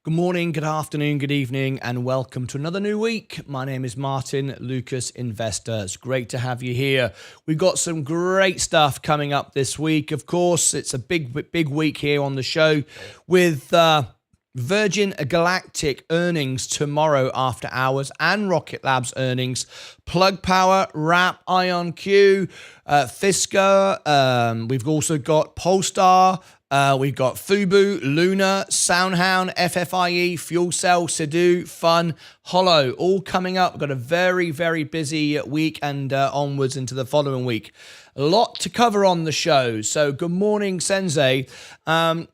Good morning, good afternoon, good evening, and welcome to another new week. My name is Martyn Lucas Investor. It's great to have you here. We've got some great stuff coming up this week. Of course, it's a big week here on the show with Virgin Galactic earnings tomorrow after hours and Rocket Lab's earnings. Plug Power, Wrap, IonQ, Fisker. We've also got Polestar. We've got Fubu, Luna, SoundHound, FFIE, Fuel Cell, Sidu, Fun, Hollow, all coming up. We've got a very, very busy week and onwards into the following week. A lot to cover on the show. So good morning, Sensei. I'm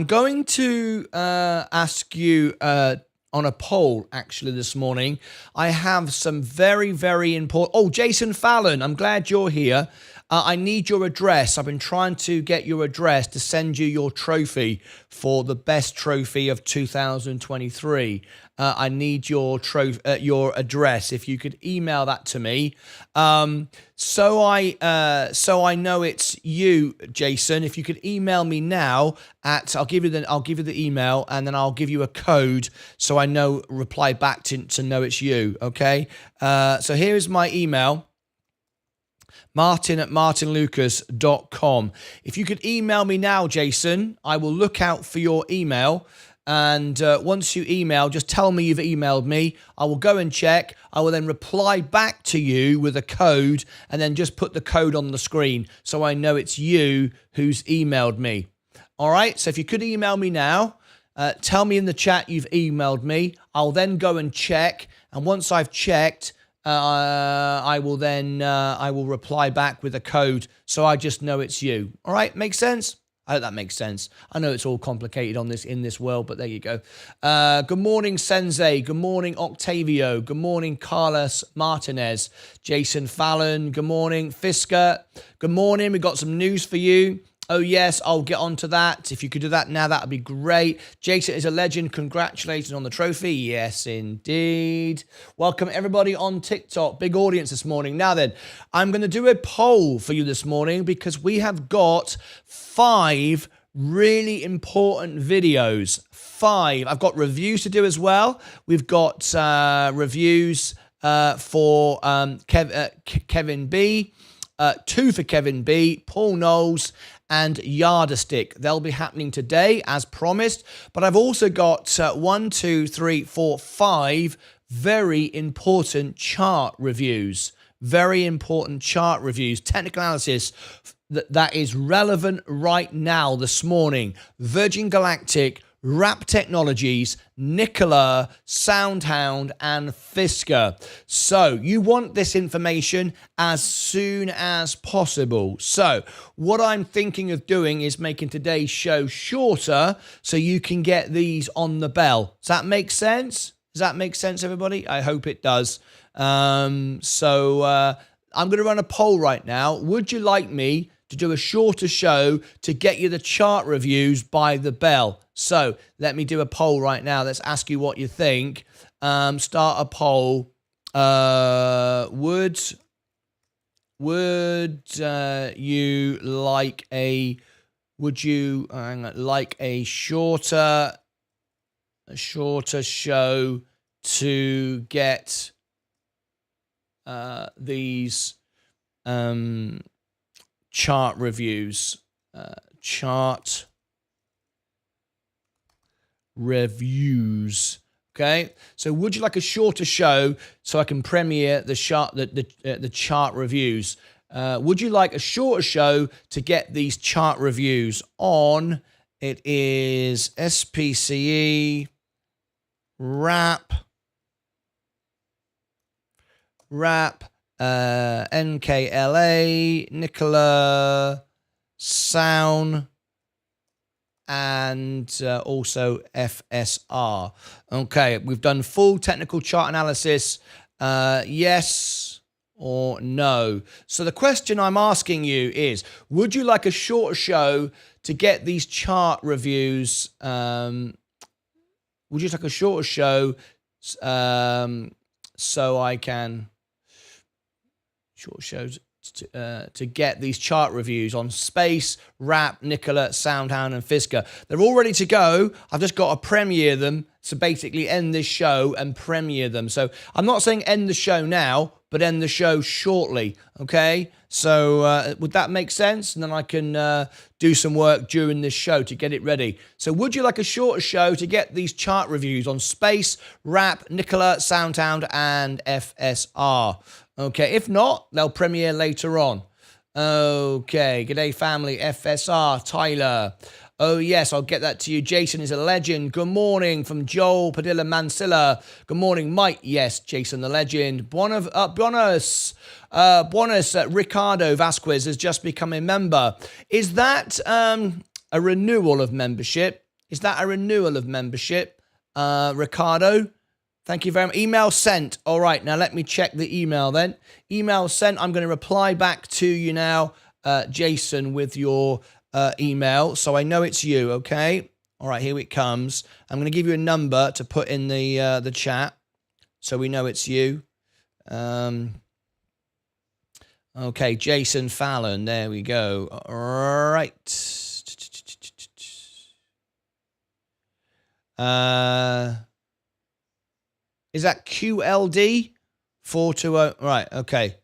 going to ask you on a poll, actually, this morning. I have some very, very important... Oh, Jason Fallon, I'm glad you're here. I need your address. I've been trying to get your address to send you your trophy for the best trophy of 2023. I need your address. If you could email that to me, so I know it's you, Jason. If you could email me now I'll give you the email, and then I'll give you a code so I know reply back to know it's you. Okay. So here is my email. Martyn@martynlucas.com. If you could email me now, Jason, I will look out for your email. And once you email, just tell me you've emailed me. I will go and check. I will then reply back to you with a code, and then just put the code on the screen so I know it's you who's emailed me. All right. So if you could email me now, tell me in the chat you've emailed me. I'll then go and check. And once I've checked, I will reply back with a code so I just know it's you. All right, makes sense? I hope that makes sense. I know it's all complicated in this world, but there you go. Good morning, Sensei. Good morning, Octavio. Good morning, Carlos Martinez. Jason Fallon. Good morning, Fisker. Good morning. We've got some news for you. Oh, yes, I'll get on to that. If you could do that now, that would be great. Jason is a legend. Congratulations on the trophy. Yes, indeed. Welcome, everybody on TikTok. Big audience this morning. Now then, I'm going to do a poll for you this morning because we have got 5 really important videos. 5. I've got reviews to do as well. We've got reviews for Kevin B., 2 for Kevin B., Paul Knowles, and Yardstick. They'll be happening today, as promised. But I've also got 1, 2, 3, 4, 5 very important chart reviews. Very important chart reviews. Technical analysis that is relevant right now this morning. Virgin Galactic, Wrap Technologies, Nikola, SoundHound, and Fisker. So you want this information as soon as possible. So what I'm thinking of doing is making today's show shorter so you can get these on the bell. Does that make sense? Does that make sense, everybody? I hope it does. I'm going to run a poll right now. Would you like me to do a shorter show to get you the chart reviews by the bell? So let me do a poll right now. Let's ask you what you think. Start a poll. Would you like a shorter show to get these chart reviews? Chart reviews. Okay, so would you like a shorter show so I can premiere the chart reviews? Would you like a shorter show to get these chart reviews on? It is SPCE, Wrap, NKLA, Nikola, Sound, and also FSR. Okay, we've done full technical chart analysis. Yes or no? So the question I'm asking you is, would you like a shorter show to get these chart reviews? Would you like a shorter show so I can... short shows to get these chart reviews on Space, Wrap, Nikola, SoundHound, and Fisker. They're all ready to go. I've just got to premiere them So basically end this show and premiere them. So I'm not saying end the show now, but end the show shortly, okay? So would that make sense? And then I can do some work during this show to get it ready. So would you like a shorter show to get these chart reviews on Space, Wrap, Nicola, SoundHound, and FSR? Okay, if not, they'll premiere later on. Okay, g'day family, FSR, Tyler. Oh, yes, I'll get that to you. Jason is a legend. Good morning from Joel Padilla Mansilla. Good morning, Mike. Yes, Jason the legend. Buenos. Ricardo Vasquez has just become a member. Is that a renewal of membership? Is that a renewal of membership, Ricardo? Thank you very much. Email sent. All right, now let me check the email then. Email sent. I'm going to reply back to you now, Jason, with your email, so I know it's you, okay? All right, here it comes. I'm going to give you a number to put in the chat, so we know it's you. Okay, Jason Fallon, there we go. All right. Is that QLD 420? Right, okay.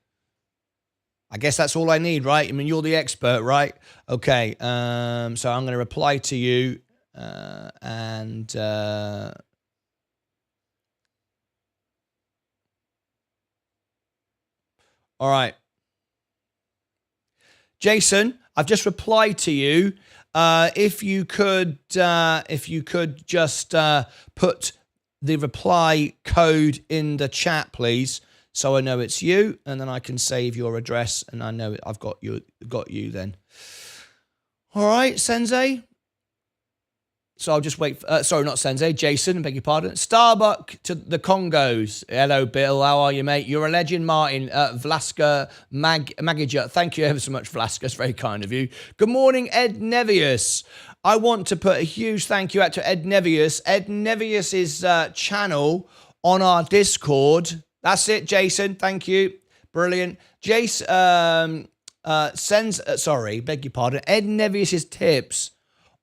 I guess that's all I need, right? I mean, you're the expert, right? Okay, so I'm going to reply to you and all right. Jason, I've just replied to you. If you could just put the reply code in the chat, please, so I know it's you, and then I can save your address, and I know I've got you then. All right, Sensei. So I'll just wait. Sorry, not Sensei. Jason, beg your pardon. Starbuck to the Congos. Hello, Bill. How are you, mate? You're a legend, Martin. Vlaska Magaja. Thank you ever so much, Vlaska. It's very kind of you. Good morning, Ed Nevius. I want to put a huge thank you out to Ed Nevius. Ed Nevius's channel on our Discord. That's it, Jason. Thank you. Brilliant. Jason beg your pardon. Ed Nevius's tips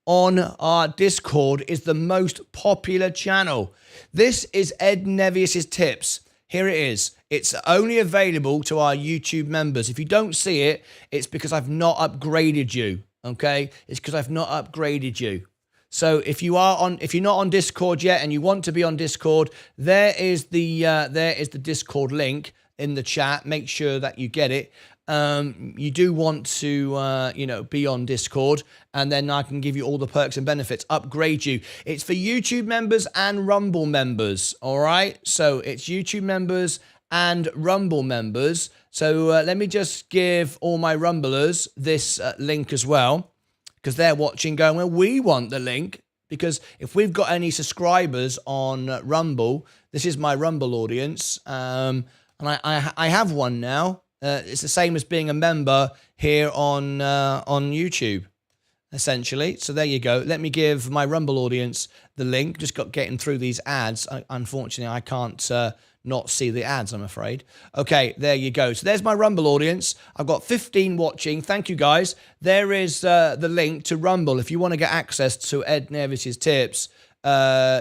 on our Discord is the most popular channel. This is Ed Nevius's tips. Here it is. It's only available to our YouTube members. If you don't see it, it's because I've not upgraded you. Okay? It's because I've not upgraded you. So if you're not on Discord yet and you want to be on Discord, there is the Discord link in the chat. Make sure that you get it. You do want to be on Discord, and then I can give you all the perks and benefits, upgrade you. It's for YouTube members and Rumble members. All right, so it's YouTube members and Rumble members. So let me just give all my Rumblers this link as well, because they're watching going, well, we want the link, because if we've got any subscribers on Rumble, this is my Rumble audience, and I have one now. It's the same as being a member here on YouTube, essentially. So there you go. Let me give my Rumble audience the link. Just got getting through these ads. Unfortunately, I can't not see the ads, I'm afraid. Okay, there you go. So there's my Rumble audience. I've got 15 watching. Thank you, guys. There is the link to Rumble. If you want to get access to Ed Nevis's tips,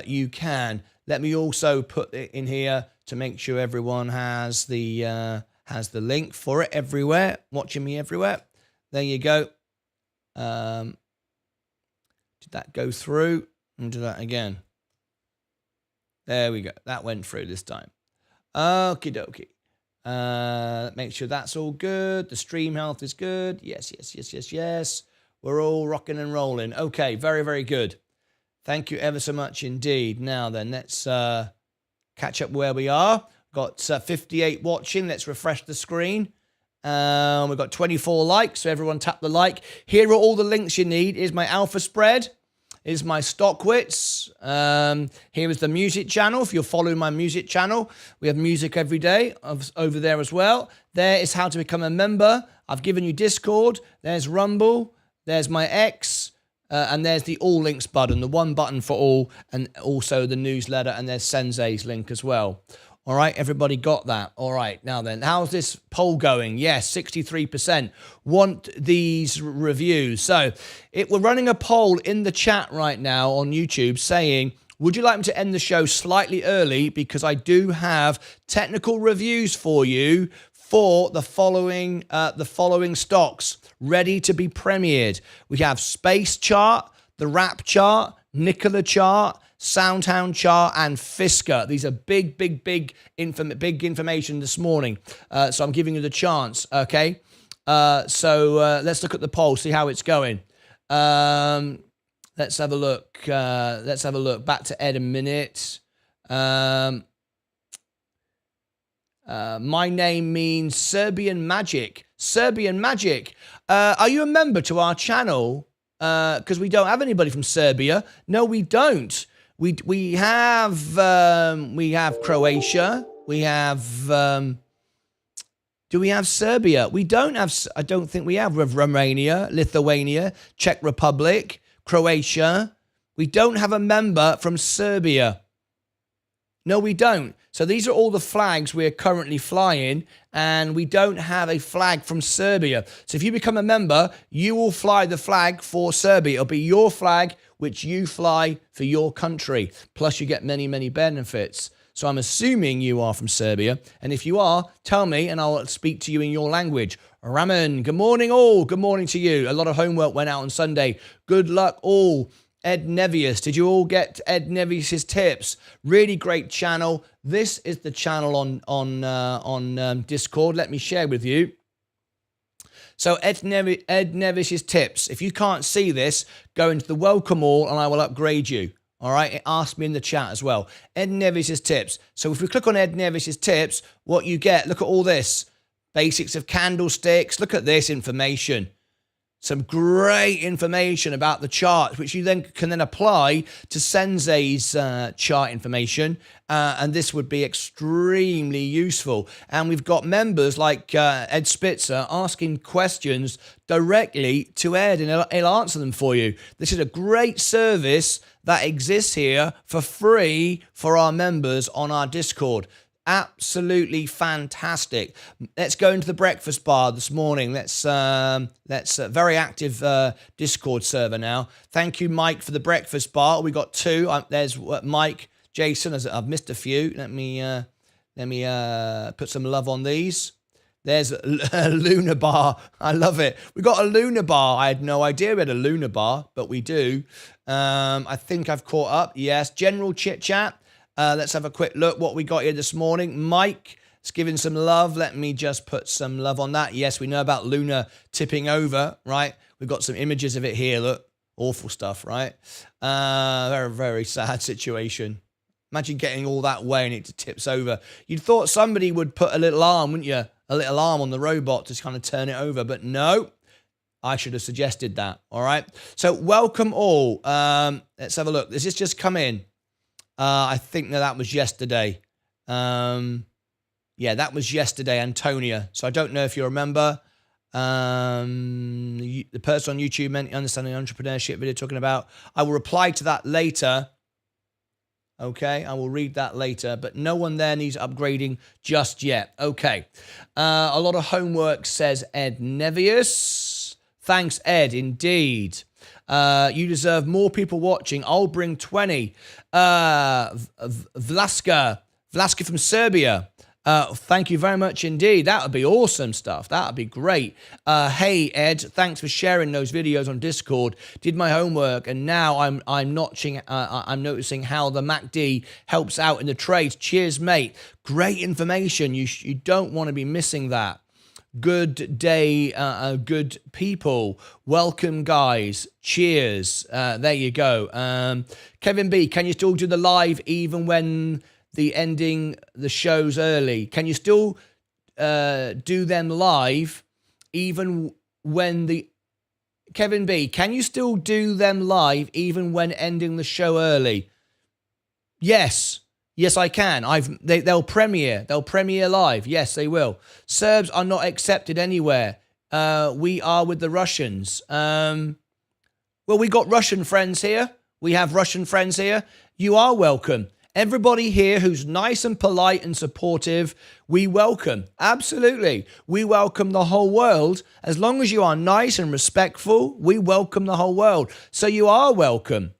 you can. Let me also put it in here to make sure everyone has the link for it everywhere, watching me everywhere. There you go. Did that go through? And do that again. There we go. That went through this time. Okie dokie. Make sure that's all good. The stream health is good. Yes. We're all rocking and rolling. Okay, very, very good. Thank you ever so much indeed. Now then, let's catch up where we are. Got 58 watching. Let's refresh the screen. We've got 24 likes, so everyone tap the like. Here are all the links you need. Here's my alpha spread. Here's my Stockwits. Here is the music channel. If you're following my music channel, we have music every day over there as well. There is how to become a member. I've given you Discord. There's Rumble. There's my X. And there's the all links button, the one button for all, and also the newsletter. And there's Sensei's link as well. All right, everybody got that. All right, now then, how's this poll going? Yes, 63% want these reviews. So we're running a poll in the chat right now on YouTube saying, Would you like me to end the show slightly early? Because I do have technical reviews for you for the following stocks ready to be premiered. We have Space Chart, the Wrap Chart, Nikola Chart, SoundHound Chart, and Fisker. These are big information this morning. So I'm giving you the chance, okay? So let's look at the poll, see how it's going. Let's have a look. Back to Ed a minute. My name means Serbian Magic. Serbian Magic. Are you a member to our channel? Because we don't have anybody from Serbia. No, we don't. We have Croatia. We have. Do we have Serbia? We don't have. I don't think we have Romania, Lithuania, Czech Republic, Croatia. We don't have a member from Serbia. No, we don't. So these are all the flags we're currently flying, and we don't have a flag from Serbia. So if you become a member, you will fly the flag for Serbia. It'll be your flag, which you fly for your country. Plus, you get many benefits. So I'm assuming you are from Serbia. And if you are, tell me, and I'll speak to you in your language. Raman, good morning all. Good morning to you. A lot of homework went out on Sunday. Good luck all. Ed Nevius, did you all get Ed Nevius's tips? Really great channel. This is the channel on Discord. Let me share with you. So Ed Nevius's tips. If you can't see this, go into the welcome all and I will upgrade you. All right, ask me in the chat as well. Ed Nevius's tips. So if we click on Ed Nevius's tips, what you get, look at all this. Basics of candlesticks. Look at this information. Some great information about the charts, which you then can apply to Sensei's chart information. And this would be extremely useful. And we've got members like Ed Spitzer asking questions directly to Ed, and he'll answer them for you. This is a great service that exists here for free for our members on our Discord. Absolutely fantastic. Let's go into the breakfast bar this morning. Let's very active Discord server now. Thank you, Mike, for the breakfast bar. We got two. There's Mike, Jason. I've missed a few. Let me put some love on these. There's a Luna bar. I love it. We got a Luna bar. I had no idea we had a Luna bar, but we do. I think I've caught up. Yes. General chit chat. Let's have a quick look what we got here this morning. Mike is giving some love. Let me just put some love on that. Yes, we know about Luna tipping over, right? We've got some images of it here. Look, awful stuff, right? Very sad situation. Imagine getting all that way and it tips over. You'd thought somebody would put a little arm, wouldn't you? A little arm on the robot to kind of turn it over, but no. I should have suggested that, all right? So welcome all. Let's have a look. This has just come in. I think that was yesterday. Yeah, that was yesterday, Antonia. So I don't know if you remember. The person on YouTube, Understanding Entrepreneurship video talking about. I will reply to that later. Okay, I will read that later. But no one there needs upgrading just yet. Okay. A lot of homework, says Ed Nevius. Thanks, Ed, indeed. You deserve more people watching. I'll bring 20. Vlaska from Serbia. Thank you very much indeed. That would be awesome stuff. That would be great. Hey Ed, thanks for sharing those videos on Discord. Did my homework, and now I'm noticing how the MACD helps out in the trades. Cheers, mate. Great information. You don't want to be missing that. Good day, good people. Welcome, guys. Cheers. There you go. Kevin B, can you still do the live even when the ending the shows early? Can you still do them live even when the... Kevin B, can you still do them live even when ending the show early? Yes. Yes, I can. They'll premiere. They'll premiere live. Yes, they will. Serbs are not accepted anywhere. We are with the Russians. Well, we got Russian friends here. We have Russian friends here. You are welcome. Everybody here who's nice and polite and supportive, we welcome. Absolutely. We welcome the whole world. As long as you are nice and respectful, we welcome the whole world. So you are welcome.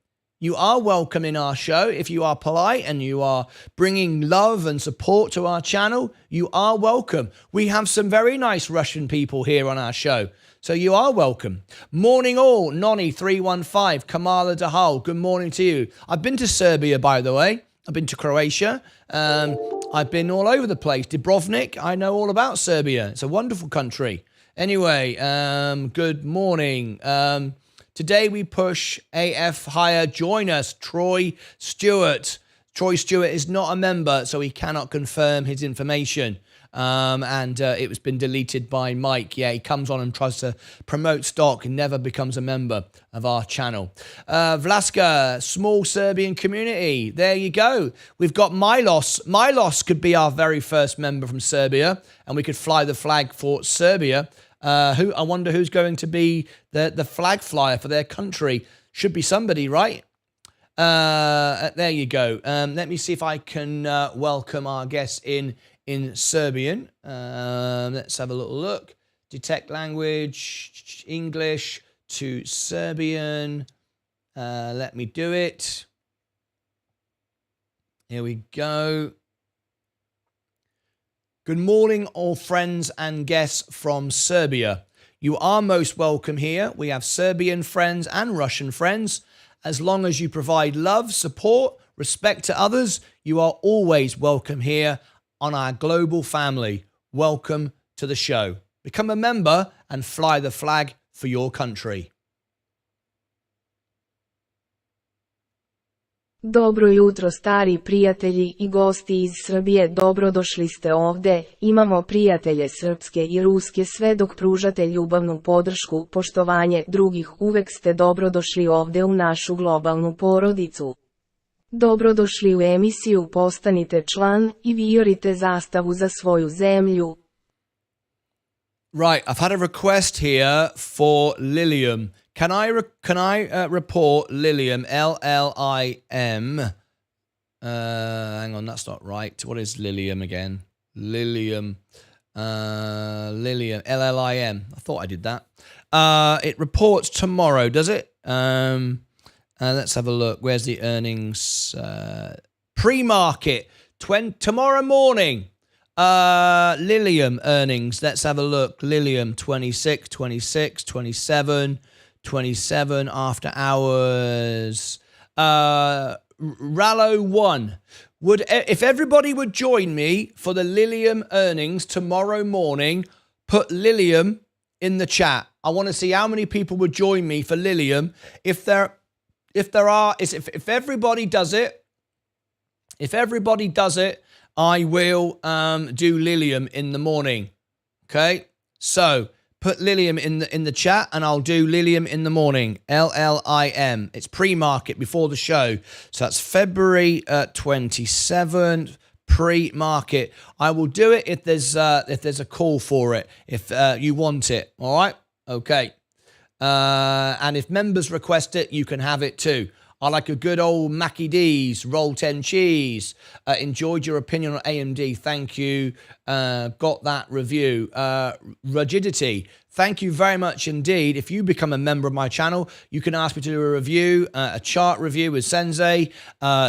You are welcome in our show. If you are polite and you are bringing love and support to our channel, you are welcome. We have some very nice Russian people here on our show, so you are welcome. Morning all, Noni315, Kamala Dahal, good morning to you. I've been to Serbia, by the way. I've been to Croatia. I've been all over the place. Dubrovnik, I know all about Serbia. It's a wonderful country. Anyway, good morning. Today we push AF higher. Join us, Troy Stewart. Troy Stewart is not a member, so he cannot confirm his information. It was been deleted by Mike. Yeah, he comes on and tries to promote stock and never becomes a member of our channel. Vlaska, small Serbian community. There you go. We've got Milos. Milos could be our very first member from Serbia, and we could fly the flag for Serbia. I wonder who's going to be the flag flyer for their country. Should be somebody, right? There you go. Let me see if I can welcome our guests in Serbian. Let's have a little look. Detect language, English to Serbian. Let me do it. Here we go. Good morning, all friends and guests from Serbia. You are most welcome here. We have Serbian friends and Russian friends. As long as you provide love, support, respect to others, you are always welcome here on our global family. Welcome to the show. Become a member and fly the flag for your country. Dobro jutro stari prijatelji I gosti iz Srbije, dobrodošli ste ovde, imamo prijatelje srpske I ruske, sve dok pružate ljubavnu podršku, poštovanje drugih, uvek ste dobrodošli ovde u našu globalnu porodicu. Dobrodošli u emisiju, postanite član I vijorite zastavu za svoju zemlju. Right, I've had a request here for Lilium. Can I report Lilium, L-L-I-M? Hang on, that's not right. What is Lilium again? Lilium, L-L-I-M. I thought I did that. It reports tomorrow, does it? Let's have a look. Where's the earnings? Pre-market, tomorrow morning. Lilium earnings. Let's have a look. Lilium 26, 26, 27. 27 after hours. Rallo 1. If everybody would join me for the Lilium earnings tomorrow morning, put Lilium in the chat. I want to see how many people would join me for Lilium. If everybody does it, I will do Lilium in the morning. Okay? So put Lilium in the chat and I'll do Lilium in the morning. L-L-I-M. It's pre-market before the show. So that's February 27th, pre-market. I will do it if there's a call for it, if you want it. All right? Okay. And if members request it, you can have it too. I like a good old Mackie D's, roll 10 cheese. Enjoyed your opinion on AMD. Thank you. Got that review. Rigidity. Thank you very much indeed. If you become a member of my channel, you can ask me to do a review, a chart review with Sensei.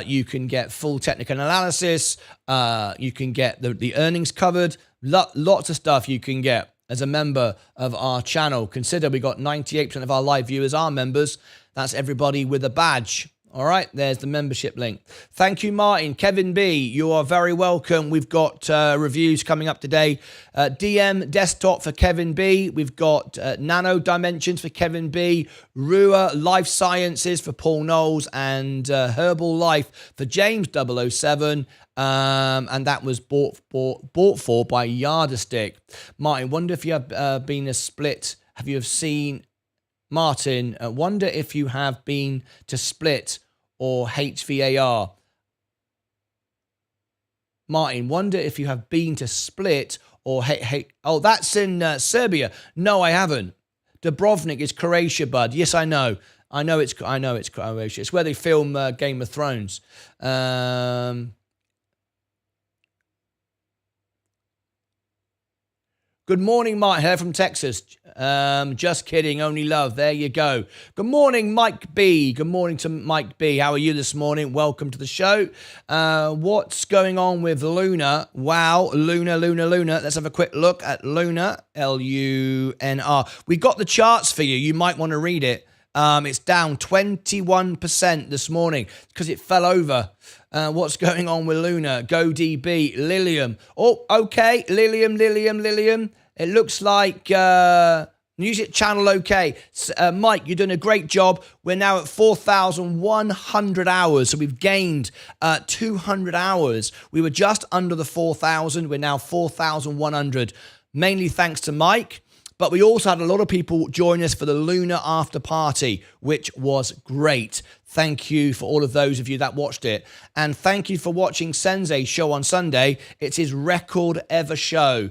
You can get full technical analysis. You can get the earnings covered. Lots of stuff you can get as a member of our channel. Consider we got 98% of our live viewers are members. That's everybody with a badge. All right, there's the membership link. Thank you, Martin. Kevin B, you are very welcome. We've got reviews coming up today. DM Desktop for Kevin B. We've got Nano Dimensions for Kevin B. Rua Life Sciences for Paul Knowles. And Herbal Life for James 007. And that was bought for by Yardstick. Martin, wonder if you have been a split. Have you seen... Martin, wonder if you have been to Split or HVAR. Martin, wonder if you have been to Split or oh, that's in Serbia. No, I haven't. Dubrovnik is Croatia, bud. Yes, I know. I know it's Croatia. It's where they film Game of Thrones. Good morning, Mike here from Texas. Just kidding, only love. There you go. Good morning, Mike B. Good morning to Mike B. How are you this morning? Welcome to the show. What's going on with Luna? Wow, Luna. Let's have a quick look at Luna, L-U-N-R. We got the charts for you. You might want to read it. It's down 21% this morning because it fell over. What's going on with Luna? GoDB, Lilium. Oh, okay. Lilium. It looks like music channel okay. Mike, you're doing a great job. We're now at 4,100 hours. So we've gained 200 hours. We were just under the 4,000. We're now 4,100. Mainly thanks to Mike. But we also had a lot of people join us for the Lunar After Party, which was great. Thank you for all of those of you that watched it. And thank you for watching Sensei's show on Sunday. It's his record ever show.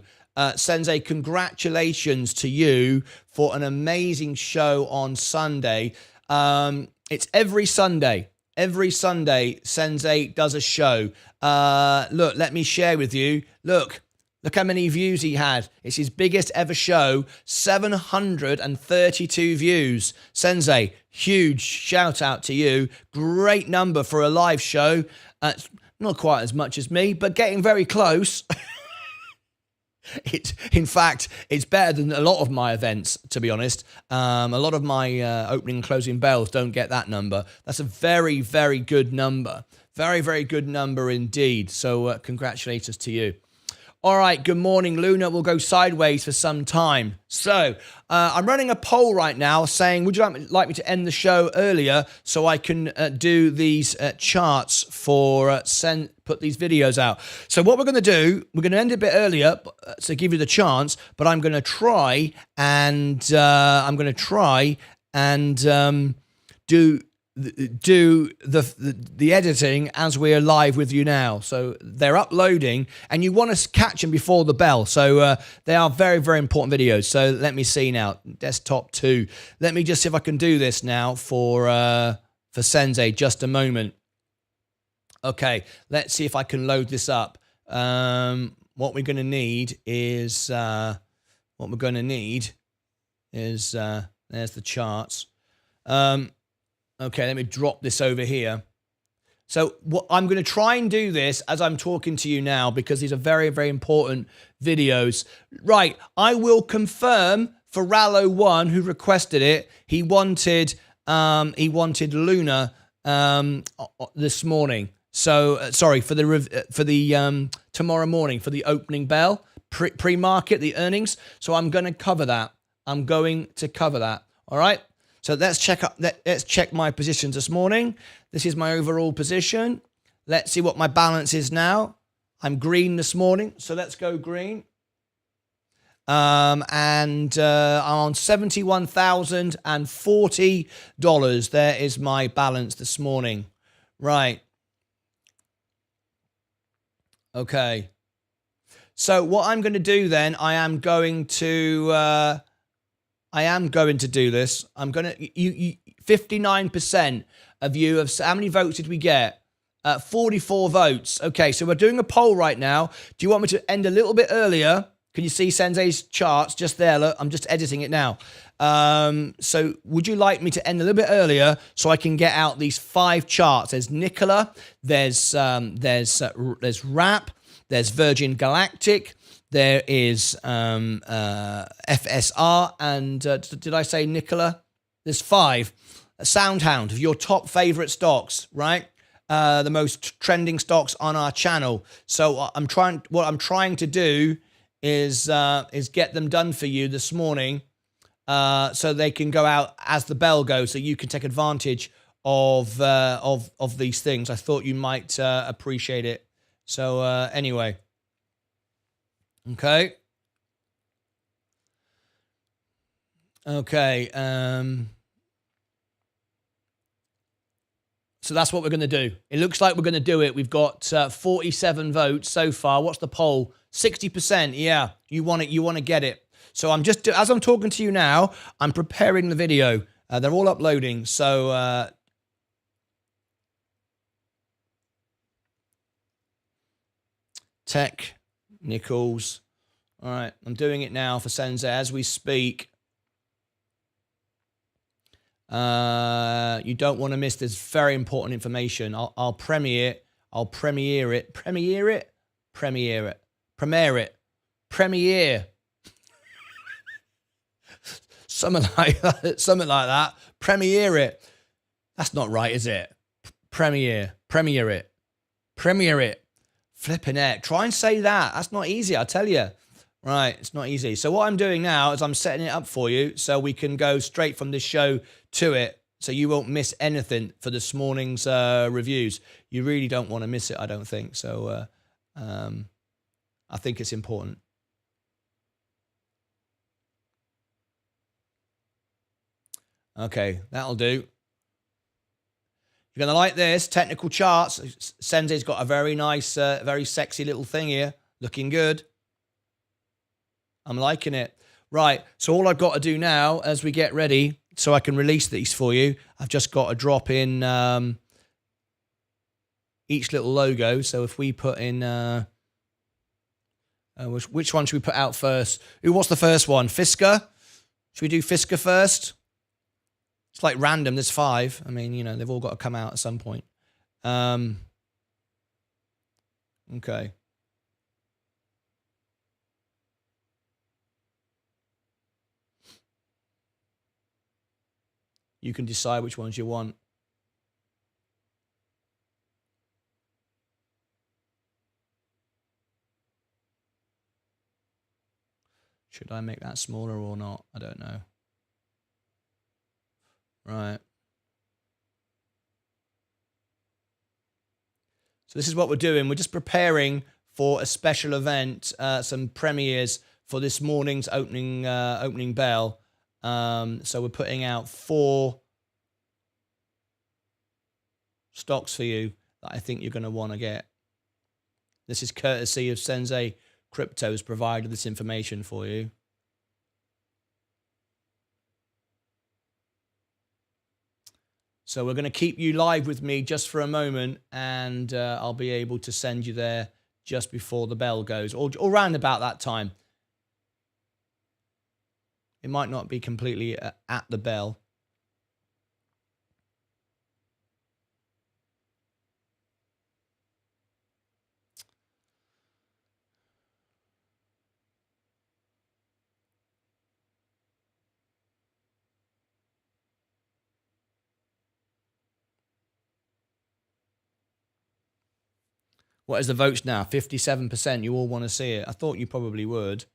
Sensei, congratulations to you for an amazing show on Sunday. It's every Sunday. Every Sunday, Sensei does a show. Look, let me share with you. Look how many views he had. It's his biggest ever show, 732 views. Sensei, huge shout out to you. Great number for a live show. Not quite as much as me, but getting very close. In fact, it's better than a lot of my events, to be honest. A lot of my opening and closing bells don't get that number. That's a very, very good number. Very, very good number indeed. So congratulations to you. All right, good morning, Luna. We'll go sideways for some time. So I'm running a poll right now saying, would you like me to end the show earlier so I can do these charts for put these videos out? So what we're going to do, we're going to end a bit earlier to give you the chance, but I'm going to try and do the editing as we're live with you now. So they're uploading and you want to catch them before the bell. So they are very, very important videos. So let me see now. Desktop 2. Let me just see if I can do this now for Sensei. Just a moment. Okay, let's see if I can load this up. What we're going to need is there's the charts. Okay, let me drop this over here. So I'm going to try and do this as I'm talking to you now because these are very, very important videos. Right, I will confirm for Rallo1 who requested it. He wanted Luna this morning. So sorry for the tomorrow morning for the opening bell pre-market the earnings. So I'm going to cover that. All right. So let's check my positions this morning. This is my overall position. Let's see what my balance is now. I'm green this morning, so let's go green. I'm on $71,040. There is my balance this morning. Right. Okay. So what I'm going to do then, I am going to do this. I'm going to, 59% of you have, how many votes did we get? 44 votes. Okay, so we're doing a poll right now. Do you want me to end a little bit earlier? Can you see Sensei's charts just there? Look, I'm just editing it now. So would you like me to end a little bit earlier so I can get out these 5 charts? There's Nikola, there's RAP, there's Virgin Galactic, there is FSR, and did I say Nikola? There's 5. SoundHound, of your top favorite stocks, right? The most trending stocks on our channel. So what I'm trying to do is get them done for you this morning, so they can go out as the bell goes, so you can take advantage of these things. I thought you might appreciate it. So anyway. Okay. Okay. So that's what we're going to do. It looks like we're going to do it. We've got 47 votes so far. What's the poll? 60%. Yeah, you want it. You want to get it. So I'm just, as I'm talking to you now, I'm preparing the video. They're all uploading. So technicals. All right, I'm doing it now for Sensei as we speak. You don't want to miss this very important information. I'll premiere it. I'll premiere it. Premiere it? Premiere it. Premiere it. Premiere. Something like that. Something like that. Premiere it. That's not right, is it? Premiere. Premiere it. Premiere it. Flipping it. Try and say that. That's not easy, I tell you. Right, it's not easy. So what I'm doing now is I'm setting it up for you so we can go straight from this show to it, so you won't miss anything for this morning's reviews. You really don't want to miss it, I don't think. So I think it's important. Okay, that'll do. You're going to like this. Technical charts. Sensei's got a very nice, very sexy little thing here. Looking good. I'm liking it. Right, so all I've got to do now as we get ready so I can release these for you, I've just got to drop in each little logo. So if we put in... which one should we put out first? What's the first one? Fisker? Should we do Fisker first? It's like random. There's 5. I mean, you know, they've all got to come out at some point. Okay. You can decide which ones you want. Should I make that smaller or not? I don't know. Right. So this is what we're doing. We're just preparing for a special event, some premieres for this morning's opening bell. So we're putting out 4 stocks for you that I think you're going to want to get. This is courtesy of Sensei Crypto has provided this information for you. So we're going to keep you live with me just for a moment, and I'll be able to send you there just before the bell goes, or around about that time. It might not be completely at the bell. What is the votes now? 57%. You all want to see it. I thought you probably would.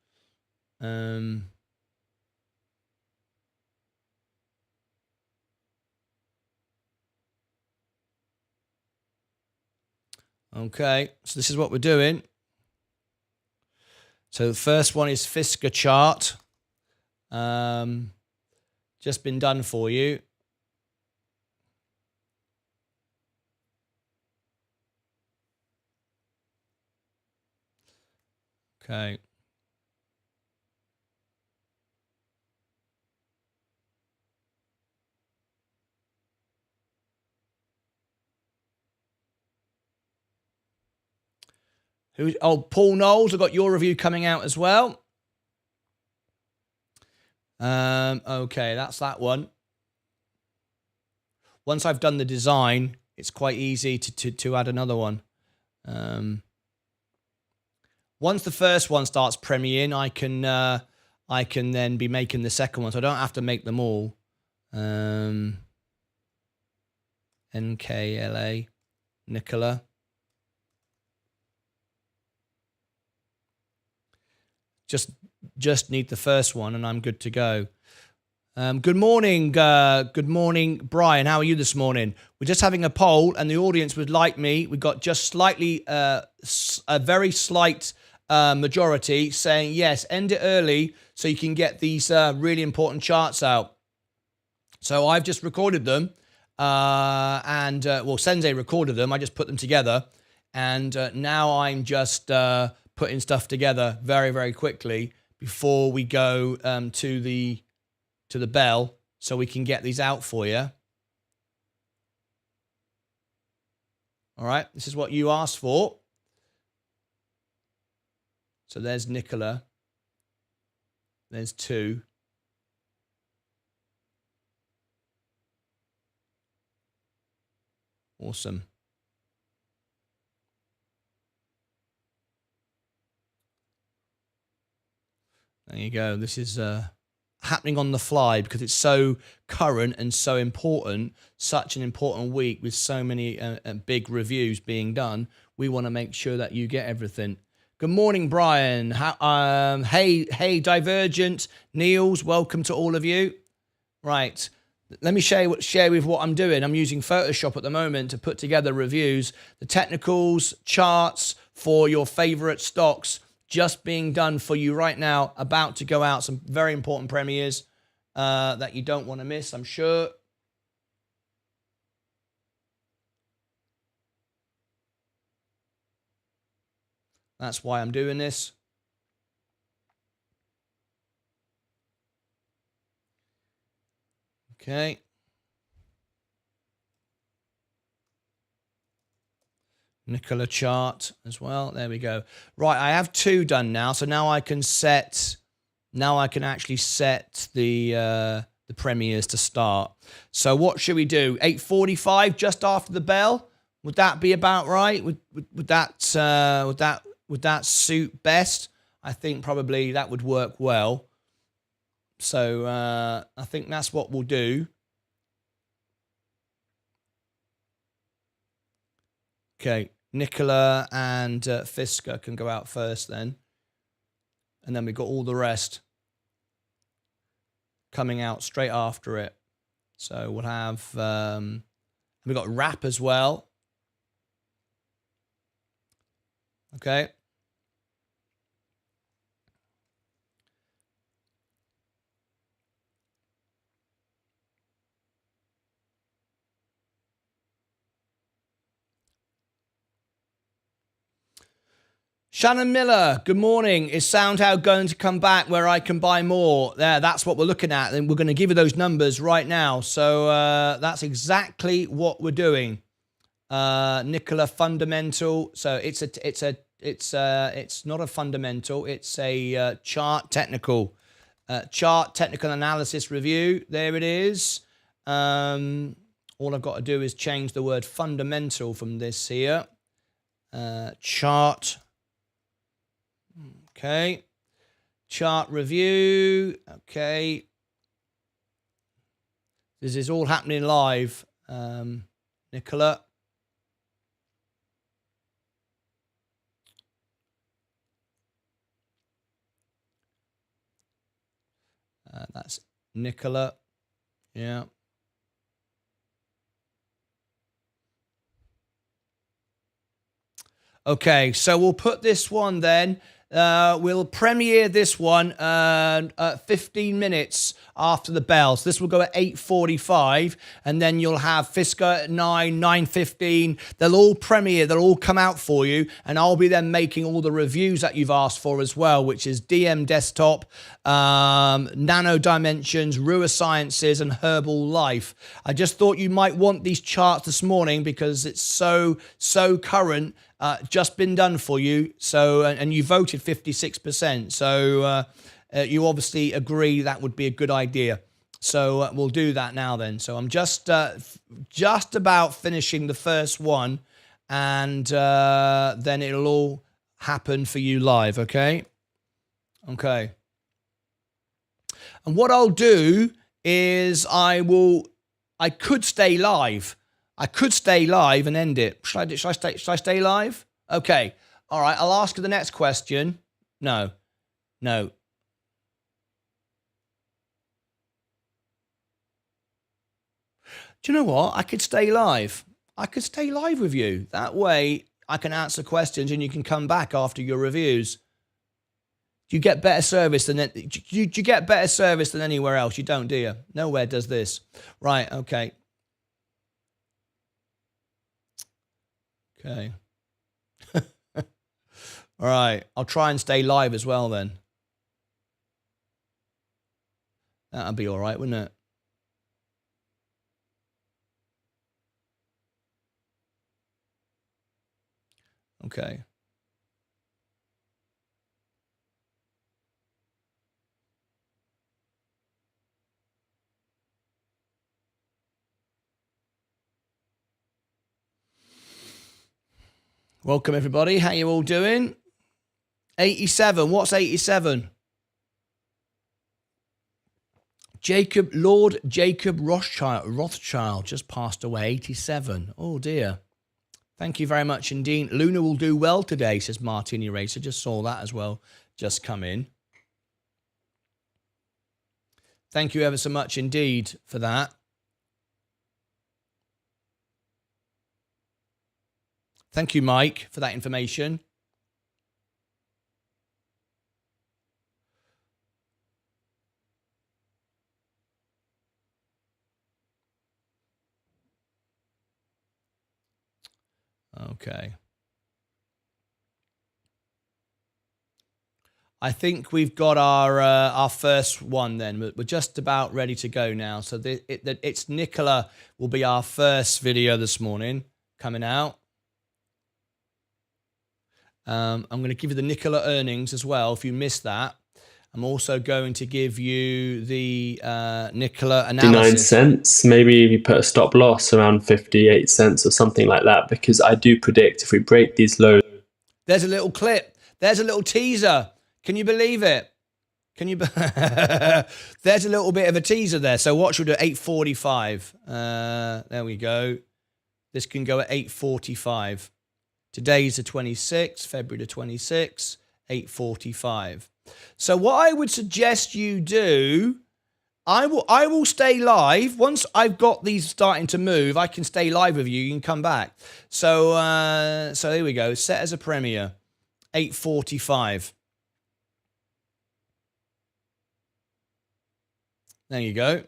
Okay, so this is what we're doing. So the first one is Fisker chart. Just been done for you. Okay. Paul Knowles, I've got your review coming out as well. Okay, that's that one. Once I've done the design, it's quite easy to add another one. Once the first one starts premiering, I can then be making the second one, so I don't have to make them all. NKLA, Nicola. Just need the first one, and I'm good to go. Good morning, Brian. How are you this morning? We're just having a poll, and the audience would like me. We got just slightly, a very slight majority saying yes. End it early so you can get these really important charts out. So I've just recorded them, and Sensei recorded them. I just put them together, and now I'm just putting stuff together very, very quickly before we go to the bell, so we can get these out for you. All right, this is what you asked for. So there's Nicola. There's 2. Awesome. There you go. This is happening on the fly because it's so current and so important. Such an important week with so many big reviews being done. We want to make sure that you get everything. Good morning, Brian. Hey, Divergent, Niels. Welcome to all of you. Right. Let me share with what I'm doing. I'm using Photoshop at the moment to put together reviews. The technicals, charts for your favorite stocks just being done for you right now. About to go out. Some very important premieres that you don't want to miss, I'm sure. That's why I'm doing this. Okay. Nicola chart as well. There we go. Right, I have 2 done now. So now I can actually set the premieres to start. So what should we do? 8:45 just after the bell? Would that be about right? Would that suit best? I think probably that would work well. So I think that's what we'll do. Okay, Nicola and Fisker can go out first then. And then we've got all the rest coming out straight after it. So we'll have, we've got rap as well. Okay. Shannon Miller, good morning. Is SoundHound going to come back where I can buy more? There, that's what we're looking at, and we're going to give you those numbers right now. So that's exactly what we're doing. Nicola fundamental. So it's not a fundamental. It's a chart technical analysis review. There it is. All I've got to do is change the word fundamental from this here. Chart. Okay. Chart review. Okay. This is all happening live, Nicola. That's Nicola. Yeah. Okay, so we'll put this one then. We'll premiere this one 15 minutes after the bell. So this will go at 8:45, and then you'll have Fisker at 9:15. They'll all premiere, they'll all come out for you, and I'll be then making all the reviews that you've asked for as well, which is DM Desktop, Nano Dimensions, Rua Sciences, and Herbal Life. I just thought you might want these charts this morning because it's so current. Just been done for you. So, and you voted 56%. So you obviously agree that would be a good idea. So we'll do that now then. So I'm just about finishing the first one, and then it'll all happen for you live. Okay. Okay. And what I'll do is I could stay live. I could stay live and end it. Should I stay live? Okay. All right. I'll ask you the next question. No. Do you know what? I could stay live. I could stay live with you. That way I can answer questions and you can come back after your reviews. Do you get better service than you get better service than anywhere else? You don't, do you? Nowhere does this. Right. Okay. Okay. All right. I'll try and stay live as well then. That'll be all right, wouldn't it? Okay. Welcome, everybody. How you all doing? 87. What's 87? Lord Jacob Rothschild just passed away, 87. Oh, dear. Thank you very much indeed. Luna will do well today, says Martyn Eraser. Just saw that as well. Just come in. Thank you ever so much indeed for that. Thank you, Mike, for that information. Okay. I think we've got our first one then. We're just about ready to go now. So it's Nicola will be our first video this morning coming out. I'm going to give you the Nicola earnings as well if you missed that. I'm also going to give you the Nicola analysis. 59 cents. Maybe if you put a stop loss around 58 cents or something like that, because I do predict if we break these lows. There's a little clip. There's a little teaser. Can you believe it? Can you? There's a little bit of a teaser there. So watch, we'll do 8:45. There we go. This can go at 8:45. Today's the 26th, February the 26th, 8:45. So what I would suggest you do, I will stay live. Once I've got these starting to move, I can stay live with you. You can come back. So here we go. Set as a premiere, 8:45. There you go.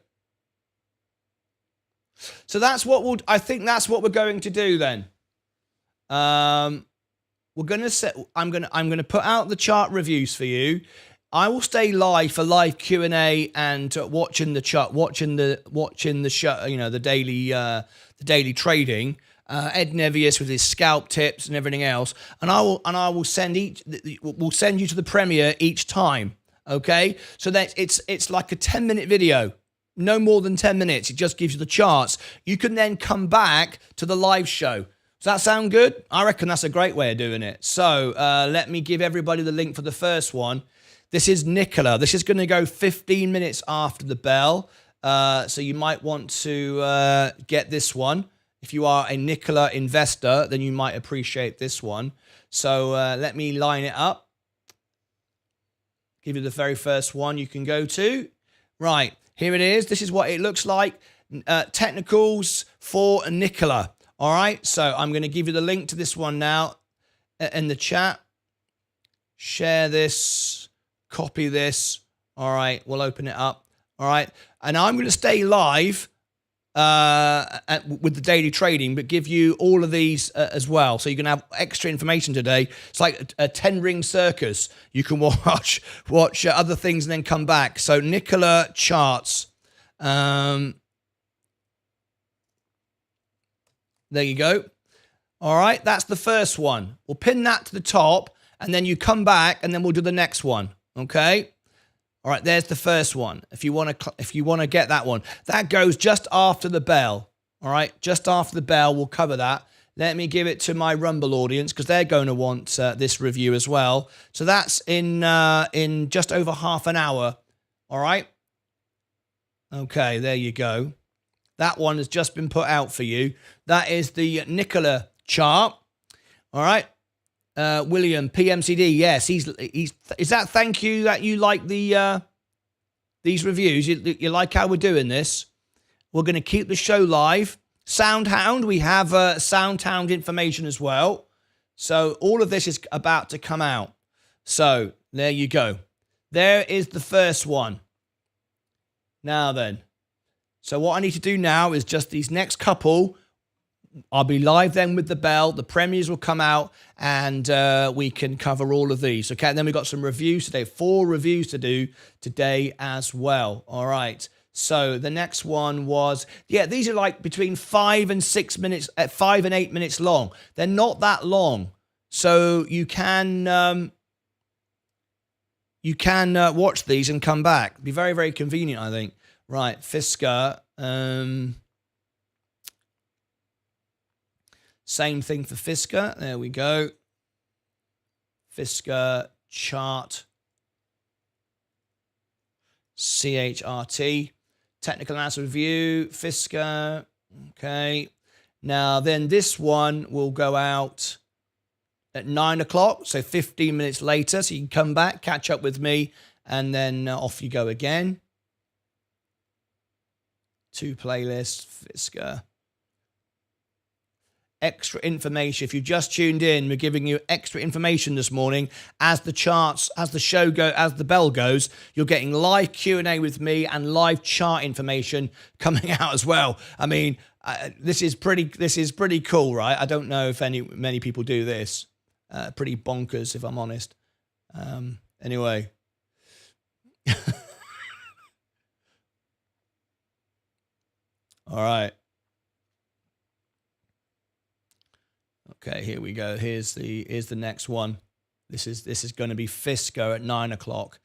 So that's what I think that's what we're going to do then. We're going to set, I'm going to put out the chart reviews for you. I will stay live for live Q&A and watching the chart, watching the show, you know, the daily trading. Ed Nevius with his scalp tips and everything else, and I will send we'll send you to the premiere each time. Okay, so that it's like a 10-minute video, no more than 10 minutes. It just gives you the charts. You can then come back to the live show. Does that sound good? I reckon that's a great way of doing it. So let me give everybody the link for the first one. This is Nicola. This is going to go 15 minutes after the bell. So you might want to get this one. If you are a Nicola investor, then you might appreciate this one. So let me line it up. Give you the very first one you can go to. Right, here it is. This is what it looks like. Technicals for Nicola. All right, so I'm going to give you the link to this one now in the chat. Share this, copy this. All right, we'll open it up. All right, and I'm going to stay live with the daily trading, but give you all of these as well. So you can have extra information today. It's like a 10-ring circus. You can watch other things and then come back. So Nicola charts. There you go. All right, that's the first one. We'll pin that to the top, and then you come back, and then we'll do the next one. Okay. All right, there's the first one. If you want to get that one, that goes just after the bell. All right, just after the bell, we'll cover that. Let me give it to my Rumble audience because they're going to want this review as well. So that's in just over half an hour. All right. Okay, there you go. That one has just been put out for you. That is the Nicola chart. All right. William, PMCD, yes, he's is that thank you that you like the these reviews? You like how we're doing this? We're going to keep the show live. SoundHound, we have SoundHound information as well. So all of this is about to come out. So there you go. There is the first one. Now then. So what I need to do now is just these next couple. I'll be live then with the bell. The premieres will come out and we can cover all of these. Okay, and then we've got some reviews today. 4 reviews to do today as well. All right. So the next one was, yeah, these are like between 5 and 6 minutes, 5 and 8 minutes long. They're not that long. So you can watch these and come back. It'd be very, very convenient, I think. Right, Fisker. Same thing for Fisker. There we go. Fisker chart. CHRT. Technical analysis review. Fisker. Okay. Now then this one will go out at 9 o'clock. So 15 minutes later. So you can come back, catch up with me, and then off you go again. 2 playlists. Fisker. Extra information. If you just tuned in, we're giving you extra information this morning as the charts, as the show go, as the bell goes. You're getting live Q&A with me and live chart information coming out as well. I mean, this is pretty cool, right? I don't know if many people do this. Pretty bonkers, if I'm honest. Anyway. All right. Okay, here we go. Here's the next one. This is going to be Fisker at 9 o'clock.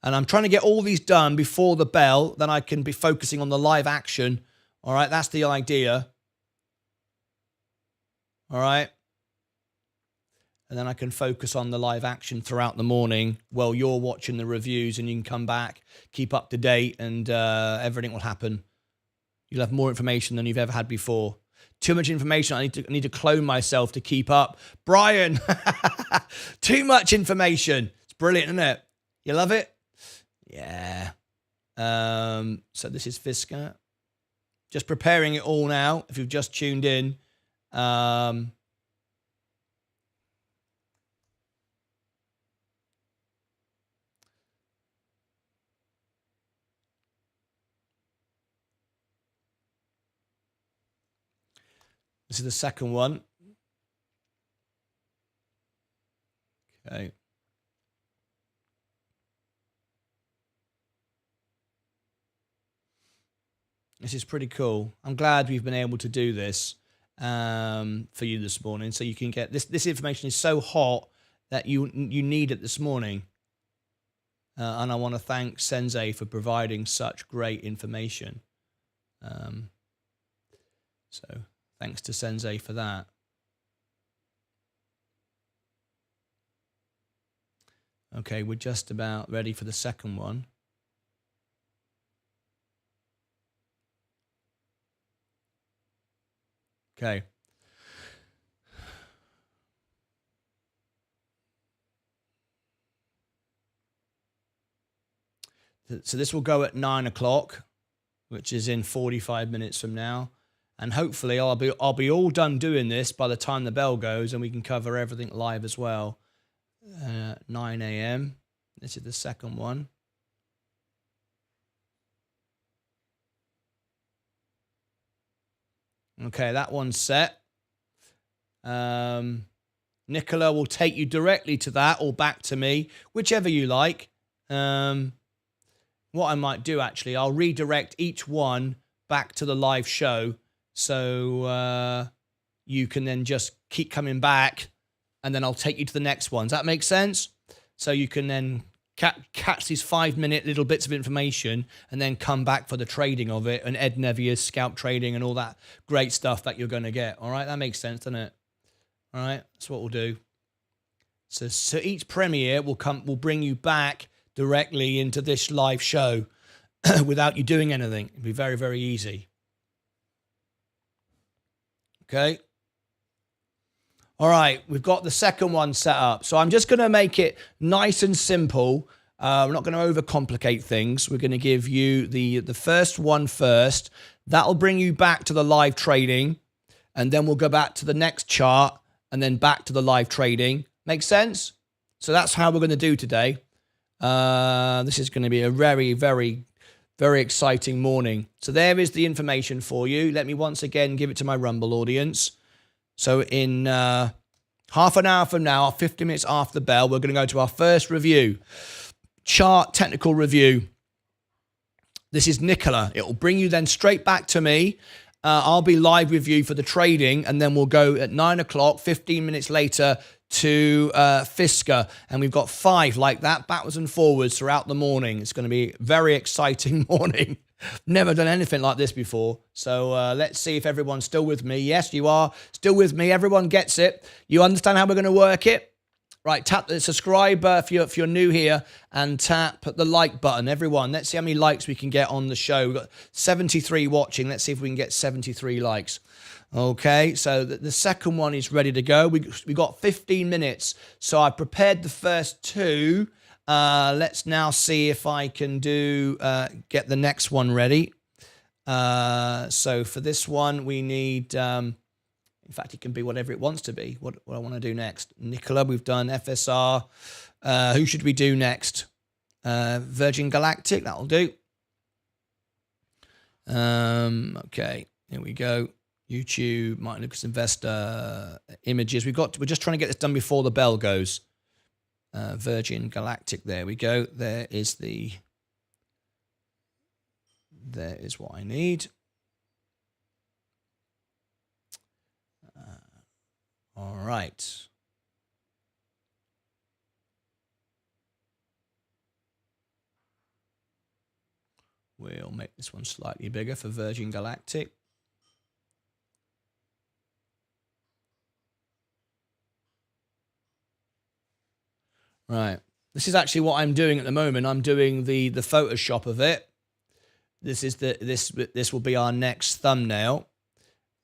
And I'm trying to get all these done before the bell. Then I can be focusing on the live action. All right, that's the idea. All right. And then I can focus on the live action throughout the morning while you're watching the reviews, and you can come back, keep up to date, and everything will happen. You'll have more information than you've ever had before. Too much information. I need to clone myself to keep up. Brian, too much information. It's brilliant, isn't it? You love it? Yeah. So this is Fisker. Just preparing it all now. If you've just tuned in. This is the second one. Okay. This is pretty cool. I'm glad we've been able to do this for you this morning, so you can get this. This information is so hot that you need it this morning. And I want to thank Sensei for providing such great information. So thanks to Sensei for that. Okay, we're just about ready for the second one. Okay. So this will go at 9 o'clock, which is in 45 minutes from now. And hopefully I'll be all done doing this by the time the bell goes, and we can cover everything live as well. 9 a.m. This is the second one. Okay, that one's set. Nicola will take you directly to that or back to me, whichever you like. What I might do, actually, I'll redirect each one back to the live show, so you can then just keep coming back, and then I'll take you to the next one. Does that make sense? So you can then catch these 5-minute little bits of information and then come back for the trading of it, and Ed Nevier's scalp trading and all that great stuff that you're going to get. All right, that makes sense, doesn't it? All right, that's what we'll do. So each premiere will bring you back directly into this live show without you doing anything. It'll be very, very easy. Okay. All right, we've got the second one set up. So I'm just going to make it nice and simple. We're not going to overcomplicate things. We're going to give you the first one first. That'll bring you back to the live trading, and then we'll go back to the next chart and then back to the live trading. Make sense? So that's how we're going to do today. This is going to be a very, very, very exciting morning. So there is the information for you. Let me once again give it to my Rumble audience. So in half an hour from now, 50 minutes after the bell, we're going to go to our first review. Chart technical review. This is Nicola. It will bring you then straight back to me. I'll be live with you for the trading, and then we'll go at 9 o'clock, 15 minutes later, to Fisker. And we've got 5 like that, backwards and forwards throughout the morning. It's going to be a very exciting morning. Never done anything like this before. So let's see if everyone's still with me. Yes, you are still with me. Everyone gets it. You understand how we're going to work it? Right, tap the subscribe if you're new here, and tap the like button. Everyone, let's see how many likes we can get on the show. We've got 73 watching. Let's see if we can get 73 likes. Okay, so the second one is ready to go. We got 15 minutes. So I prepared the first two. Let's now see if I can get the next one ready. So for this one, we need... in fact, it can be whatever it wants to be. What I want to do next. Nicola, we've done FSR. Who should we do next? Virgin Galactic, that'll do. Okay, here we go. YouTube, Martyn Lucas Investor, images. We're just trying to get this done before the bell goes. Virgin Galactic, there we go. There is what I need. All right. We'll make this one slightly bigger for Virgin Galactic. Right. This is actually what I'm doing at the moment. I'm doing the Photoshop of it. This is this will be our next thumbnail.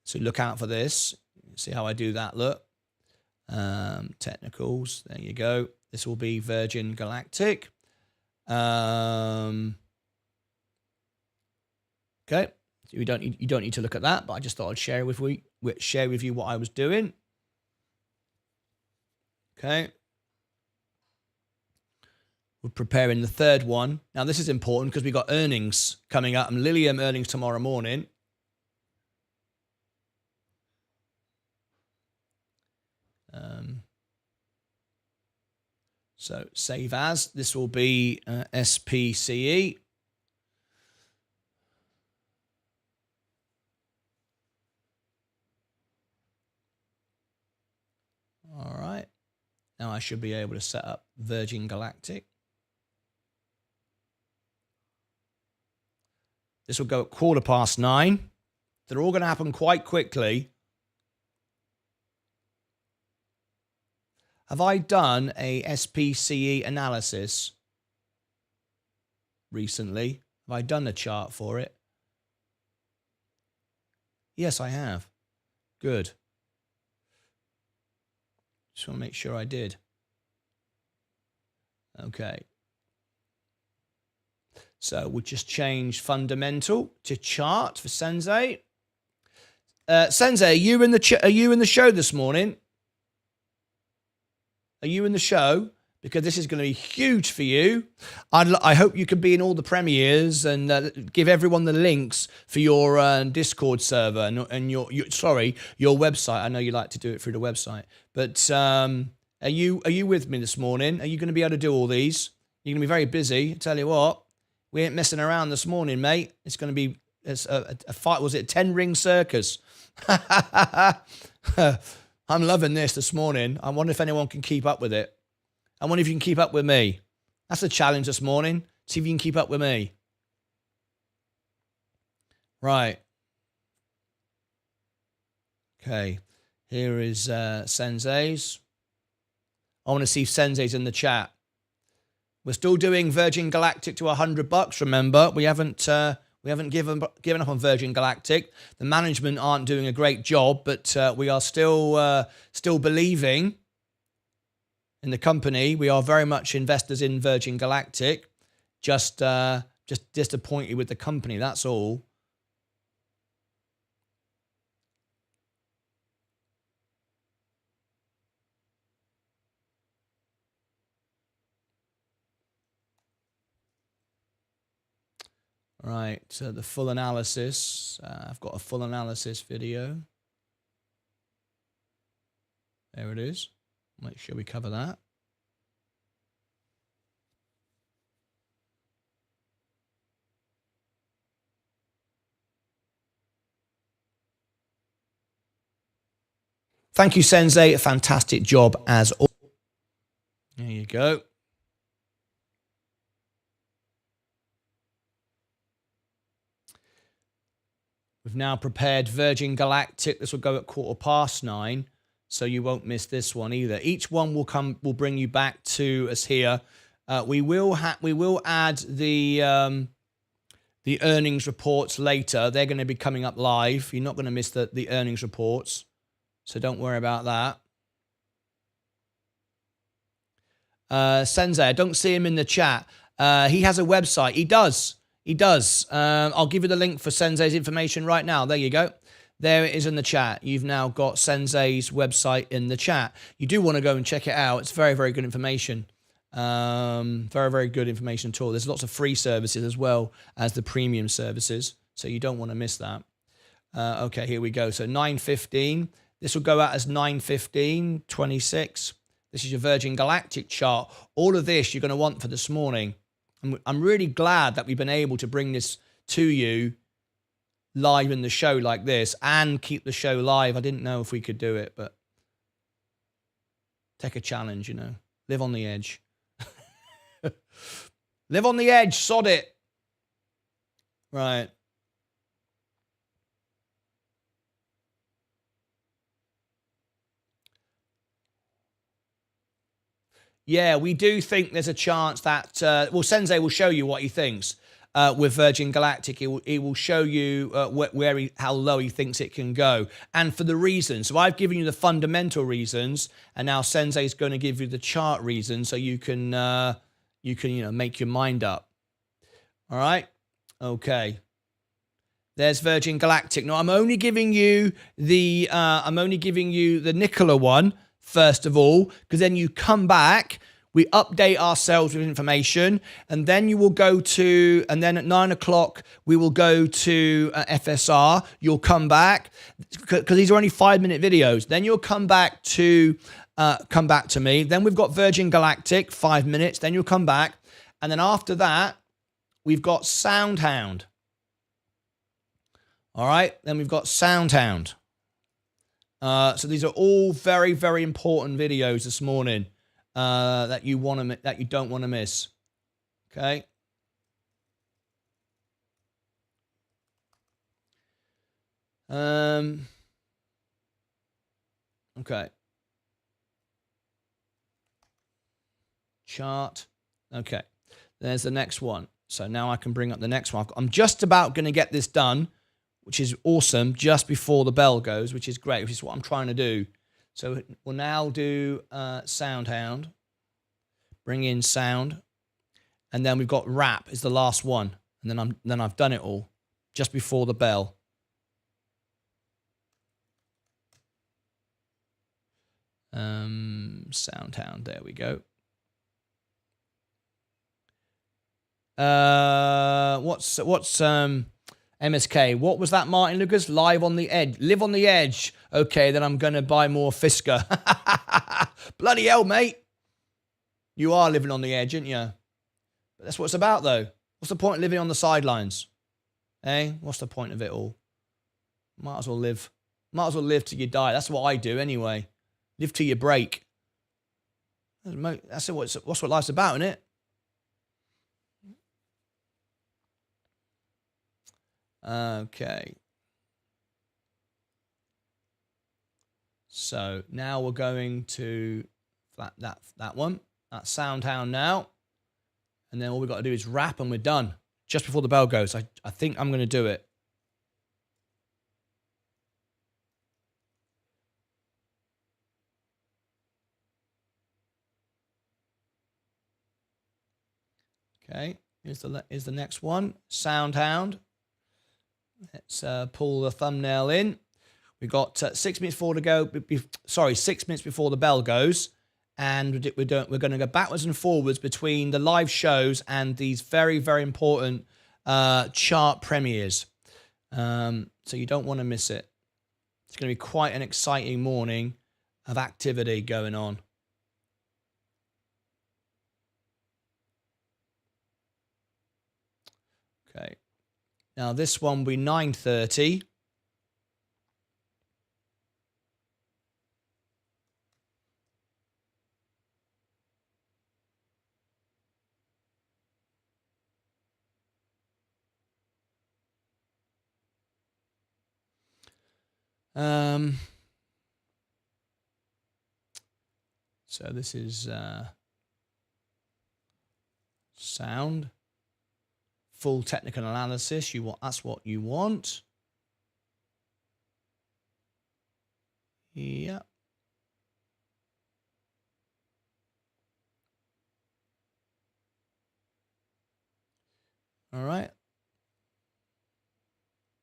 So look out for this. See how I do that, look. Technicals, there you go. This will be Virgin Galactic. Okay. You don't need to look at that, but I just thought I'd share with you what I was doing. Okay. We're preparing the third one. Now this is important because we got earnings coming up, and Lilium earnings tomorrow morning. So save as. This will be SPCE. All right. Now I should be able to set up Virgin Galactic. This will go at 9:15. They're all going to happen quite quickly. Have I done a SPCE analysis recently? Have I done a chart for it? Yes, I have. Good. Just want to make sure I did. Okay. So we'll just change fundamental to chart for Sensei. Sensei, are you in the show this morning? Are you in the show? Because this is going to be huge for you. I hope you can be in all the premieres and give everyone the links for your Discord server and your website. I know you like to do it through the website, but are you with me this morning? Are you going to be able to do all these? You're going to be very busy. I tell you what, we ain't messing around this morning, mate. It's going to be a fight. Was it a 10-ring circus? I'm loving this morning. I wonder if anyone can keep up with it. I wonder if you can keep up with me. That's a challenge this morning. See if you can keep up with me. Right. Okay. Here is Sensei's. I want to see if Sensei's in the chat. We're still doing Virgin Galactic to $100. Remember, we haven't given up on Virgin Galactic. The management aren't doing a great job, but we are still believing in the company. We are very much investors in Virgin Galactic. Just disappointed with the company. That's all. Right, so the full analysis. I've got a full analysis video. There it is. Make sure we cover that. Thank you, Sensei. A fantastic job as always. There you go. We've now prepared Virgin Galactic. This will go at 9:15, so you won't miss this one either. Each one will bring you back to us here. We will add the earnings reports later. They're going to be coming up live. You're not going to miss the earnings reports, so don't worry about that. Sensei, I don't see him in the chat. He has a website. He does. I'll give you the link for Sensei's information right now. There you go. There it is in the chat. You've now got Sensei's website in the chat. You do want to go and check it out. It's very, very good information. Very, very good information at all. There's lots of free services as well as the premium services, so you don't want to miss that. Okay, here we go. So 9:15. This will go out as 9:15:26. This is your Virgin Galactic chart. All of this you're going to want for this morning. I'm really glad that we've been able to bring this to you live in the show like this and keep the show live. I didn't know if we could do it, but take a challenge, you know. Live on the edge. Live on the edge, sod it. Right. Yeah, we do think there's a chance that, well, Sensei will show you what he thinks with Virgin Galactic. He will show you how low he thinks it can go, and for the reasons. So I've given you the fundamental reasons, and now Sensei is going to give you the chart reasons, so you can make your mind up. All right, okay. There's Virgin Galactic. Now I'm only giving you the Nikola one first of all, because then you come back, we update ourselves with information, and then you will go to, and then at 9 o'clock, we will go to FSR. You'll come back, because these are only 5-minute videos. Then you'll come back to me. Then we've got Virgin Galactic, 5 minutes. Then you'll come back. And then after that, we've got SoundHound. All right, then we've got SoundHound. So these are all very, very important videos this morning that you don't want to miss. Okay. Okay. Chart. Okay. There's the next one. So now I can bring up the next one. I'm just about going to get this done, which is awesome, just before the bell goes, which is great, which is what I'm trying to do. So we'll now do SoundHound, bring in sound, and then we've got rap is the last one, and then I've done it all just before the bell. SoundHound, there we go. What's MSK, what was that, Martyn Lucas? Live on the edge. Live on the edge. Okay, then I'm going to buy more Fisker. Bloody hell, mate. You are living on the edge, aren't you? But that's what it's about, though. What's the point of living on the sidelines? Eh? What's the point of it all? Might as well live. Might as well live till you die. That's what I do anyway. Live till you break. That's what life's about, isn't it? Okay. So now we're going to that one. That's SoundHound now. And then all we've got to do is rap and we're done. Just before the bell goes. I think I'm going to do it. Okay. Here's the next one. SoundHound. Let's pull the thumbnail in. We've got 6 minutes to go. 6 minutes before the bell goes, and we're going to go backwards and forwards between the live shows and these very, very important chart premieres. So you don't want to miss it. It's going to be quite an exciting morning of activity going on. Okay. Now this one will be 9:30. So this is sound. Full technical analysis. That's what you want. Yeah. All right.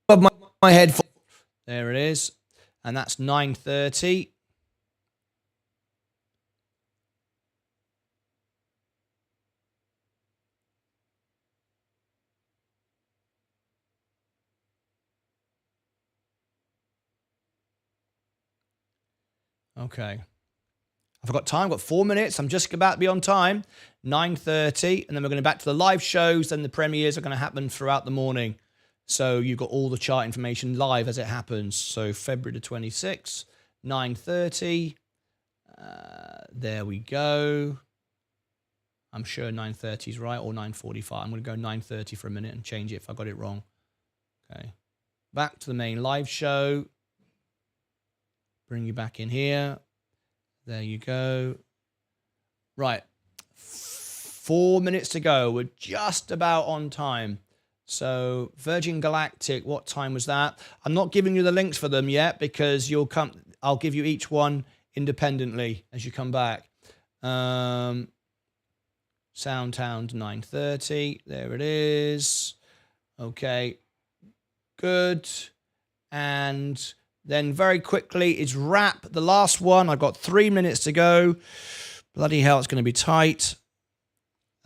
Above my head. There it is. And that's 9:30. Okay. I've got time. I've got 4 minutes. I'm just about to be on time. 9:30. And then we're going back to the live shows. Then the premieres are going to happen throughout the morning. So you've got all the chart information live as it happens. So February the 26th, 9:30. There we go. I'm sure 9:30 is right, or 9:45. I'm going to go 9:30 for a minute and change it if I got it wrong. Okay. Back to the main live show. Bring you back in here. There you go. Right. 4 minutes to go. We're just about on time. So Virgin Galactic, what time was that? I'm not giving you the links for them yet because I'll give you each one independently as you come back. SoundHound 9:30. There it is. Okay. Good. And then very quickly is wrap. The last one. I've got 3 minutes to go. Bloody hell, it's going to be tight.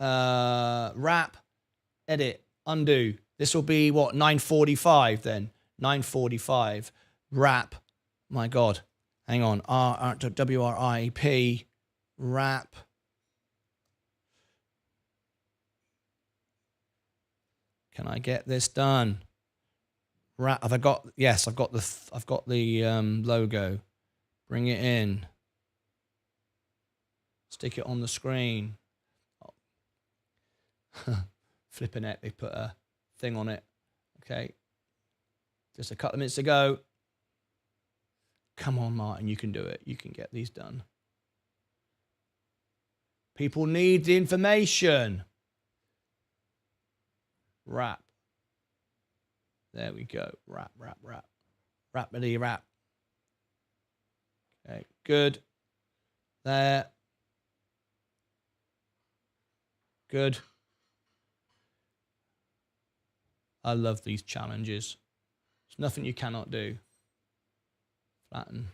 Wrap. Edit. Undo. This will be what? 9:45 then. 9:45. Wrap. My God. Hang on. WRIP. Wrap. Can I get this done? Have I got? Yes, I've got the logo. Bring it in. Stick it on the screen. Flipping it, they put a thing on it. Okay. Just a couple of minutes to go. Come on, Martin, you can do it. You can get these done. People need the information. Wrap. There we go. Wrap. Rapidly wrap. Okay, good. There. Good. I love these challenges. There's nothing you cannot do. Flatten.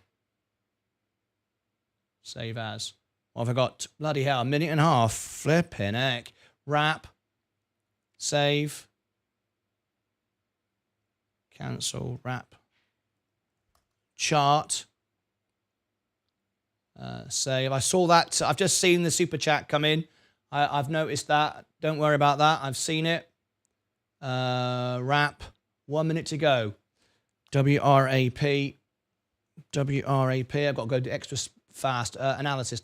Save as. What have I got? Bloody hell, 1.5 minutes. Flipping heck. Wrap. Save. Cancel. Wrap. Chart. Save. I saw that. I've just seen the super chat come in. I've noticed that. Don't worry about that. I've seen it. Wrap. 1 minute to go. WRAP. I've got to go extra fast. Analysis.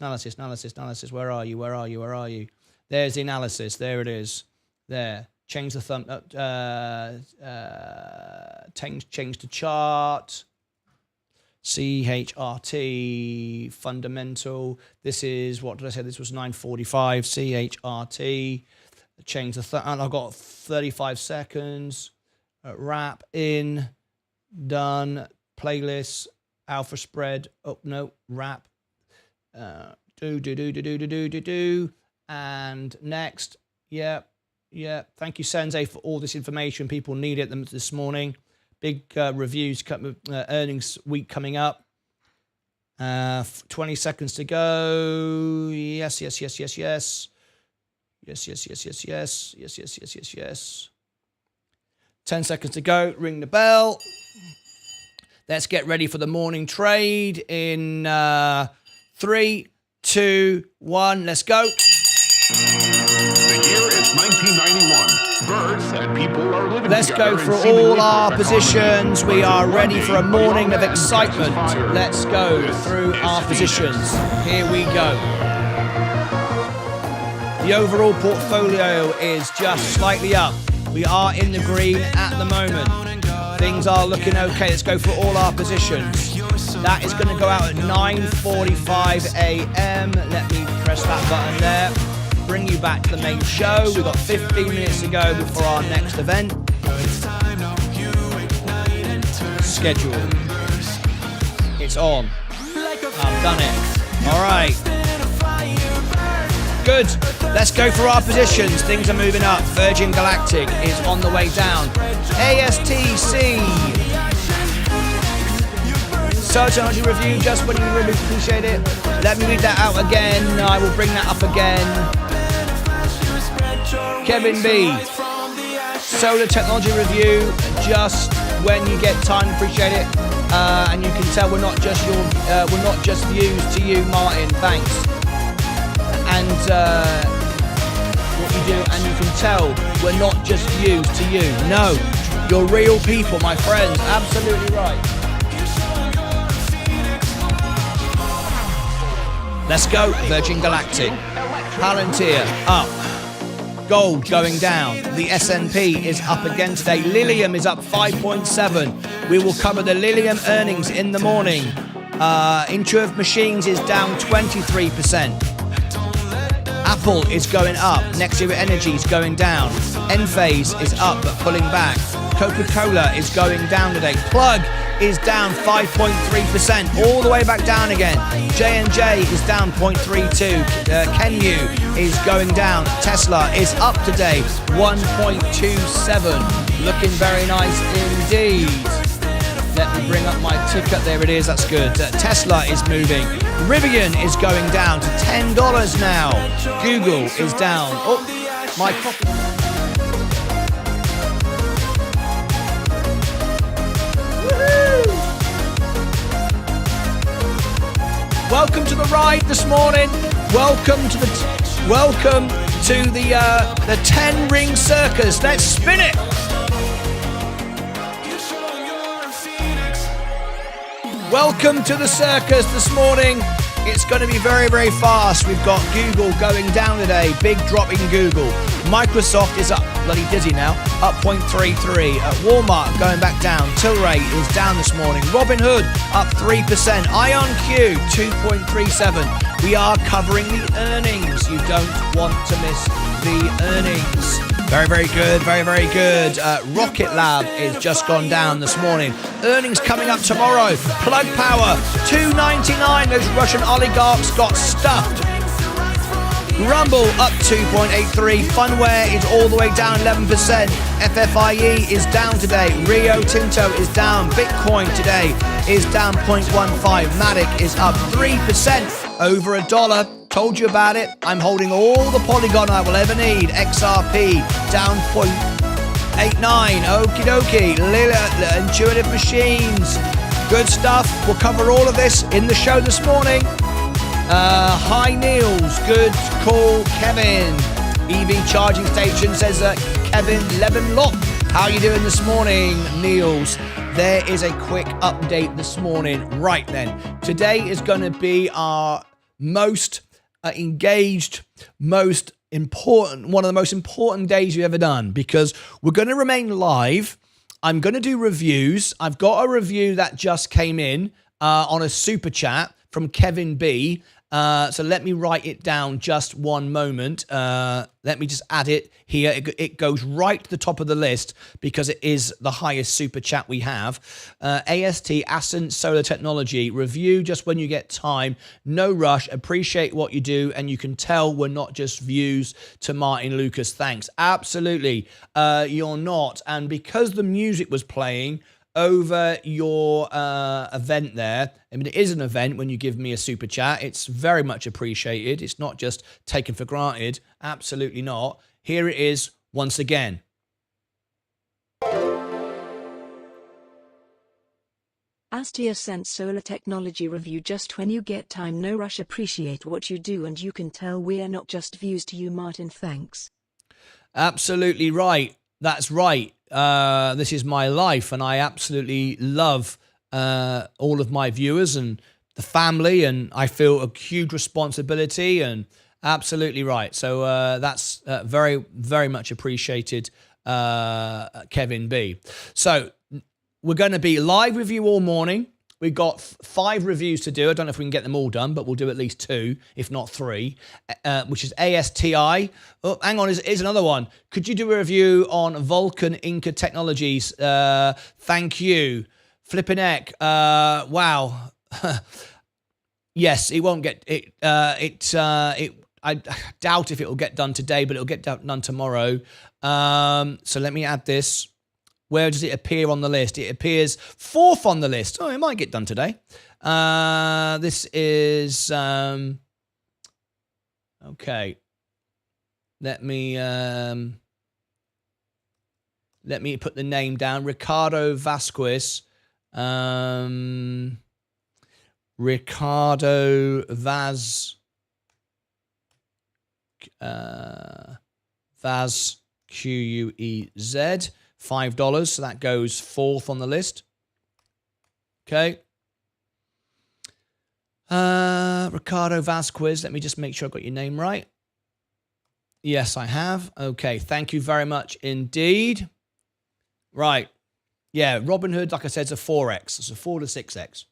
Where are you? There's the analysis. There it is. There. Change the thumb. Change the chart. CHRT. Fundamental. This is, what did I say? This was 9:45. CHRT. Change the thumb. And I've got 35 seconds. Wrap in. Done. Playlist. Alpha spread. Oh, no. Wrap. Do. And next. Yeah. Thank you, Sensei, for all this information. People need it this morning. Big reviews, earnings week coming up. 20 seconds to go. Yes. 10 seconds to go. Ring the bell. Let's get ready for the morning trade in 3, 2, 1. Let's go. The year is 1991. Birds and people are living Let's together go for in seemingly all our perfect positions. harmony. We are ready for a But morning on of that, excitement. shots fired. Let's go This through is our Phoenix. positions. Here we go. The overall portfolio is just slightly up. We are in the green at the moment. Things are looking okay. Let's go for all our positions. That is going to go out at 9:45 a.m. Let me press that button there. Bring you back to the main show. We've got 15 minutes to go before our next event. Schedule. It's on. I've done it. All right. Good. Let's go for our positions. Things are moving up. Virgin Galactic is on the way down. ASTC. Solar Technology Review, just when you really appreciate it. Let me read that out again. I will bring that up again. Kevin B. Solar Technology Review, just when you get time, appreciate it. And you can tell we're not just views to you, Martin. Thanks. And what you do, and you can tell we're not just views to you. No, you're real people, my friends. Absolutely right. Let's go, Virgin Galactic. Palantir up. Gold going down. The S&P is up again today. Lilium is up 5.7. We will cover the Lilium earnings in the morning. Intuitive Machines is down 23%. Apple is going up. Next Zero Energy is going down. Enphase is up but pulling back. Coca-Cola is going down today. Plug is down 5.3%, all the way back down again. J&J is down 0.32. Kenyu is going down. Tesla is up today, 1.27. Looking very nice indeed. Let me bring up my ticket. There it is. That's good. Tesla is moving. Rivian is going down to $10 now. Google is down. Oh, my coffee. Welcome to the ride this morning. Welcome to the 10 ring circus. Let's spin it. Welcome to the circus this morning. It's going to be very, very fast. We've got Google going down today. Big drop in Google. Microsoft is up, bloody dizzy now, up 0.33. Walmart going back down. Tilray is down this morning. Robinhood up 3%. IonQ 2.37. We are covering the earnings. You don't want to miss the earnings. Very, very good. Very, very good. Rocket Lab is just gone down this morning. Earnings coming up tomorrow. Plug Power $2.99. Those Russian oligarchs got stuffed. Rumble up 2.83. Funware is all the way down 11%. FFIE is down today. Rio Tinto is down. Bitcoin today is down 0.15. Matic is up 3%. Over $1. Told you about it. I'm holding all the Polygon I will ever need. XRP down 0.89. Okie dokie. Intuitive Machines. Good stuff. We'll cover all of this in the show this morning. Hi Niels. Good call, Kevin. EV charging station says Kevin Levenlock. How are you doing this morning, Niels? There is a quick update this morning. Right then. Today is going to be our most engaged, most important, one of the most important days you've ever done, because we're going to remain live. I'm going to do reviews. I've got a review that just came in on a super chat from Kevin B. So let me write it down just one moment. Let me just add it here. It goes right to the top of the list because it is the highest super chat we have. AST, Ascent Solar Technology, review just when you get time. No rush. Appreciate what you do. And you can tell we're not just views to Martyn Lucas. Thanks. Absolutely. You're not. And because the music was playing over your event there. I mean, it is an event when you give me a super chat. It's very much appreciated. It's not just taken for granted. Absolutely not. Here it is once again. ASTI Ascent Solar Technology Review just when you get time. No rush. Appreciate what you do, and you can tell we're not just views to you, Martin. Thanks. Absolutely right. That's right. This is my life, and I absolutely love all of my viewers and the family, and I feel a huge responsibility, and absolutely right. So that's very, very much appreciated, Kevin B. So we're going to be live with you all morning. We've got 5 reviews to do. I don't know if we can get them all done, but we'll do at least 2, if not 3, which is ASTI. Oh, hang on, here's another one. Could you do a review on Vulcan Inca Technologies? Thank you. Flippin' heck. Wow. Yes, it won't get it. I doubt if it will get done today, but it'll get done tomorrow. So let me add this. Where does it appear on the list? It appears 4th on the list. Oh, it might get done today. This is okay. Let me put the name down. Ricardo Vasquez. Ricardo Vaz QUEZ, $5, so that goes 4th on the list. Okay. Ricardo Vasquez, let me just make sure I got your name right. Yes, I have. Okay, thank you very much indeed. Right. Yeah, Robinhood, like I said, it's a 4x. It's a 4 to 6x.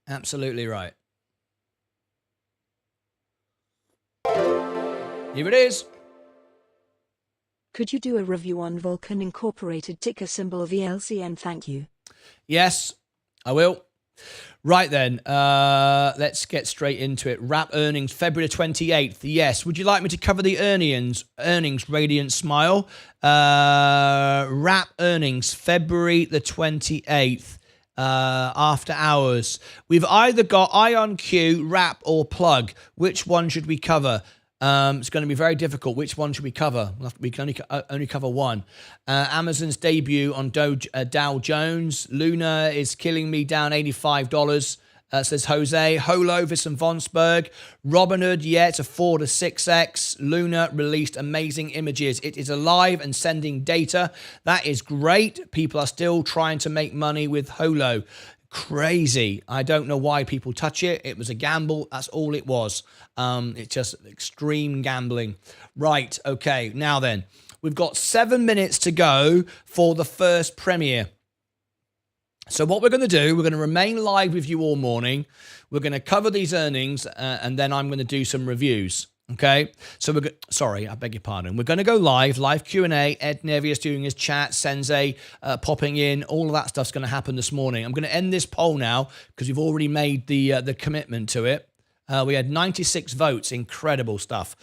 Absolutely right. Here it is. Could you do a review on Vulcan Incorporated ticker symbol VLCN? Thank you. Yes, I will. Right then, let's get straight into it. Wrap earnings, February 28th. Yes. Would you like me to cover the earnings? Radiant Smile. Wrap earnings, February the 28th. After hours. We've either got IonQ, Wrap, or Plug. Which one should we cover? It's going to be very difficult. Which one should we cover? We can only cover one. Amazon's debut on Dow Jones. Luna is killing me, down $85. Says Jose. Holo, Vincent Vonsberg. Robinhood, yeah, it's a 4 to 6x. Luna released amazing images. It is alive and sending data. That is great. People are still trying to make money with Holo. Crazy. I don't know why people touch it. It was a gamble. That's all it was. It's just extreme gambling. Right. Okay. Now then, we've got 7 minutes to go for the first premiere. So what we're going to do, we're going to remain live with you all morning. We're going to cover these earnings, and then I'm going to do some reviews. Okay, so sorry, I beg your pardon. We're going to go live Q&A. Ed Nevius doing his chat, Sensei popping in. All of that stuff's going to happen this morning. I'm going to end this poll now because we've already made the commitment to it. We had 96 votes, incredible stuff.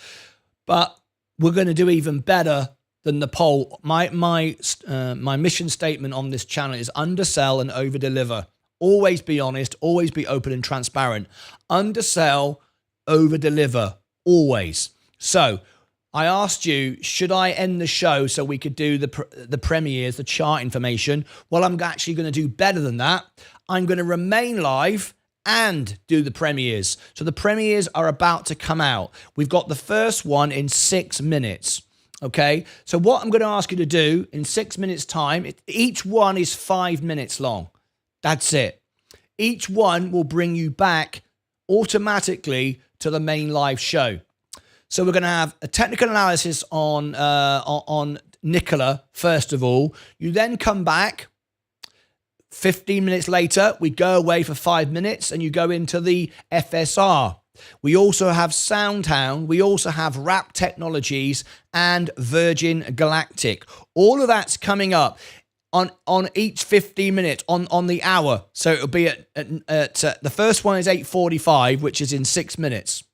But we're going to do even better than the poll. My mission statement on this channel is undersell and overdeliver. Always be honest. Always be open and transparent. Undersell, overdeliver. Always. So I asked you, should I end the show so we could do the premieres, the chart information? Well, I'm actually going to do better than that. I'm going to remain live and do the premieres. So the premieres are about to come out. We've got the first one in 6 minutes. Okay. So what I'm going to ask you to do in 6 minutes time, each one is 5 minutes long. That's it. Each one will bring you back automatically to the main live show. So we're going to have a technical analysis on Nikola, first of all. You then come back. 15 minutes later, we go away for 5 minutes and you go into the FSR. We also have SoundHound. We also have Wrap Technologies and Virgin Galactic. All of that's coming up on each 15 minutes, on the hour. So it'll be at the first one is 8:45, which is in 6 minutes.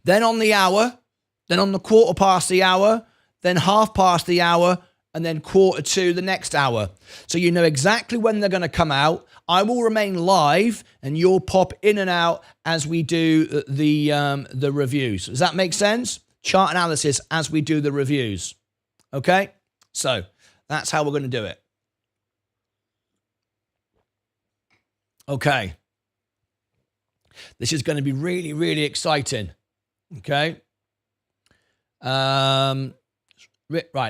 Then on the hour, then on the quarter past the hour, then half past the hour, and then quarter to the next hour. So you know exactly when they're going to come out. I will remain live, and you'll pop in and out as we do the reviews. Does that make sense? Chart analysis as we do the reviews. Okay? So that's how we're going to do it. Okay. This is going to be really, really exciting. Okay. Right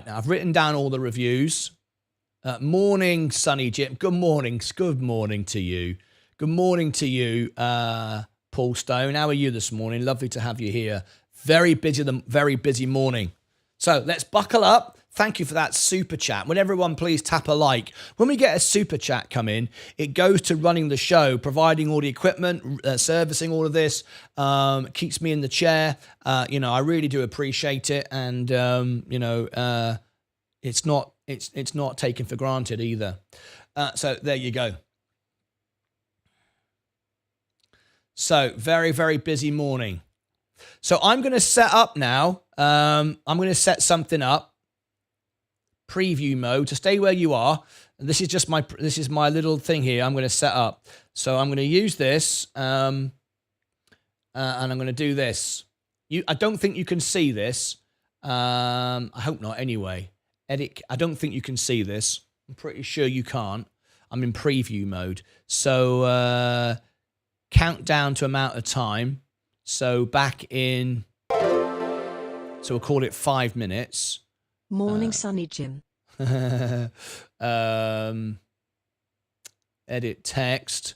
now, I've written down all the reviews. Morning, Sunny Jim. Good morning. Good morning to you. Good morning to you, Paul Stone. How are you this morning? Lovely to have you here. Very busy morning. So let's buckle up. Thank you for that super chat. Would everyone please tap a like? When we get a super chat come in, it goes to running the show, providing all the equipment, servicing all of this, keeps me in the chair. I really do appreciate it. And, it's not taken for granted either. So there you go. So very, very busy morning. So I'm going to set up now. I'm going to set something up. Preview mode to stay where you are. This is my little thing here. I'm going to set up. So I'm going to use this, and I'm going to do this. I don't think you can see this. I hope not. Anyway, edit. I don't think you can see this. I'm pretty sure you can't. I'm in preview mode. So count down to amount of time. So back in. So we'll call it 5 minutes. Morning, Sunny Jim. Edit text.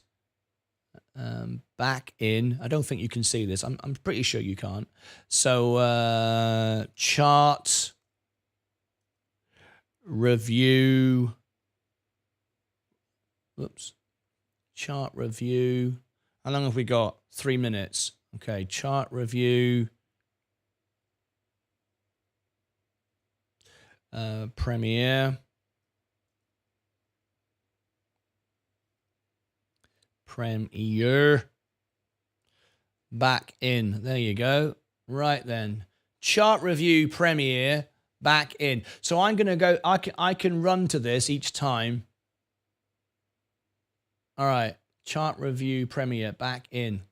Back in. I don't think you can see this. I'm pretty sure you can't. So chart review. Whoops. Chart review. How long have we got? 3 minutes. Okay. Chart review. Premiere. Back in. There you go. Right then. Chart review Premiere. Back in. So I'm going to go. I can run to this each time. All right. Chart review Premiere. Back in.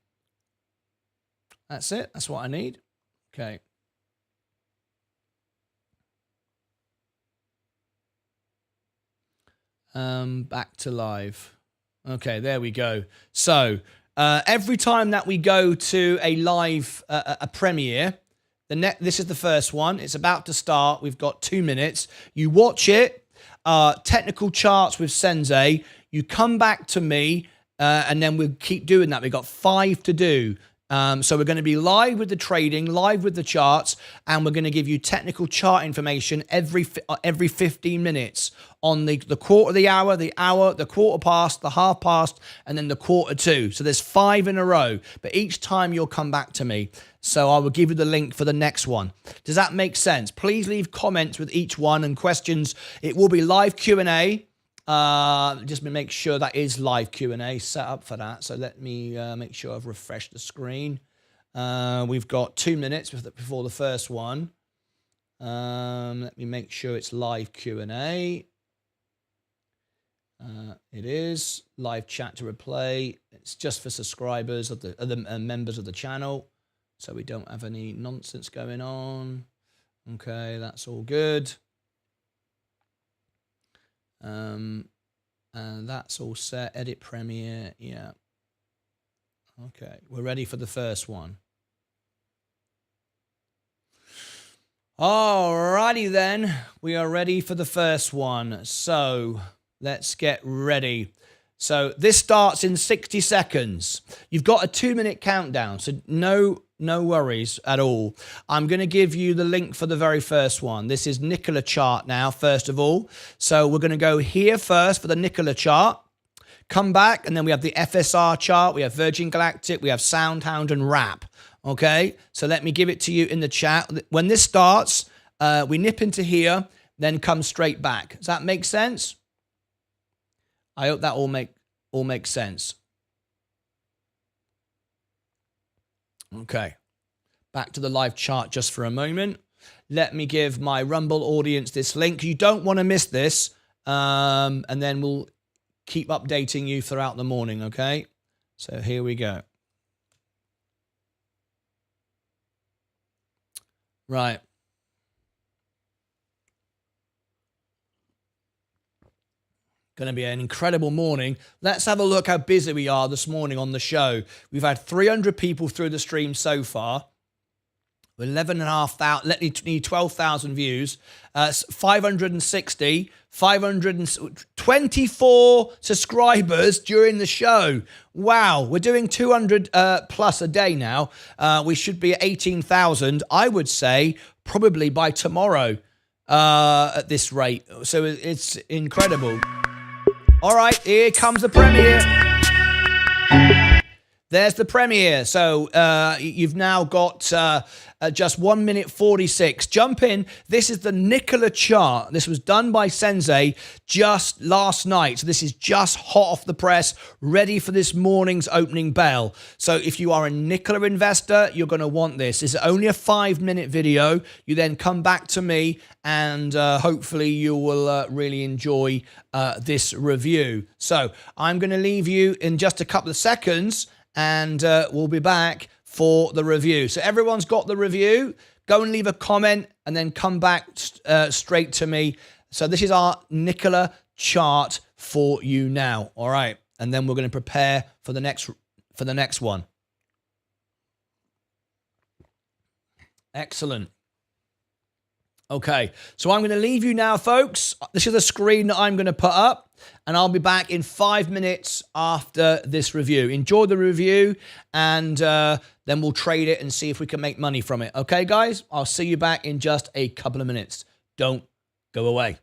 That's it. That's what I need. Okay. Back to live. Okay, there we go. So every time that we go to a live, a premiere, this is the first one. It's about to start. We've got 2 minutes. You watch it. Technical charts with Sensei. You come back to me, and then we'll keep doing that. We've got 5 to do. So we're going to be live with the trading, live with the charts, and we're going to give you technical chart information every 15 minutes on the quarter of the hour, the quarter past, the half past, and then the quarter to. So there's 5 in a row, but each time you'll come back to me. So I will give you the link for the next one. Does that make sense? Please leave comments with each one and questions. It will be live Q&A. Just make sure that is live Q&A set up for that. So let me make sure I've refreshed the screen. We've got 2 minutes before the first one. Let me make sure it's live Q&A. It is live chat to replay. It's just for subscribers of the members of the channel, so we don't have any nonsense going on. Okay, that's all good. And that's all set. Edit Premiere. Yeah. Okay, we're ready for the first one. Alrighty then, we are ready for the first one. So let's get ready. So this starts in 60 seconds. You've got a 2-minute countdown, so no worries at all. I'm going to give you the link for the very first one. This is Nikola chart now, first of all. So we're going to go here first for the Nikola chart. Come back, and then we have the FSR chart. We have Virgin Galactic. We have SoundHound and RAP. Okay, so let me give it to you in the chat. When this starts, we nip into here, then come straight back. Does that make sense? I hope that all makes sense. Okay, back to the live chart just for a moment. Let me give my Rumble audience this link. You don't want to miss this, and then we'll keep updating you throughout the morning, okay? So here we go. Right. Going to be an incredible morning. Let's have a look how busy we are this morning on the show. We've had 300 people through the stream so far. 11,500, need 12,000 views. 524 subscribers during the show. Wow, we're doing 200 plus a day now. We should be at 18,000, I would say, probably by tomorrow. at this rate. So it's incredible. All right, here comes the premiere. There's the premiere. So you've now got just 1 minute 46. Jump in. This is the Nikola chart. This was done by Sensei just last night. So this is just hot off the press, ready for this morning's opening bell. So if you are a Nikola investor, you're going to want this. It's only a 5-minute video. You then come back to me and hopefully you will really enjoy this review. So I'm going to leave you in just a couple of seconds, and we'll be back for the review. So everyone's got the review. Go and leave a comment and then come back straight to me. So this is our Nikola chart for you now. All right. And then we're going to prepare for the next one. Excellent. Okay, so I'm going to leave you now, folks. This is the screen that I'm going to put up, and I'll be back in 5 minutes after this review. Enjoy the review, and then we'll trade it and see if we can make money from it. Okay, guys? I'll see you back in just a couple of minutes. Don't go away.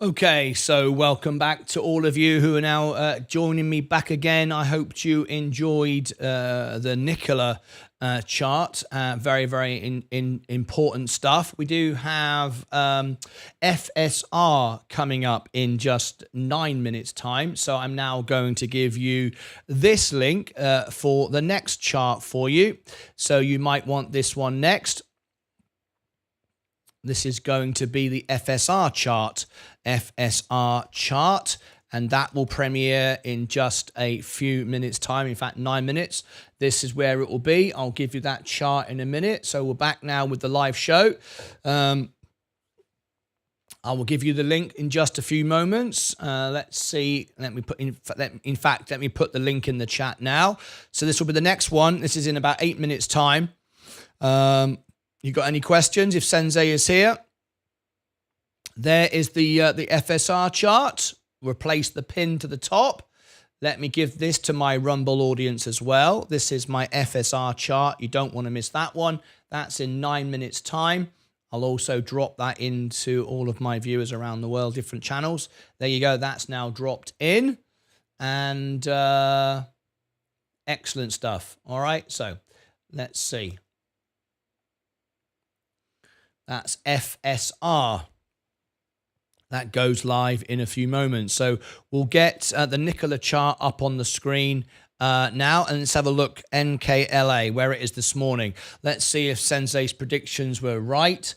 Okay, so welcome back to all of you who are now joining me back again. I hope you enjoyed the Nikola chart. Very, very important stuff. We do have FSR coming up in just 9 minutes time. So I'm now going to give you this link for the next chart for you. So you might want this one next. This is going to be the FSR chart, and that will premiere in just a few minutes time. In fact, 9 minutes. This is where it will be. I'll give you that chart in a minute. So we're back now with the live show. I will give you the link in just a few moments. Let's see. Let me put let me put the link in the chat now. So this will be the next one. This is in about 8 minutes time. You got any questions? If Sensei is here, there is the FSR chart. Replace the pin to the top. Let me give this to my Rumble audience as well. This is my FSR chart. You don't want to miss that one. That's in 9 minutes time. I'll also drop that into all of my viewers around the world, different channels. There you go. That's now dropped in. And excellent stuff. All right. So let's see. That's FSR. That goes live in a few moments. So we'll get the Nikola chart up on the screen now, and let's have a look. NKLA, where it is this morning. Let's see if Sensei's predictions were right.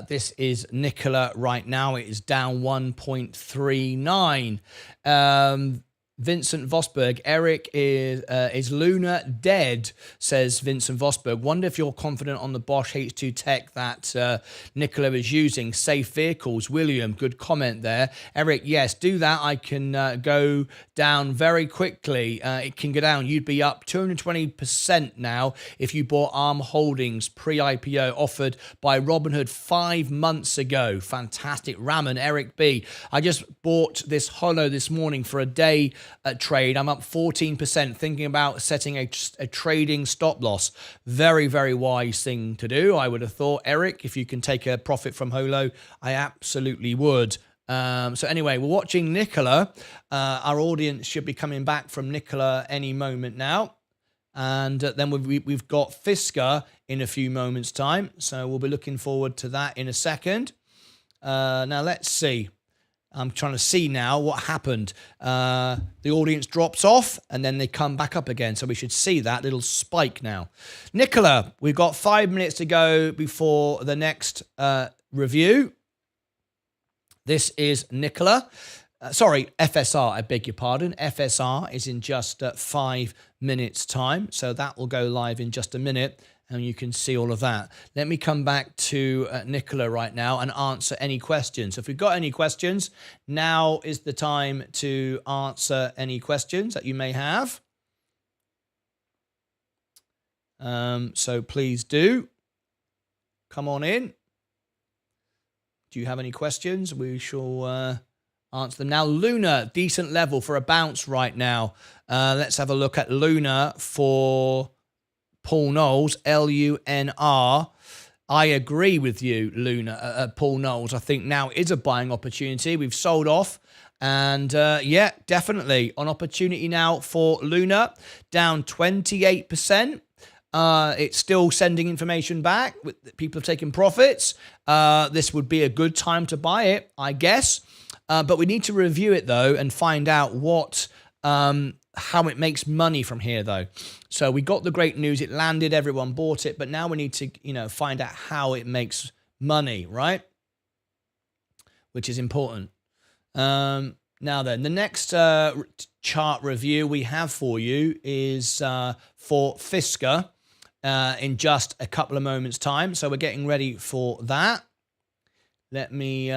This is Nikola right now. It is down 1.39. Vincent Vosberg, Eric, is Luna dead, says Vincent Vosberg. Wonder if you're confident on the Bosch H2 tech that Nikola is using. Safe vehicles. William, good comment there. Eric, yes, do that. I can go down very quickly. It can go down. You'd be up 220% now if you bought ARM Holdings pre-IPO offered by Robinhood 5 months ago. Fantastic. Raman, Eric B. I just bought this holo this morning for a day trade. I'm up 14%, thinking about setting a trading stop loss. Very, very wise thing to do, I would have thought. Eric, if you can take a profit from holo, I absolutely would. So anyway, we're watching Nikola. Our audience should be coming back from Nikola any moment now. And then we've got Fisker in a few moments' time. So we'll be looking forward to that in a second. Now, let's see. I'm trying to see now what happened. The audience drops off and then they come back up again. So we should see that little spike now. Nikola, we've got 5 minutes to go before the next review. This is Nikola. Sorry, FSR, I beg your pardon. FSR is in just 5 minutes time. So that will go live in just a minute. And you can see all of that. Let me come back to Nikola right now and answer any questions. So if we've got any questions, now is the time to answer any questions that you may have. So please do. Come on in. Do you have any questions? We shall answer them now. Luna, decent level for a bounce right now. Let's have a look at Luna for Paul Knowles, L-U-N-R. I agree with you, Luna, Paul Knowles. I think now is a buying opportunity. We've sold off. And yeah, definitely an opportunity now for Luna. Down 28%. It's still sending information back. People have taken profits. This would be a good time to buy it, I guess. But we need to review it, though, and find out what how it makes money from here, though. So we got the great news. It landed. Everyone bought it. But now we need to, find out how it makes money, right? Which is important. Now then, the next chart review we have for you is for Fisker in just a couple of moments' time. So we're getting ready for that. Let me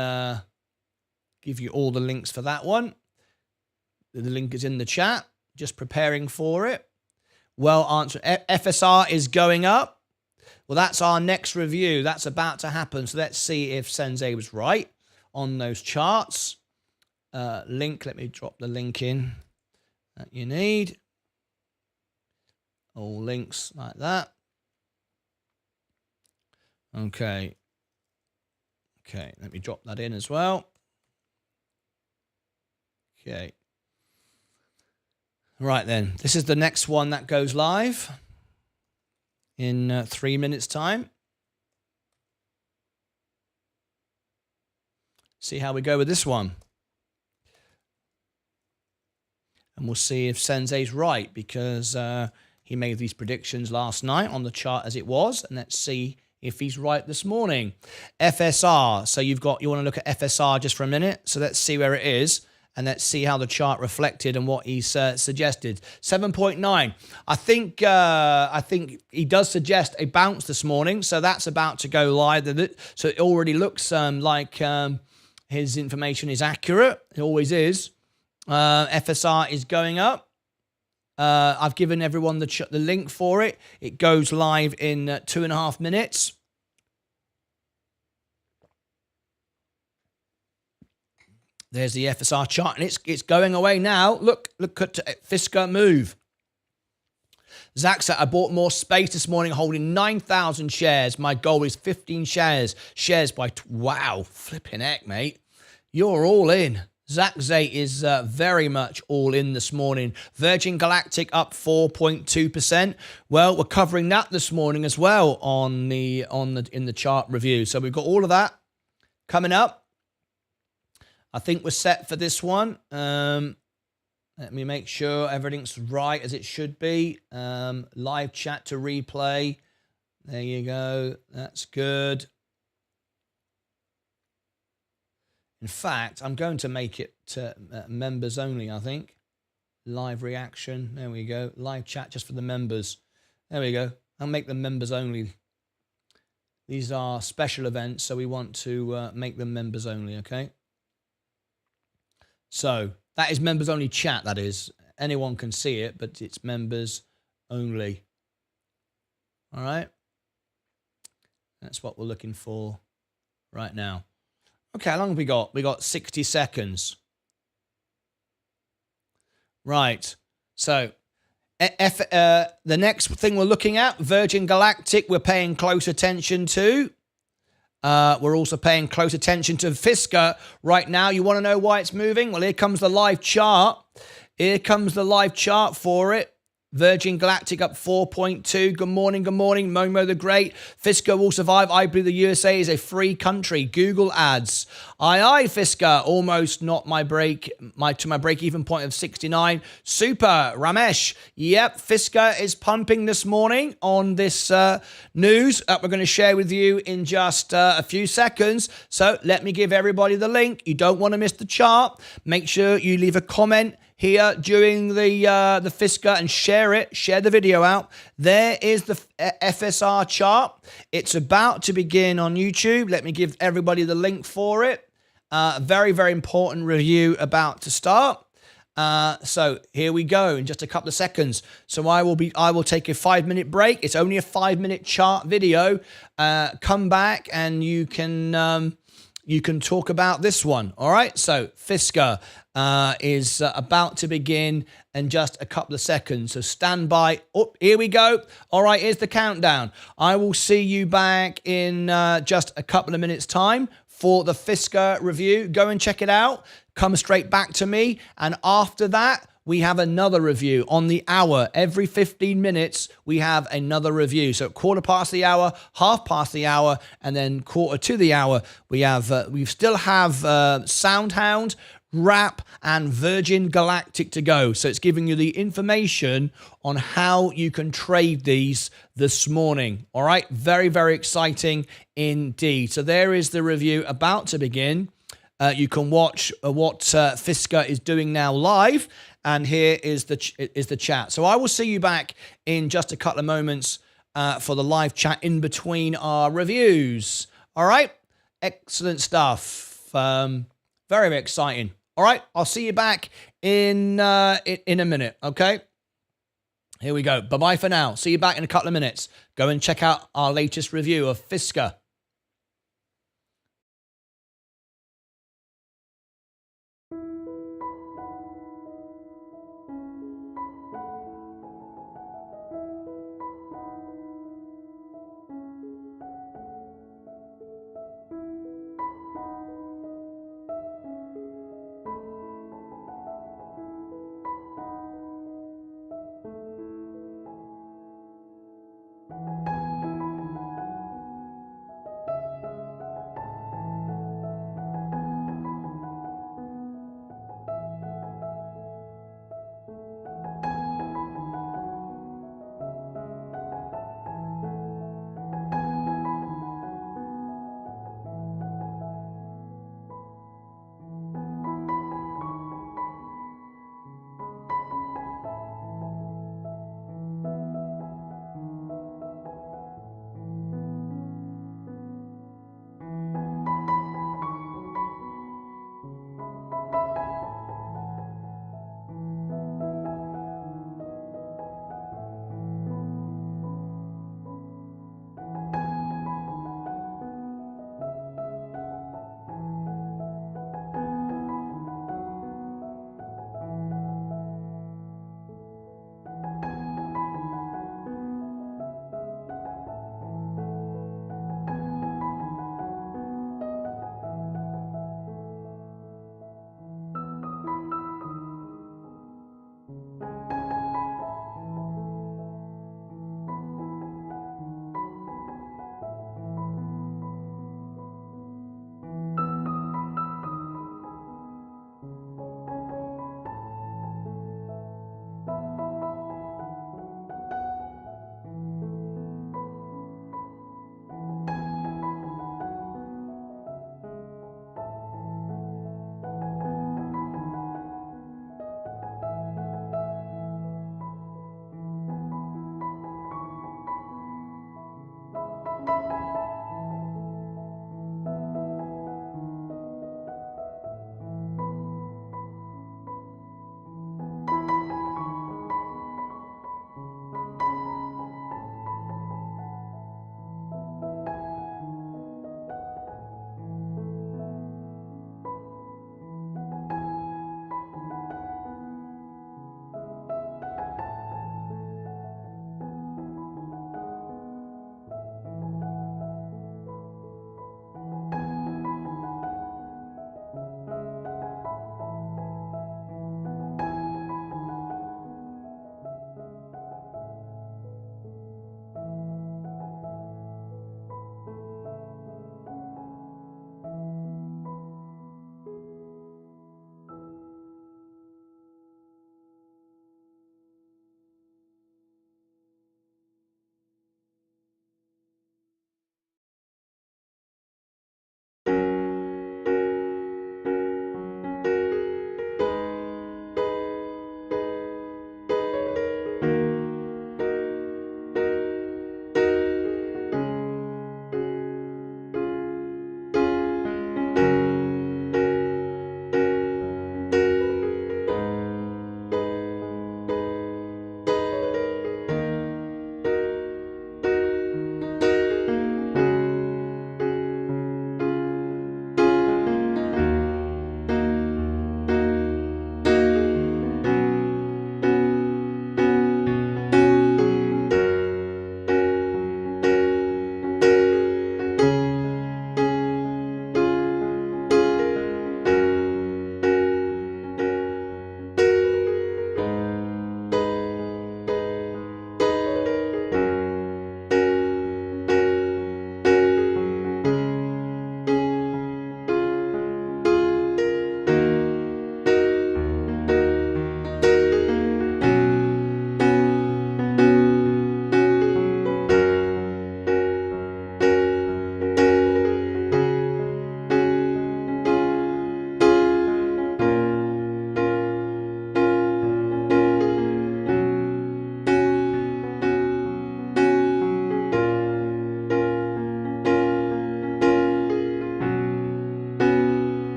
give you all the links for that one. The link is in the chat. Just preparing for it. Well answered. FSR is going up. Well, that's our next review. That's about to happen. So let's see if Sensei was right on those charts. Link. Let me drop the link in that you need. All links like that. Okay. Okay. Let me drop that in as well. Okay. Right then. This is the next one that goes live in 3 minutes' time. See how we go with this one. And we'll see if Sensei's right, because he made these predictions last night on the chart as it was. And let's see if he's right this morning. FSR. So you want to look at FSR just for a minute. So let's see where it is. And let's see how the chart reflected and what he's suggested. 7.9. I think he does suggest a bounce this morning. So that's about to go live. So it already looks like his information is accurate. It always is. FSR is going up. I've given everyone the link for it. It goes live in 2.5 minutes. There's the FSR chart, and it's going away now. Look at Fisker move. Zach said, I bought more space this morning, holding 9,000 shares. My goal is 15 shares. Shares by, wow, flipping heck, mate. You're all in. Zach Zay is very much all in this morning. Virgin Galactic up 4.2%. Well, we're covering that this morning as well in the chart review. So we've got all of that coming up. I think we're set for this one. Let me make sure everything's right as it should be. Live chat to replay. There you go. That's good. In fact, I'm going to make it members only, I think. Live reaction. There we go. Live chat just for the members. There we go. I'll make them members only. These are special events, so we want to make them members only, okay? So that is members only chat, that is. Anyone can see it, but it's members only. All right? That's what we're looking for right now. Okay, how long have we got? We got 60 seconds. Right. So the next thing we're looking at, Virgin Galactic, we're paying close attention to. We're also paying close attention to Fisker right now. You want to know why it's moving? Well, here comes the live chart. Here comes the live chart for it. Virgin Galactic up 4.2. Good morning, good morning. Momo the Great. Fisker will survive. I believe the USA is a free country. Google ads. Aye, Fisker. Almost not my break-even point of 69. Super. Ramesh. Yep, Fisker is pumping this morning on this news that we're going to share with you in just a few seconds. So let me give everybody the link. You don't want to miss the chart. Make sure you leave a comment here during the Fisker and share it. Share the video out. There is the FSR chart. It's about to begin on YouTube. Let me give everybody the link for it. Very, very important review about to start. So here we go in just a couple of seconds. So I will take a 5-minute break. It's only a 5-minute chart video. Come back and you can talk about this one. All right. So Fisker is about to begin in just a couple of seconds. So stand by. Oh, here we go. All right. Here's the countdown. I will see you back in just a couple of minutes time for the Fisker review. Go and check it out. Come straight back to me. And after that, we have another review on the hour. Every 15 minutes, we have another review. So 1/4 the hour, 1/2 the hour, and then 1/4 to the hour. We still have SoundHound, Wrap, and Virgin Galactic to go. So it's giving you the information on how you can trade these this morning. All right. Very, very exciting indeed. So there is the review about to begin. You can watch what Fisker is doing now live. And here is the chat. So I will see you back in just a couple of moments for the live chat in between our reviews. All right. Excellent stuff. Very, very exciting. All right. I'll see you back in a minute. Okay. Here we go. Bye-bye for now. See you back in a couple of minutes. Go and check out our latest review of Fisker.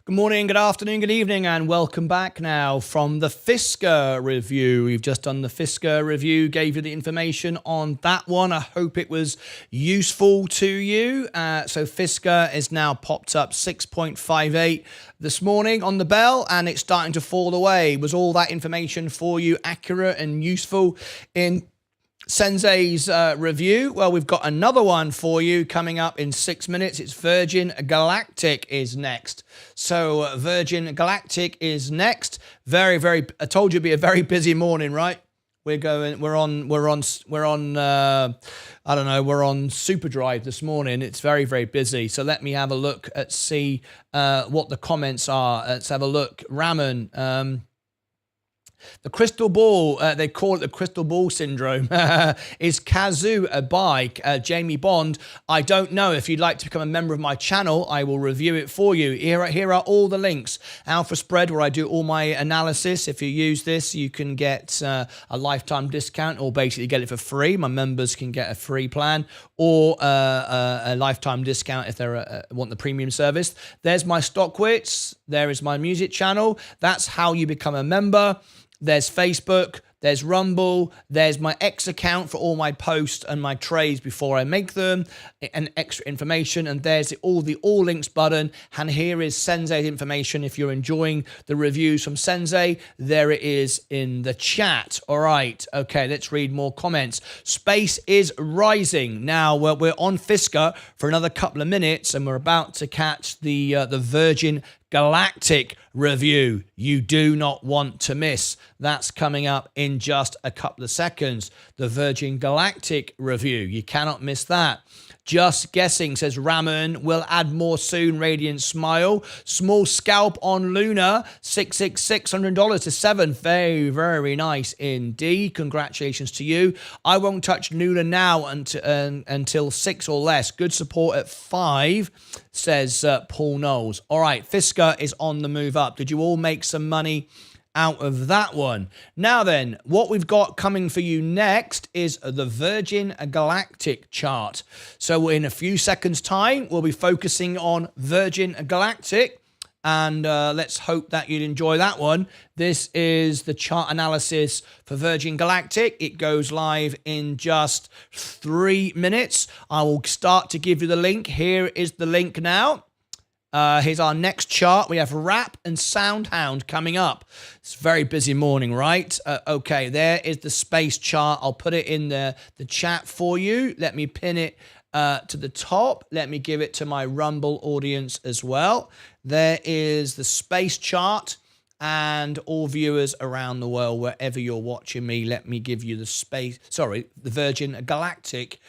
Good morning, good afternoon, good evening, and welcome back now from the Fisker review. We've just done the Fisker review, gave you the information on that one. I hope it was useful to you. So Fisker is now popped up 6.58 this morning on the bell, and it's starting to fall away. Was all that information for you accurate and useful in Sensei's review? Well, we've got another one for you coming up in 6 minutes. It's Virgin Galactic is next. So Virgin Galactic is next. I told you it'd be a very busy morning, right? We're on Super Drive this morning. It's very, very busy. So let me have a look at see what the comments are. Let's have a look. Raman, the crystal ball, they call it the crystal ball syndrome. Is Kazoo a bike? Jamie Bond, I don't know. If you'd like to become a member of my channel, I will review it for you. Here are all the links. Alpha Spread, where I do all my analysis. If you use this, you can get a lifetime discount, or basically get it for free. My members can get a free plan, or a lifetime discount if they want the premium service. There's my StockWits. There is my music channel. That's how you become a member. There's Facebook, there's Rumble, there's my X account for all my posts and my trades before I make them, and extra information, and there's all links button, and here is Sensei's information. If you're enjoying the reviews from Sensei, there it is in the chat. All right, okay, let's read more comments. Space is rising. Now, we're on Fisker for another couple of minutes, and we're about to catch the Virgin Galactic review. You do not want to miss. That's coming up in just a couple of seconds. The Virgin Galactic review. You cannot miss that. Just guessing, says Raman. Will add more soon. Radiant Smile. Small scalp on Luna. $600 to 7. Very, very nice indeed. Congratulations to you. I won't touch Luna now until 6 or less. Good support at 5, says Paul Knowles. All right, Fisker is on the move up. Did you all make some money out of that one? Now then, what we've got coming for you next is the Virgin Galactic chart. So in a few seconds time, we'll be focusing on Virgin Galactic, and let's hope that you'd enjoy that one. This is the chart analysis for Virgin Galactic. It goes live in just 3 minutes. I will start to give you the link. Here is the link now. Here's our next chart. We have Rap and SoundHound coming up. It's a very busy morning, right? Okay, there is the space chart. I'll put it in the chat for you. Let me pin it to the top. Let me give it to my Rumble audience as well. There is the space chart. and all viewers around the world, wherever you're watching me, let me give you the Virgin Galactic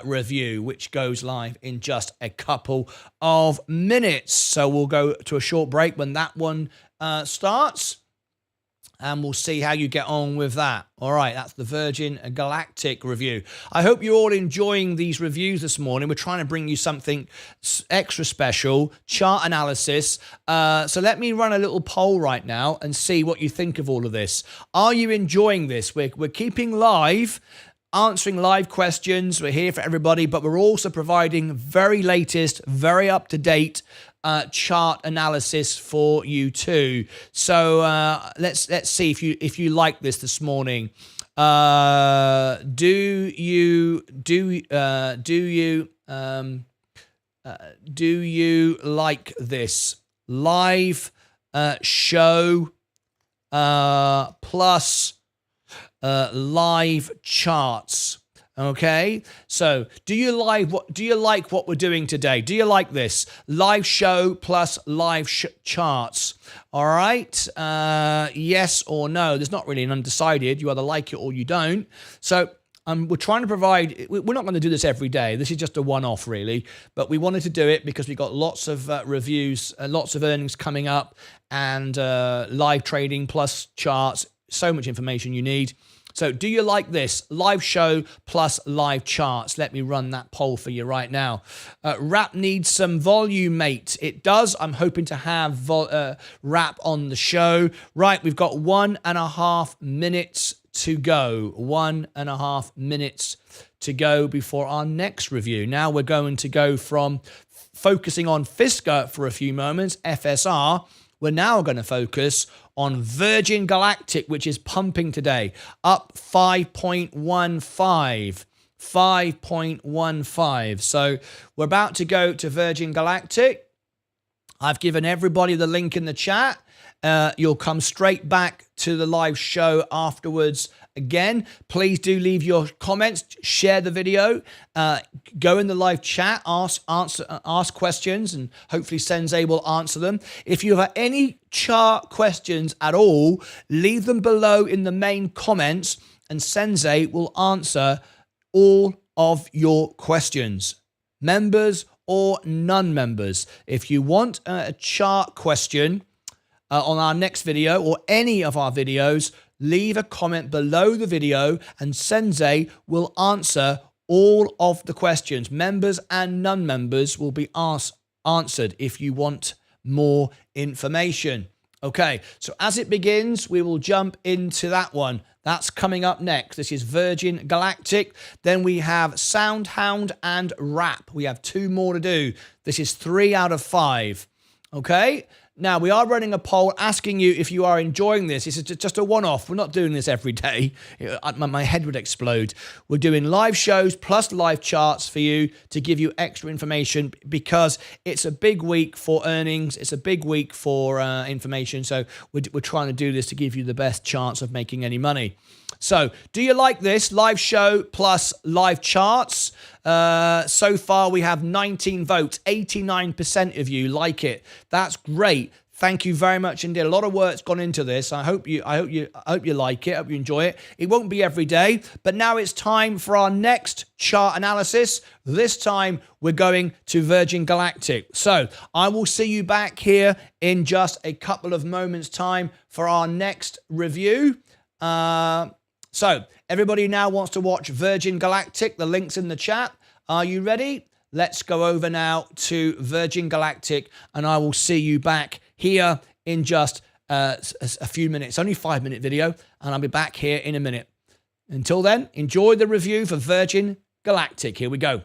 review, which goes live in just a couple of minutes. So we'll go to a short break when that one starts, and we'll see how you get on with that. All right, that's the Virgin Galactic review. I hope you're all enjoying these reviews this morning. We're trying to bring you something extra special, chart analysis. So let me run a little poll right now and see what you think of all of this. Are you enjoying this? We're keeping live, answering live questions. We're here for everybody, but we're also providing very latest, very up-to-date chart analysis for you too. So let's see if you like this morning. Do you like this live show plus live charts? Okay, so do you like what we're doing today? Do you like this live show plus live charts? All right, yes or no. There's not really an undecided. You either like it or you don't. So we're trying to provide. We're not going to do this every day. This is just a one-off, really. But we wanted to do it because we got lots of reviews, lots of earnings coming up, and live trading plus charts. So much information you need. So do you like this? Live show plus live charts. Let me run that poll for you right now. Rap needs some volume, mate. It does. I'm hoping to have Rap on the show. Right, we've got 1.5 minutes to go. 1.5 minutes to go before our next review. Now we're going to go from focusing on Fisker for a few moments, FSR. We're now going to focus on Virgin Galactic, which is pumping today, up 5.15. 5.15. So we're about to go to Virgin Galactic. I've given everybody the link in the chat. You'll come straight back to the live show afterwards. Again, please do leave your comments, share the video, go in the live chat, ask questions, and hopefully Sensei will answer them. If you have any chart questions at all, leave them below in the main comments, and Sensei will answer all of your questions, members or non-members. If you want a chart question on our next video or any of our videos, leave a comment below the video and Sensei will answer all of the questions. Members and non-members will be answered if you want more information. Okay, so as it begins, we will jump into that one. That's coming up next. This is Virgin Galactic. Then we have SoundHound and Rap. We have 2 more to do. This is 3 out of 5. Okay? Now, we are running a poll asking you if you are enjoying this. This is just a one-off. We're not doing this every day. My head would explode. We're doing live shows plus live charts for you to give you extra information because it's a big week for earnings. It's a big week for information. So we're trying to do this to give you the best chance of making any money. So, do you like this live show plus live charts? So far, we have 19 votes. 89% of you like it. That's great. Thank you very much indeed. A lot of work's gone into this. I hope you like it. I hope you enjoy it. It won't be every day, but now it's time for our next chart analysis. This time we're going to Virgin Galactic. So I will see you back here in just a couple of moments' time for our next review. So everybody now wants to watch Virgin Galactic. The link's in the chat. Are you ready? Let's go over now to Virgin Galactic, and I will see you back here in just a few minutes. Only 5-minute video, and I'll be back here in a minute. Until then, enjoy the review for Virgin Galactic. Here we go.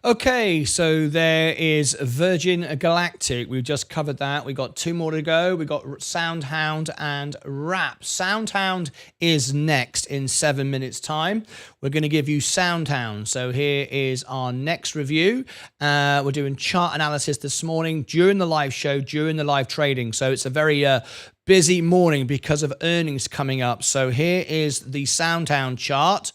Okay, so there is Virgin Galactic. We've just covered that. We got 2 more to go. We got SoundHound and Wrap. SoundHound is next in 7 minutes' time. We're going to give you SoundHound. So here is our next review. We're doing chart analysis this morning during the live show, during the live trading. So it's a very busy morning because of earnings coming up. So here is the SoundHound chart.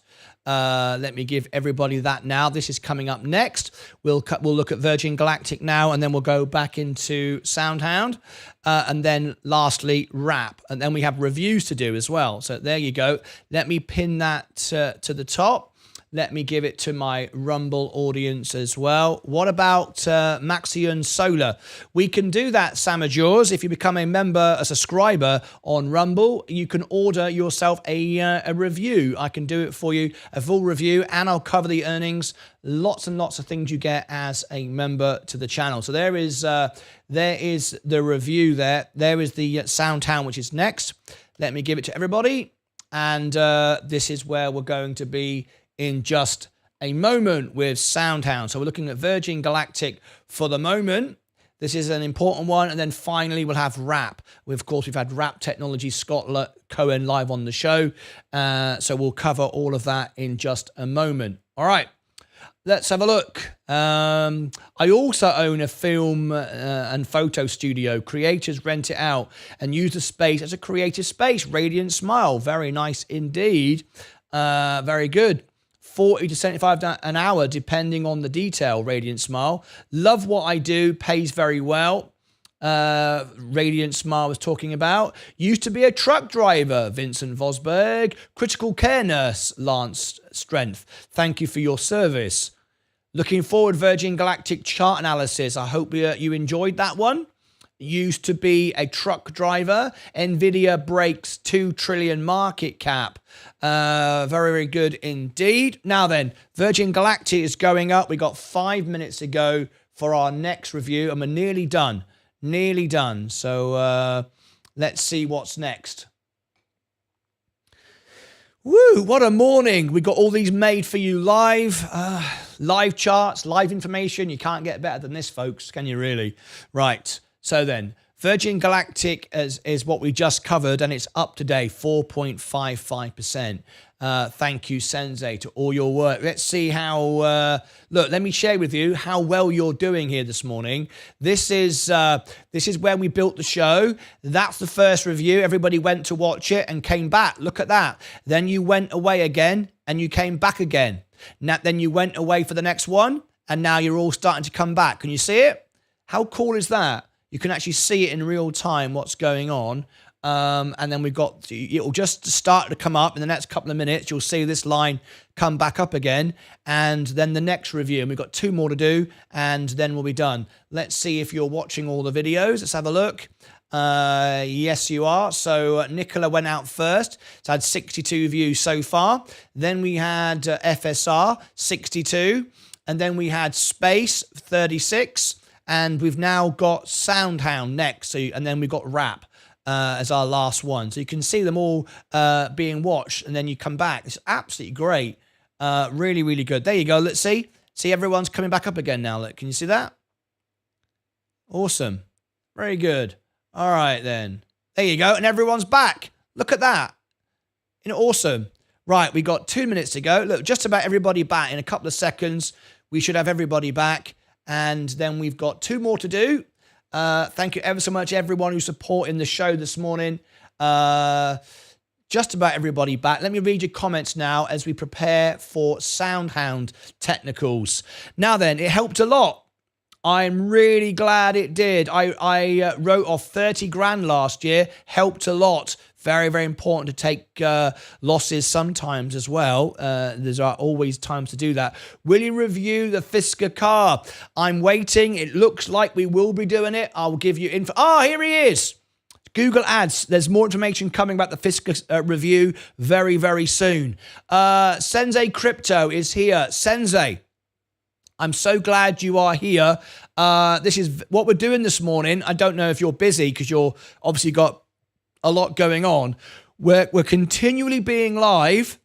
Let me give everybody that now. This is coming up next. We'll look at Virgin Galactic now, and then we'll go back into SoundHound, and then lastly Wrap, and then we have reviews to do as well. So there you go. Let me pin that to the top. Let me give it to my Rumble audience as well. What about Maxion Solar? We can do that, Samajors. If you become a member, a subscriber on Rumble, you can order yourself a review. I can do it for you, a full review, and I'll cover the earnings. Lots and lots of things you get as a member to the channel. So there is the review there. There is the SoundHound, which is next. Let me give it to everybody. And this is where we're going to be in just a moment with SoundHound. So we're looking at Virgin Galactic for the moment. This is an important one. And then finally, we'll have Wrap. Of course, we've had Wrap Technology, Scott Cohen live on the show. So we'll cover all of that in just a moment. All right, let's have a look. I also own a film and photo studio. Creators rent it out and use the space as a creative space. Radiant Smile. Very nice indeed. Very good. 40 to 75 an hour, depending on the detail, Radiant Smile. Love what I do, pays very well. Radiant Smile was talking about. Used to be a truck driver, Vincent Vosberg. Critical care nurse, Lance Strength. Thank you for your service. Looking forward, Virgin Galactic chart analysis. I hope you enjoyed that one. Used to be a truck driver. Nvidia breaks 2 trillion market cap. Very, very good indeed. Now then, Virgin Galactic is going up. We got 5 minutes to go for our next review, and we're nearly done. Nearly done. So let's see what's next. Woo, what a morning. We got all these made for you live. Live charts, live information. You can't get better than this, folks. Can you really? Right. So then, Virgin Galactic is what we just covered, and it's up today, 4.55%. Thank you, Sensei, to all your work. Let's see how, look, let me share with you how well you're doing here this morning. This is where we built the show. That's the first review. Everybody went to watch it and came back. Look at that. Then you went away again, and you came back again. Now, then you went away for the next one, and now you're all starting to come back. Can you see it? How cool is that? You can actually see it in real time, what's going on. And then it'll just start to come up in the next couple of minutes. You'll see this line come back up again. And then the next review. And we've got 2 more to do, and then we'll be done. Let's see if you're watching all the videos. Let's have a look. Yes, you are. So Nicola went out first. It's had 62 views so far. Then we had FSR, 62. And then we had Space, 36. And we've now got SoundHound next. And then we've got Wrap as our last one. So you can see them all being watched, and then you come back. It's absolutely great. Really, really good. There you go. Let's see. See, everyone's coming back up again now. Look, can you see that? Awesome. Very good. All right, then. There you go. And everyone's back. Look at that. Awesome. Right, we got 2 minutes to go. Look, just about everybody back. In a couple of seconds, we should have everybody back. And then we've got 2 more to do. Thank you ever so much, everyone who's supporting the show this morning. Just about everybody back. Let me read your comments now as we prepare for SoundHound technicals. Now then, it helped a lot. I'm really glad it did. I wrote off 30 grand last year. Helped a lot. Very, very important to take losses sometimes as well. There's always times to do that. Will you review the Fisker car? I'm waiting. It looks like we will be doing it. I'll give you info. Oh, here he is. Google Ads. There's more information coming about the Fisker review very, very soon. Sensei Crypto is here. Sensei, I'm so glad you are here. This is what we're doing this morning. I don't know if you're busy because you're obviously got a lot going on. We're continually being live,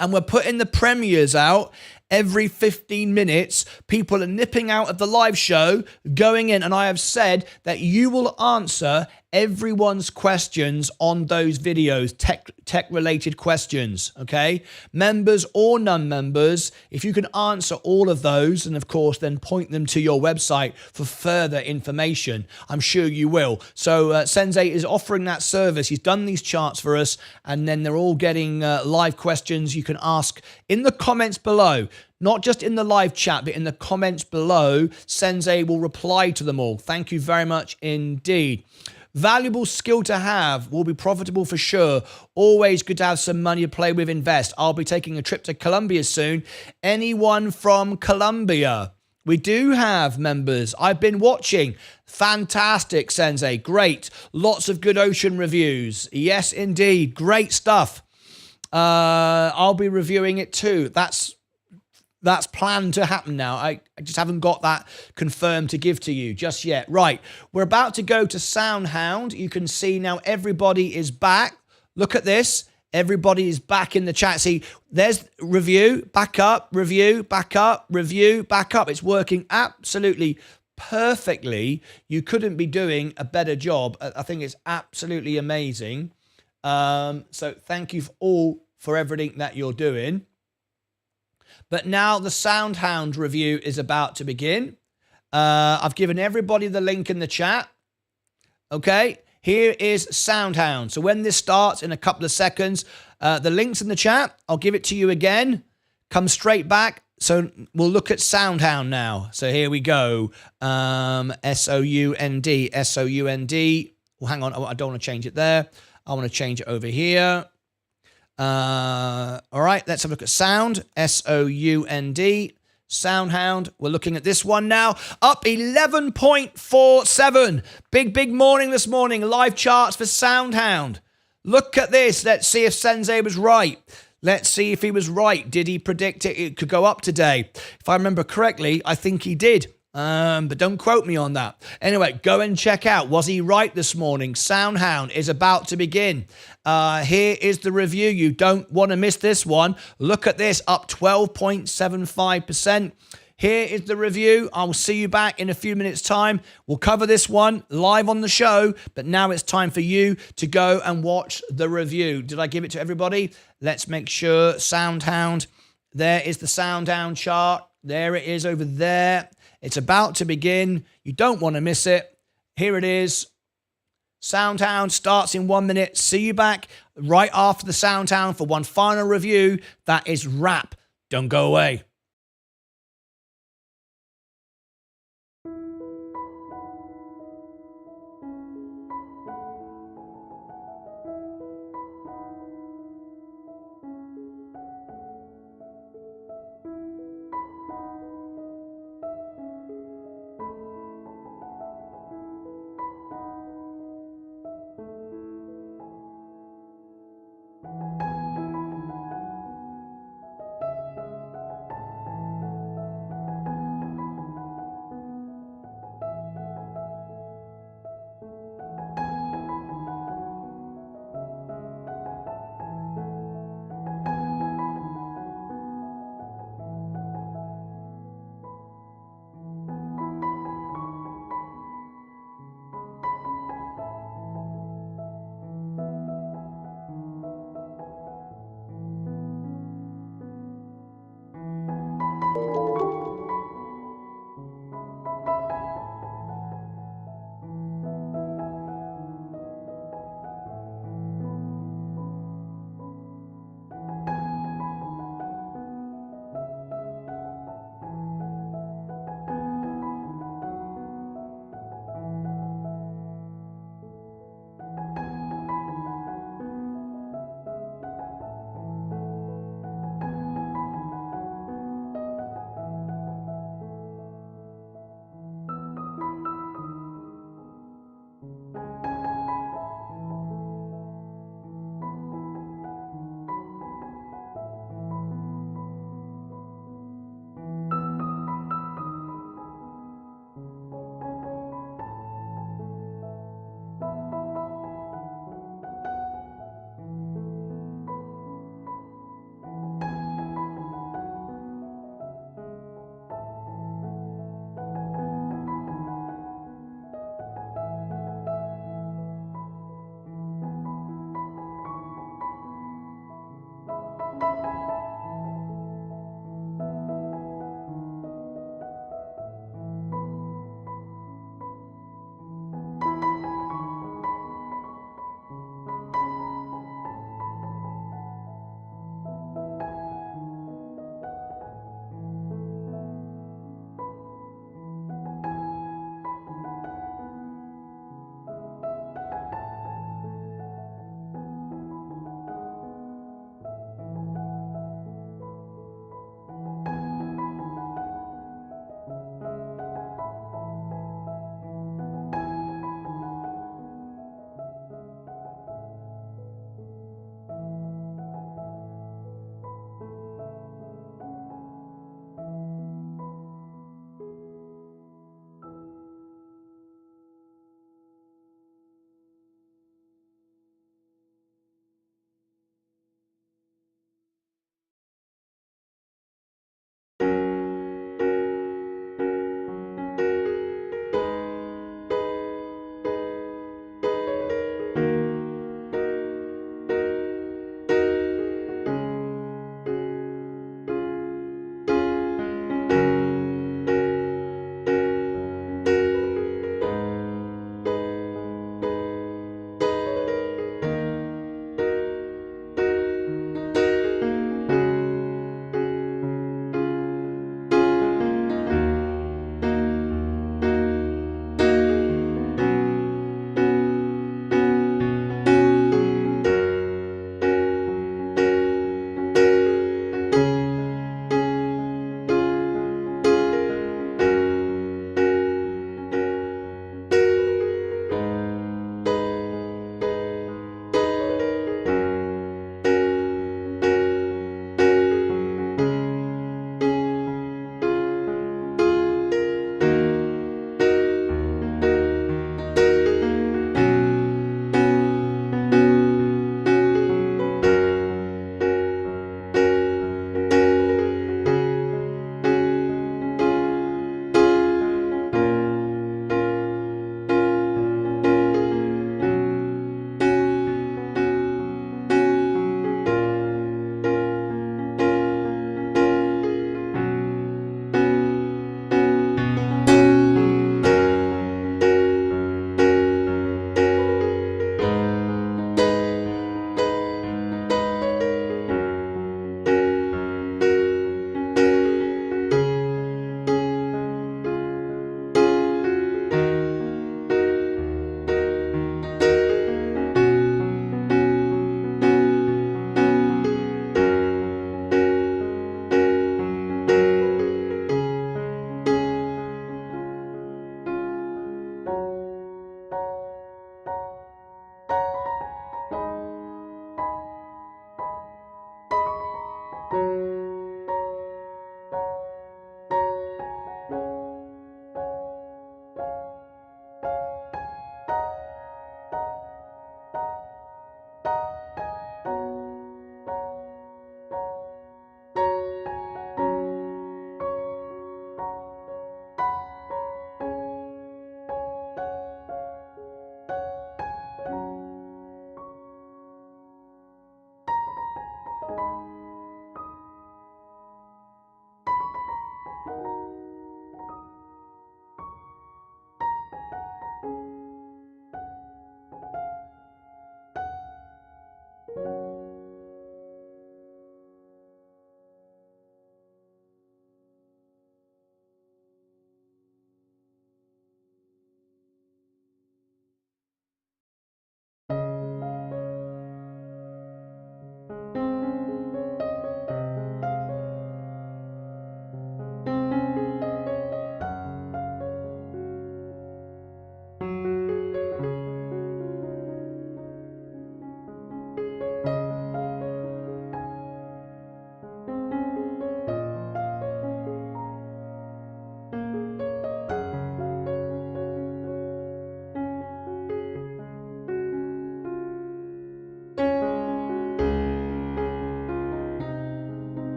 and we're putting the premieres out every 15 minutes. People are nipping out of the live show, going in, and I have said that you will answer everyone's questions on those videos, tech related questions, okay? Members or non-members, if you can answer all of those and of course then point them to your website for further information, I'm sure you will. So Sensei is offering that service. He's done these charts for us, and then they're all getting live questions you can ask in the comments below. Not just in the live chat, but in the comments below. Sensei will reply to them all. Thank you very much indeed. Valuable skill to have, will be profitable for sure. Always good to have some money to play with, invest. I'll be taking a trip to Colombia soon. Anyone from Colombia? We do have members. I've been watching. Fantastic, Sensei. Great. Lots of good ocean reviews. Yes, indeed. Great stuff. I'll be reviewing it too. That's planned to happen now. I just haven't got that confirmed to give to you just yet. Right, we're about to go to SoundHound. You can see now everybody is back. Look at this. Everybody is back in the chat. See, there's review, back up, review, back up, review, back up. It's working absolutely perfectly. You couldn't be doing a better job. I think it's absolutely amazing. So thank you all for everything that you're doing. But now the SoundHound review is about to begin. I've given everybody the link in the chat. Okay, here is SoundHound. So when this starts in a couple of seconds, the link's in the chat. I'll give it to you again. Come straight back. So we'll look at SoundHound now. So here we go. S-O-U-N-D, S-O-U-N-D. Well, hang on. I don't want to change it there. I want to change it over here. All right, let's have a look at sound. S-O-U-N-D. SoundHound. We're looking at this one now. Up 11.47. Big morning this morning. Live charts for SoundHound. Look at this. Let's see if Sensei was right. Let's see if he was right. Did he predict it could go up today? If I remember correctly, I think he did. But don't quote me on that. Anyway, go and check out. Was he right this morning? SoundHound is about to begin. Here is the review. You don't want to miss this one. Look at this, up 12.75%. Here is the review. I will see you back in a few minutes' time. We'll cover this one live on the show, but now it's time for you to go and watch the review. Did I give it to everybody? Let's make sure. SoundHound. There is the SoundHound chart. There it is over there. It's about to begin. You don't want to miss it. Here it is. SoundHound starts in 1 minute. See you back right after the SoundHound for one final review. That is wrap. Don't go away.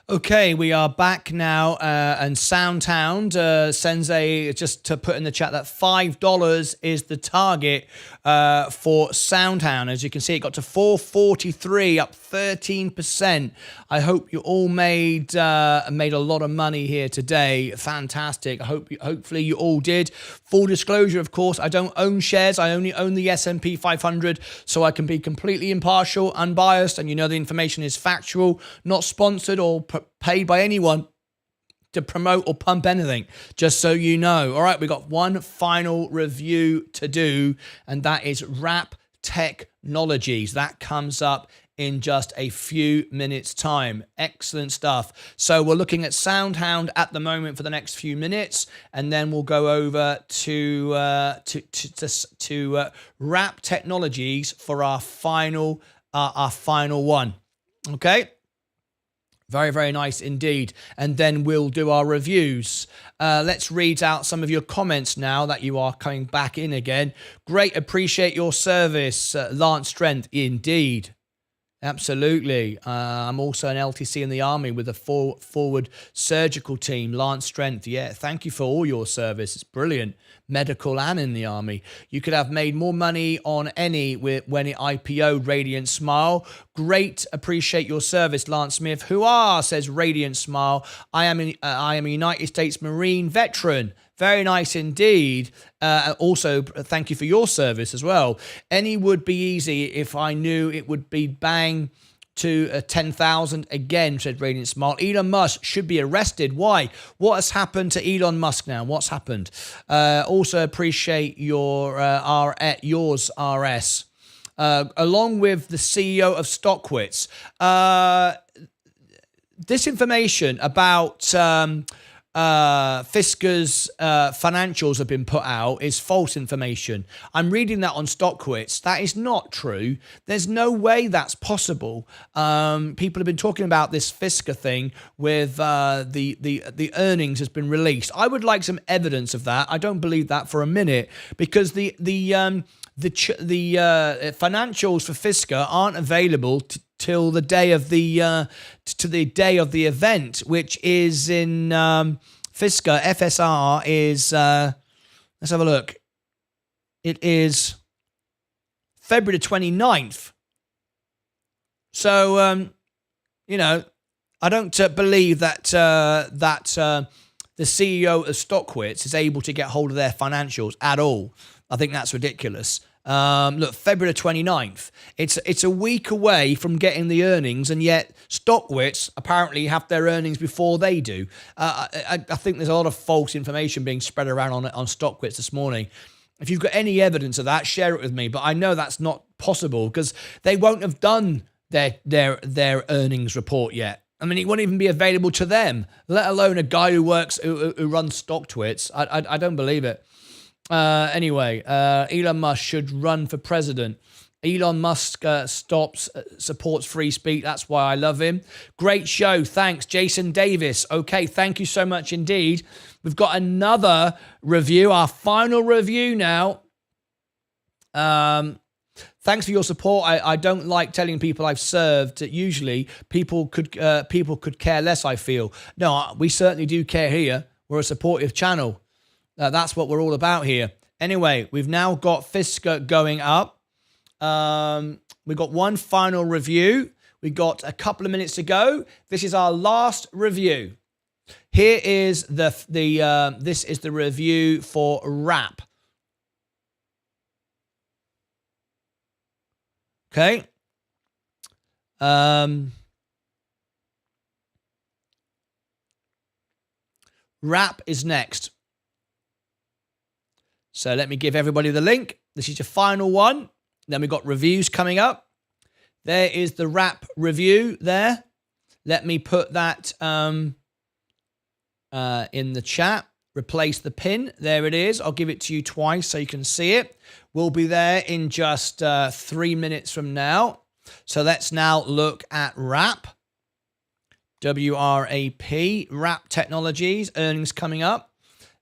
Okay, we are back now, and SoundHound, Sensei, just to put in the chat that $5 is the target for SoundHound. As you can see, it got to 443, up 13%. I hope you all made a lot of money here today. Fantastic. Hopefully you all did. Full disclosure, of course, I don't own shares. I only own the S&P 500, so I can be completely impartial, unbiased, and you know the information is factual, not sponsored or paid by anyone to promote or pump anything, just so you know. All right, we got one final review to do, and that is Wrap Technologies. That comes up in just a few minutes time. Excellent stuff. So we're looking at SoundHound at the moment for the next few minutes, and then we'll go over to Wrap Technologies for our final one. Okay. Very, very nice indeed. And then we'll do our reviews. Let's read out some of your comments now that you are coming back in again. Great. Appreciate your service, Lance Strength. Indeed. Absolutely. I'm also an LTC in the Army with a forward surgical team, Lance Strength. Yeah, thank you for all your service. It's brilliant. Medical and in the Army. You could have made more money on any when it IPO'd, Radiant Smile. Great. Appreciate your service, Lance Smith. Who says Radiant Smile. I am a United States Marine veteran. Very nice indeed. Also, thank you for your service as well. Any would be easy if I knew it would be bang to 10,000 again, said Radiant Smile. Elon Musk should be arrested. Why? What has happened to Elon Musk now? What's happened? Also appreciate your yours, RS. Along with the CEO of StockWits. This information about Fisker's financials have been put out is false information. I'm reading that on StockWits. That is not true. There's no way that's possible. People have been talking about this Fisker thing with the earnings has been released. I would like some evidence of that. I don't believe that for a minute, because the financials for Fisker aren't available till the day of the event, which is in Fisker. FSR is let's have a look. It is February 29th. So you know, I don't believe that the CEO of StockWits is able to get hold of their financials at all. I think that's ridiculous. Look, February 29th. It's a week away from getting the earnings, and yet StockWits apparently have their earnings before they do. I think there's a lot of false information being spread around on StockWits this morning. If you've got any evidence of that, share it with me. But I know that's not possible because they won't have done their earnings report yet. I mean, it won't even be available to them, let alone a guy who runs StockTwits. I don't believe it. Anyway, Elon Musk should run for president. Elon Musk supports free speech. That's why I love him. Great show. Thanks, Jason Davis. Okay, thank you so much indeed. We've got another review, our final review now. Thanks for your support. I don't like telling people I've served. Usually, people could care less, I feel. No, we certainly do care here. We're a supportive channel. That's what we're all about here. Anyway, we've now got Fisker going up. We've got one final review. We've got a couple of minutes to go. This is our last review. Here is this is the review for Wrap. Okay. Wrap is next. So let me give everybody the link. This is your final one. Then we've got reviews coming up. There is the Wrap review there. Let me put that in the chat. Replace the pin. There it is. I'll give it to you twice so you can see it. We'll be there in just 3 minutes from now. So let's now look at Wrap. WRAP. Wrap Technologies. Earnings coming up.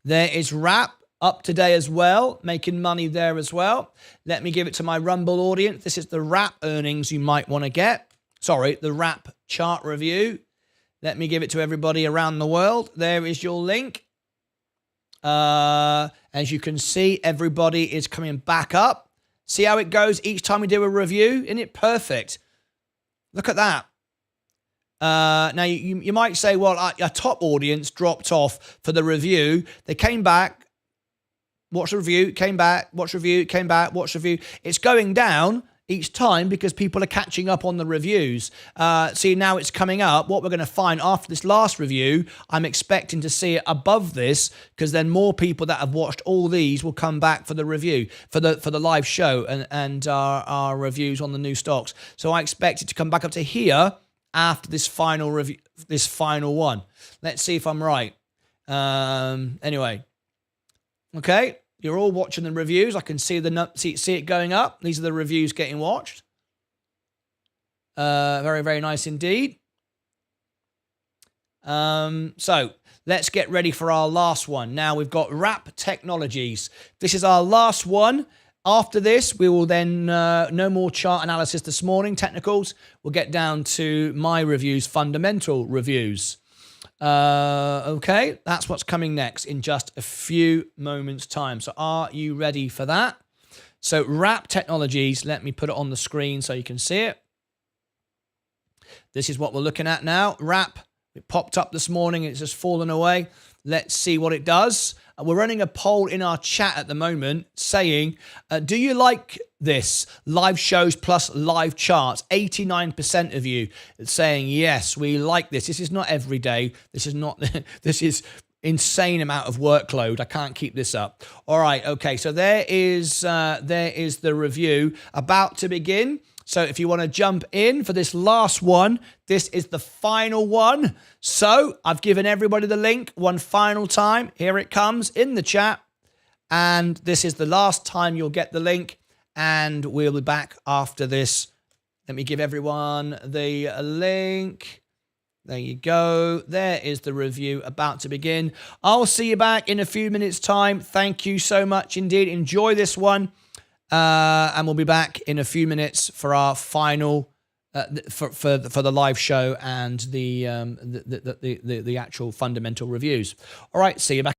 There is Wrap. Up today as well, making money there as well. Let me give it to my Rumble audience. This is the Wrap earnings you might want to get. Sorry, the Wrap chart review. Let me give it to everybody around the world. There is your link. As you can see, everybody is coming back up. See how it goes each time we do a review? Isn't it perfect? Look at that. Now, you might say, well, our top audience dropped off for the review. They came back, watched the review, came back, watched review, came back, watched review. It's going down each time because people are catching up on the reviews. See, now it's coming up. What we're going to find after this last review, I'm expecting to see it above this, because then more people that have watched all these will come back for the review, for the live show and our reviews on the new stocks. So I expect it to come back up to here after this final review, this final one. Let's see if I'm right. Anyway, okay. You're all watching the reviews. I can see see it going up. These are the reviews getting watched. Very, very nice indeed. So let's get ready for our last one. Now we've got Wrap Technologies. This is our last one. After this, we will then, no more chart analysis this morning, technicals. We'll get down to my reviews, fundamental reviews. Okay, that's what's coming next in just a few moments' time. So are you ready for that? So Wrap Technologies, let me put it on the screen so you can see it. This is what we're looking at now. Wrap, it popped up this morning. It's just fallen away. Let's see what it does. We're running a poll in our chat at the moment saying, do you like this? Live shows plus live charts. 89% of you saying, yes, we like this. This is not every day. This is not, this is insane amount of workload. I can't keep this up. All right. Okay. So there is the review about to begin. So if you want to jump in for this last one, this is the final one. So I've given everybody the link one final time. Here it comes in the chat. And this is the last time you'll get the link. And we'll be back after this. Let me give everyone the link. There you go. There is the review about to begin. I'll see you back in a few minutes' time. Thank you so much indeed. Enjoy this one. And we'll be back in a few minutes for our final, for the live show and the actual fundamental reviews. All right, see you back.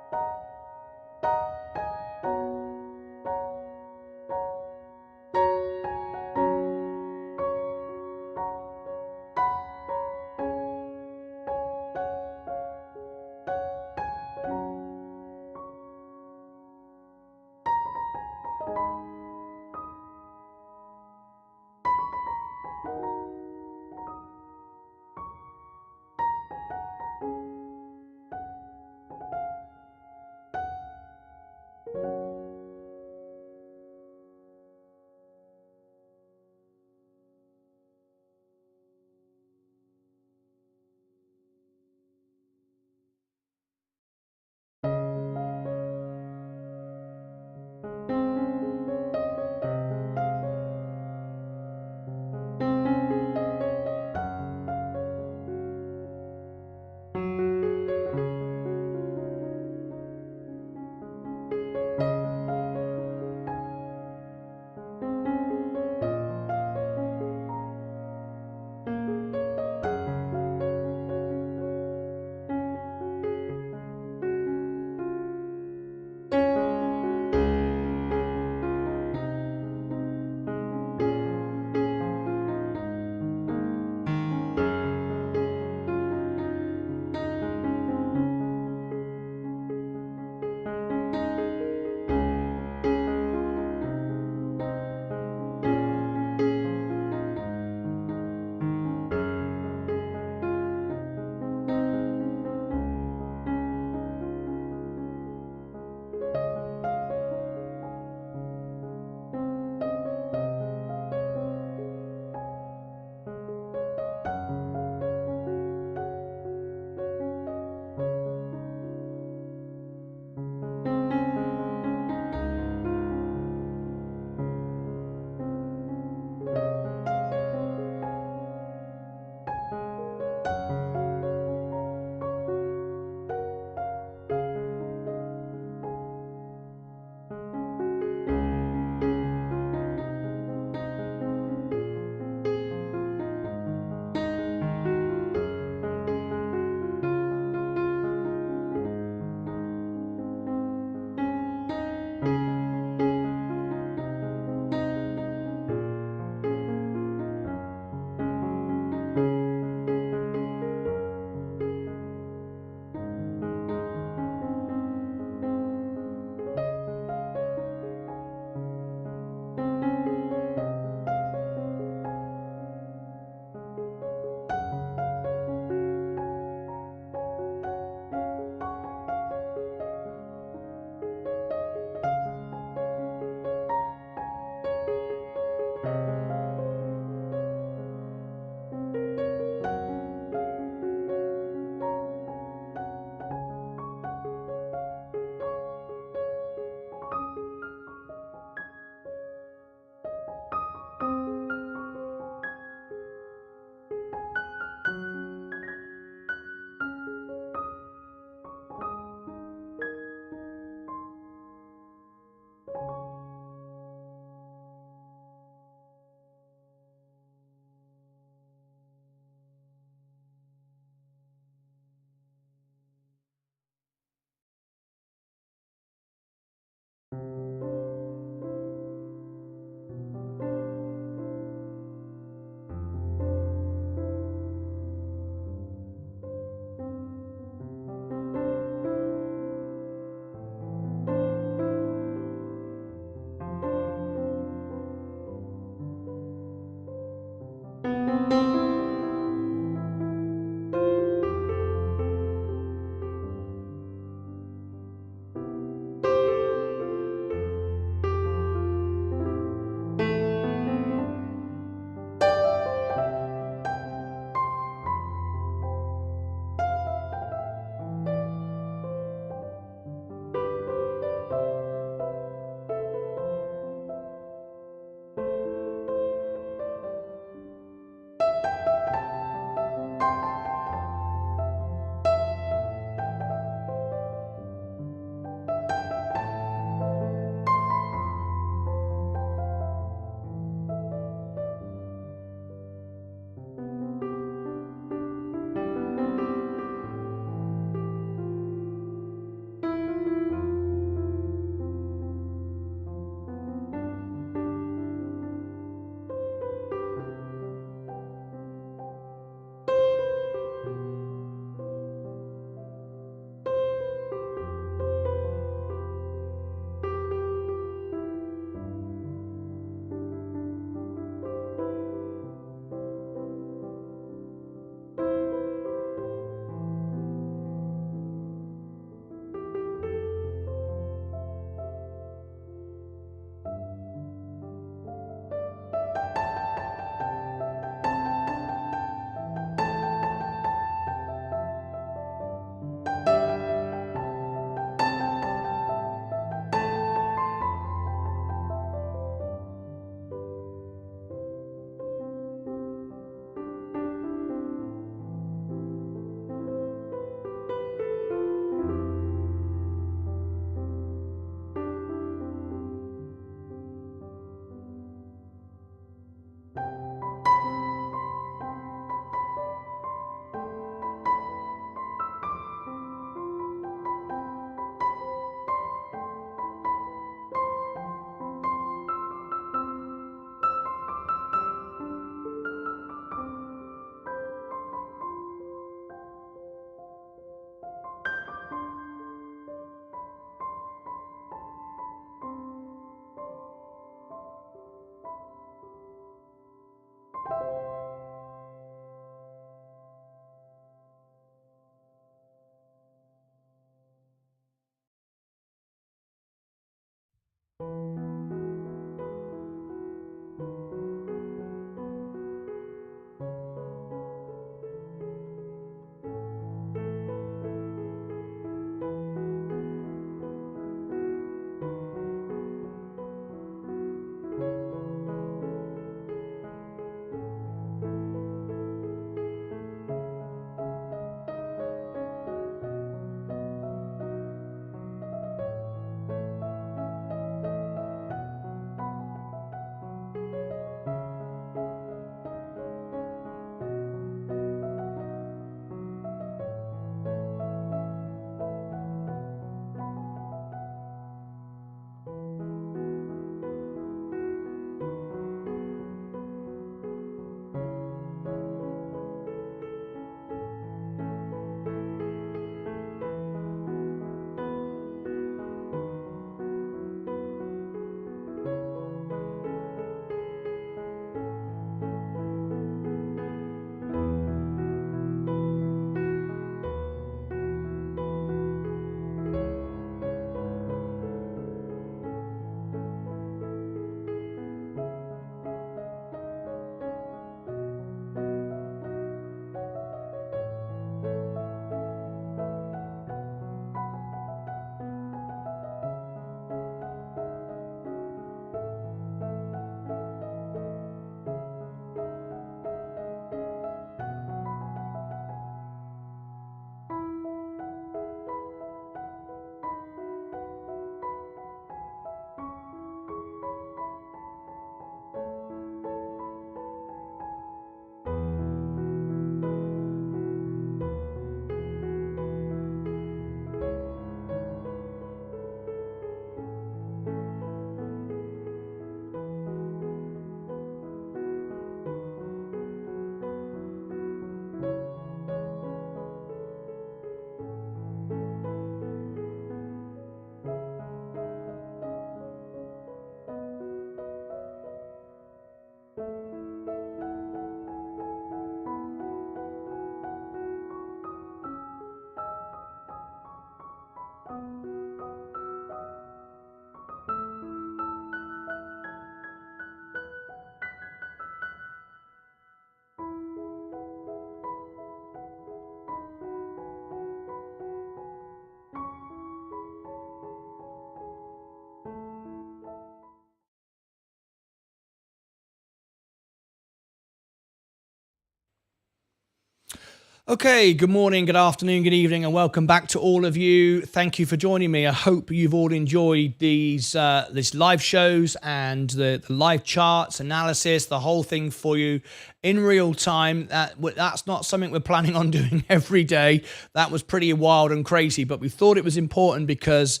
Okay, good morning, good afternoon, good evening, and welcome back to all of you. Thank you for joining me. I hope you've all enjoyed these live shows and the live charts, analysis, the whole thing for you in real time. That's not something we're planning on doing every day. That was pretty wild and crazy, but we thought it was important because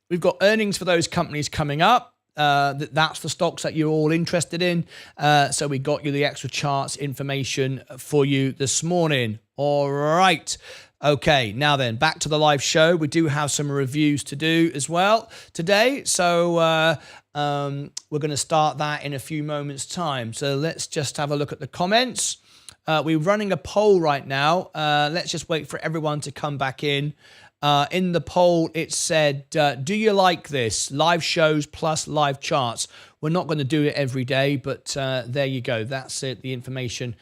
we've got earnings for those companies coming up. That's the stocks that you're all interested in. So we got you the extra charts information for you this morning. All right. Okay, now then, back to the live show. We do have some reviews to do as well today. So we're going to start that in a few moments' time. So let's just have a look at the comments. We're running a poll right now. Let's just wait for everyone to come back in. In the poll, it said, do you like this? Live shows plus live charts. We're not going to do it every day, but there you go. That's it, the information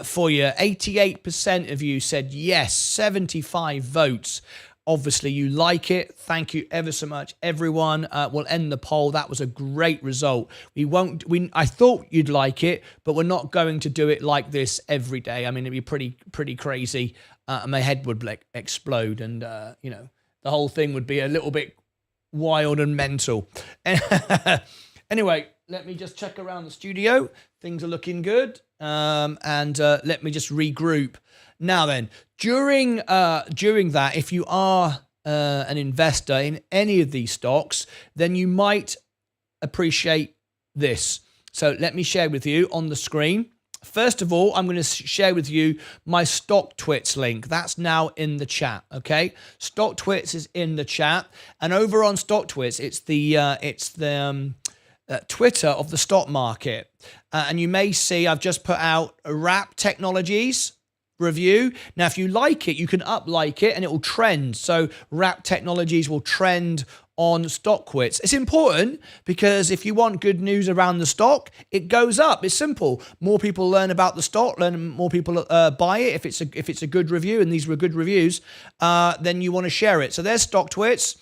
for you. 88% of you said yes, 75 votes. Obviously, you like it. Thank you ever so much, everyone. We'll end the poll. That was a great result. I thought you'd like it, but we're not going to do it like this every day. I mean, it'd be pretty crazy. And my head would explode, and the whole thing would be a little bit wild and mental. Anyway, let me just check around the studio. Things are looking good, and let me just regroup. Now then, during that, if you are an investor in any of these stocks, then you might appreciate this. So let me share with you on the screen. First of all, I'm going to share with you my StockTwits link. That's now in the chat, okay? StockTwits is in the chat. And over on StockTwits, it's the Twitter of the stock market. And you may see I've just put out a Wrap Technologies review. Now, if you like it, you can like it and it will trend. So Wrap Technologies will trend on StockTwits. It's important because if you want good news around the stock, it goes up. It's simple. More people learn about the stock, more people buy it. If it's a good review, and these were good reviews, then you want to share it. So there's StockTwits.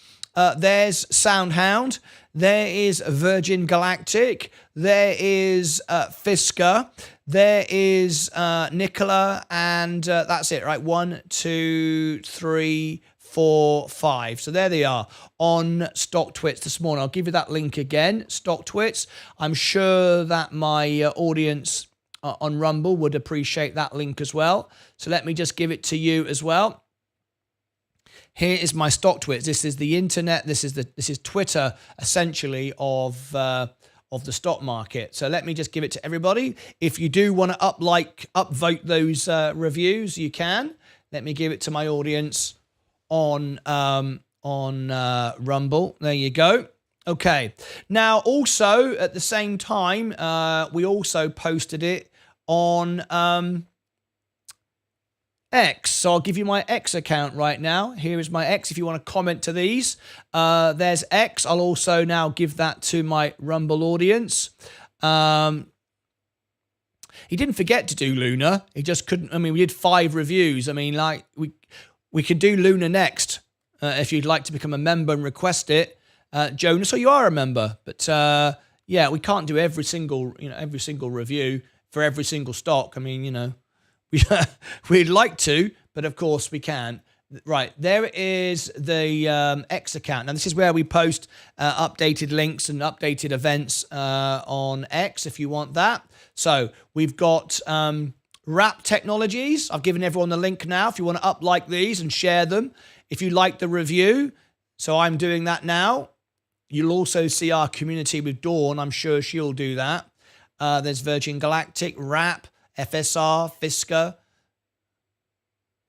There's SoundHound. There is Virgin Galactic. There is Fisker. There is Nikola, and that's it, right? 1, 2, 3, 4, 5. So there they are on StockTwits this morning. I'll give you that link again, StockTwits. I'm sure that my audience on Rumble would appreciate that link as well. So let me just give it to you as well. Here is my StockTwits. This is the internet. This is Twitter essentially of the stock market. So let me just give it to everybody. If you do want to upvote those reviews, you can. Let me give it to my audience on Rumble. There you go. Okay. Now, also at the same time, we also posted it on X. So I'll give you my X account right now. Here is my X. If you want to comment to these, there's X. I'll also now give that to my Rumble audience. He didn't forget to do Luna. He just couldn't. I mean, we did 5 reviews. I mean, like we could do Luna next if you'd like to become a member and request it, Jonas. So you are a member, but yeah, we can't do every single review for every single stock. I mean, we'd like to, but of course we can't. Right, there is the X account. Now, this is where we post updated links and updated events on X if you want that. So we've got Wrap Technologies. I've given everyone the link now if you want to like these and share them. If you like the review, so I'm doing that now. You'll also see our community with Dawn. I'm sure she'll do that. There's Virgin Galactic, Wrap, FSR, Fisker.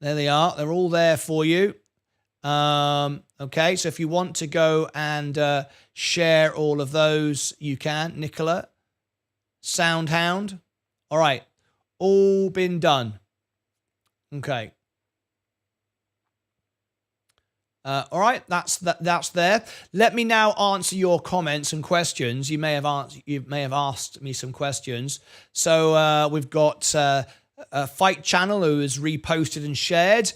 There they are. They're all there for you. Okay, so if you want to go and share all of those, you can. Nikola, SoundHound. All right, all been done. Okay. All right, that's there. Let me now answer your comments and questions. You may have asked me some questions. So we've got Fight Channel, who has reposted and shared.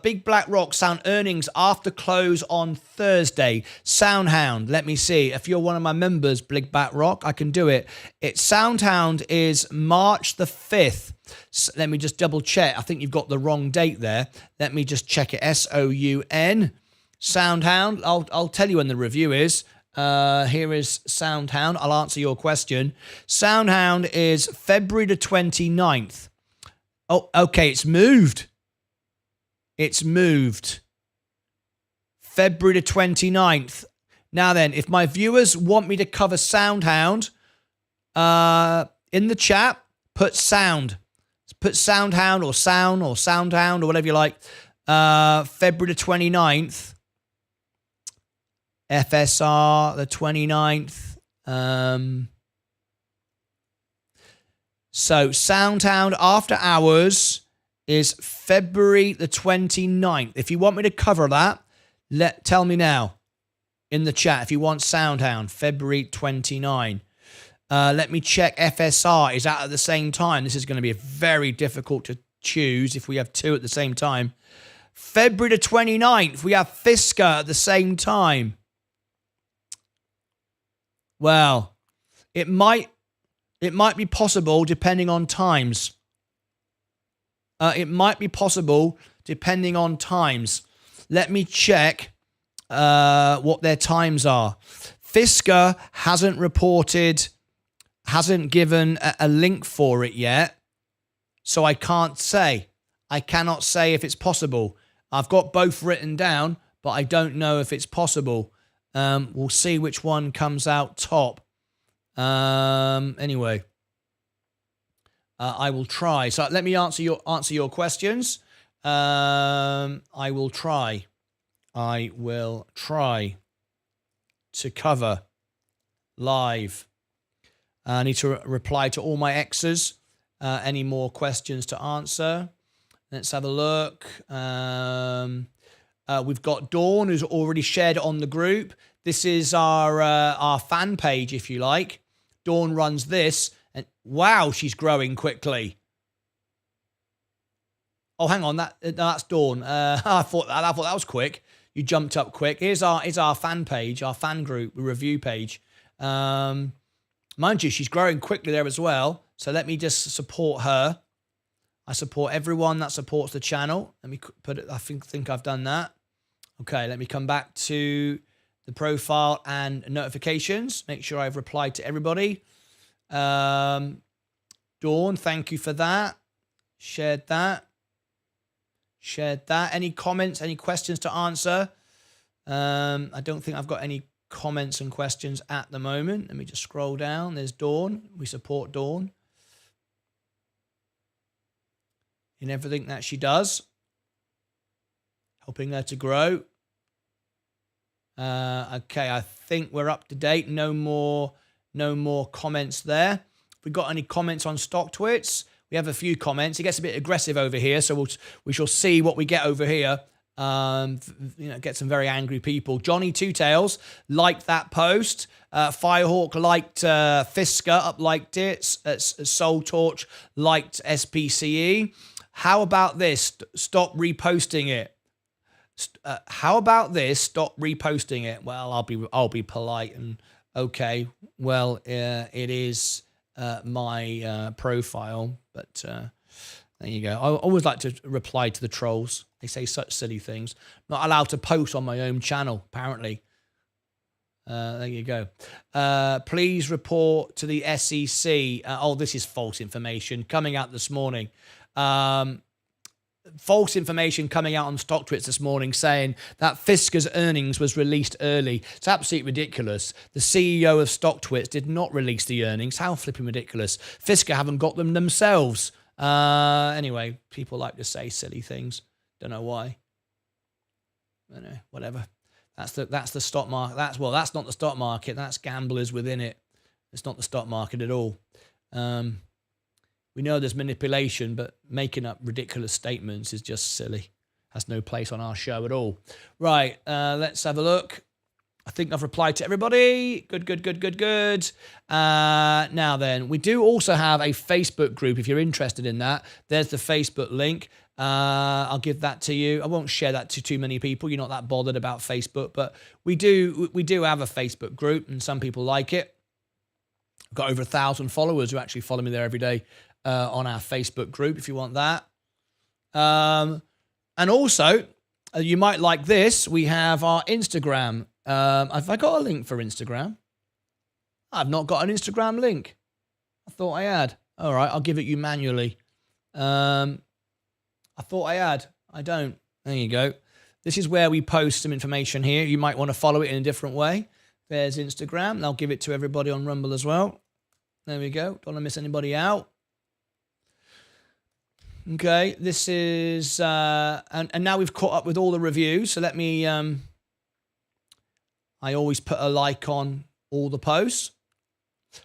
Big Black Rock Sound earnings after close on Thursday. SoundHound, let me see. If you're one of my members, Big Black Rock, I can do it. SoundHound is March the 5th. So let me just double check. I think you've got the wrong date there. Let me just check it. SOUN. SoundHound. I'll tell you when the review is. Here is SoundHound. I'll answer your question. SoundHound is February the 29th. Oh, okay, it's moved. It's moved. February the 29th. Now then, if my viewers want me to cover SoundHound, in the chat, put sound. Put SoundHound or sound or SoundHound or whatever you like. February the 29th. FSR the 29th. So SoundHound After Hours is February the 29th. If you want me to cover that, tell me now in the chat if you want SoundHound, February 29. Let me check FSR. Is that at the same time? This is going to be very difficult to choose if we have two at the same time. February the 29th, we have Fisker at the same time. Well, it might be possible depending on times. It might be possible depending on times. Let me check what their times are. Fisker hasn't reported, hasn't given a link for it yet. So I can't say. I cannot say if it's possible. I've got both written down, but I don't know if it's possible. We'll see which one comes out top. Anyway, I will try. So let me answer your questions. I will try to cover live. I need to reply to all my exes. Any more questions to answer? Let's have a look. We've got Dawn, who's already shared it on the group. This is our fan page, if you like. Dawn runs this, and wow, she's growing quickly. Oh, hang on, that's Dawn. I thought that was quick. You jumped up quick. Here's our fan page, our fan group review page. Mind you, she's growing quickly there as well. So let me just support her. I support everyone that supports the channel. Let me put it. I think I've done that. Okay, let me come back to the profile and notifications. Make sure I've replied to everybody. Dawn, thank you for that. Shared that. Any comments, any questions to answer? I don't think I've got any comments and questions at the moment. Let me just scroll down. There's Dawn. We support Dawn in everything that she does, helping her to grow. Okay, I think we're up to date. No more comments there. If we got any comments on StockTwits, we have a few comments. It gets a bit aggressive over here, so we shall see what we get over here. Get some very angry people. Johnny Two Tails liked that post. Firehawk liked Fisker, liked it. Soul Torch liked SPCE. How about this? Stop reposting it. How about this? Stop reposting it. Well, I'll be polite and okay. Well, it is my profile, but there you go. I always like to reply to the trolls. They say such silly things. Not allowed to post on my own channel, apparently. There you go. Please report to the SEC. This is false information coming out this morning. False information coming out on StockTwits this morning saying that Fisker's earnings was released early. It's absolutely ridiculous. The CEO of StockTwits did not release the earnings. How flipping ridiculous. Fisker haven't got them themselves. Anyway, people like to say silly things. Don't know why. I don't know, whatever. That's the stock market. That's not the stock market. That's gamblers within it. It's not the stock market at all. We know there's manipulation, but making up ridiculous statements is just silly. Has no place on our show at all. Right, let's have a look. I think I've replied to everybody. Good. Now then, we do also have a Facebook group if you're interested in that. There's the Facebook link. I'll give that to you. I won't share that to too many people. You're not that bothered about Facebook, but we do have a Facebook group, and some people like it. I've got over 1,000 followers who actually follow me there every day on our Facebook group. If you want that, and also you might like this. We have our Instagram. Have I got a link for Instagram? I've not got an Instagram link. I thought I had. All right, I'll give it you manually. I thought I had. I don't. There you go. This is where we post some information here. You might want to follow it in a different way. There's Instagram. And I'll give it to everybody on Rumble as well. There we go. Don't want to miss anybody out. Okay, this is... and now we've caught up with all the reviews. So let me... I always put a like on all the posts.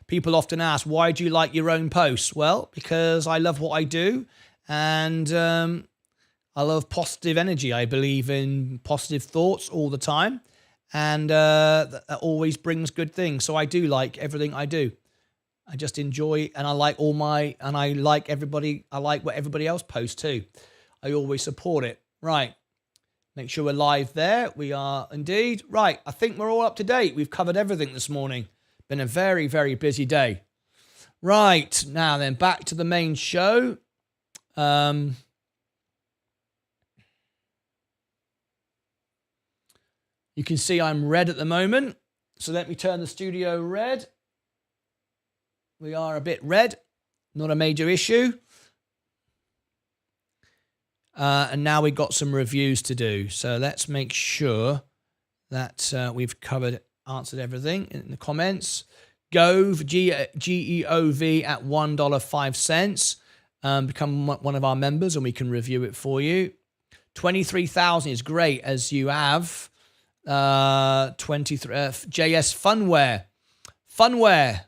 People often ask, why do you like your own posts? Well, because I love what I do. And I love positive energy. I believe in positive thoughts all the time. And that always brings good things. So I do like everything I do. I just enjoy, and I like I like everybody. I like what everybody else posts too. I always support it. Right. Make sure we're live there. We are indeed. Right. I think we're all up to date. We've covered everything this morning. Been a very, very busy day. Right. Now then, back to the main show. You can see I'm red at the moment. So let me turn the studio red. We are a bit red. Not a major issue. And now we've got some reviews to do. So let's make sure that we've answered everything in the comments. Gove, G-E-O-V at $1.05. Become one of our members and we can review it for you. 23,000 is great, as you have 23 JS Funware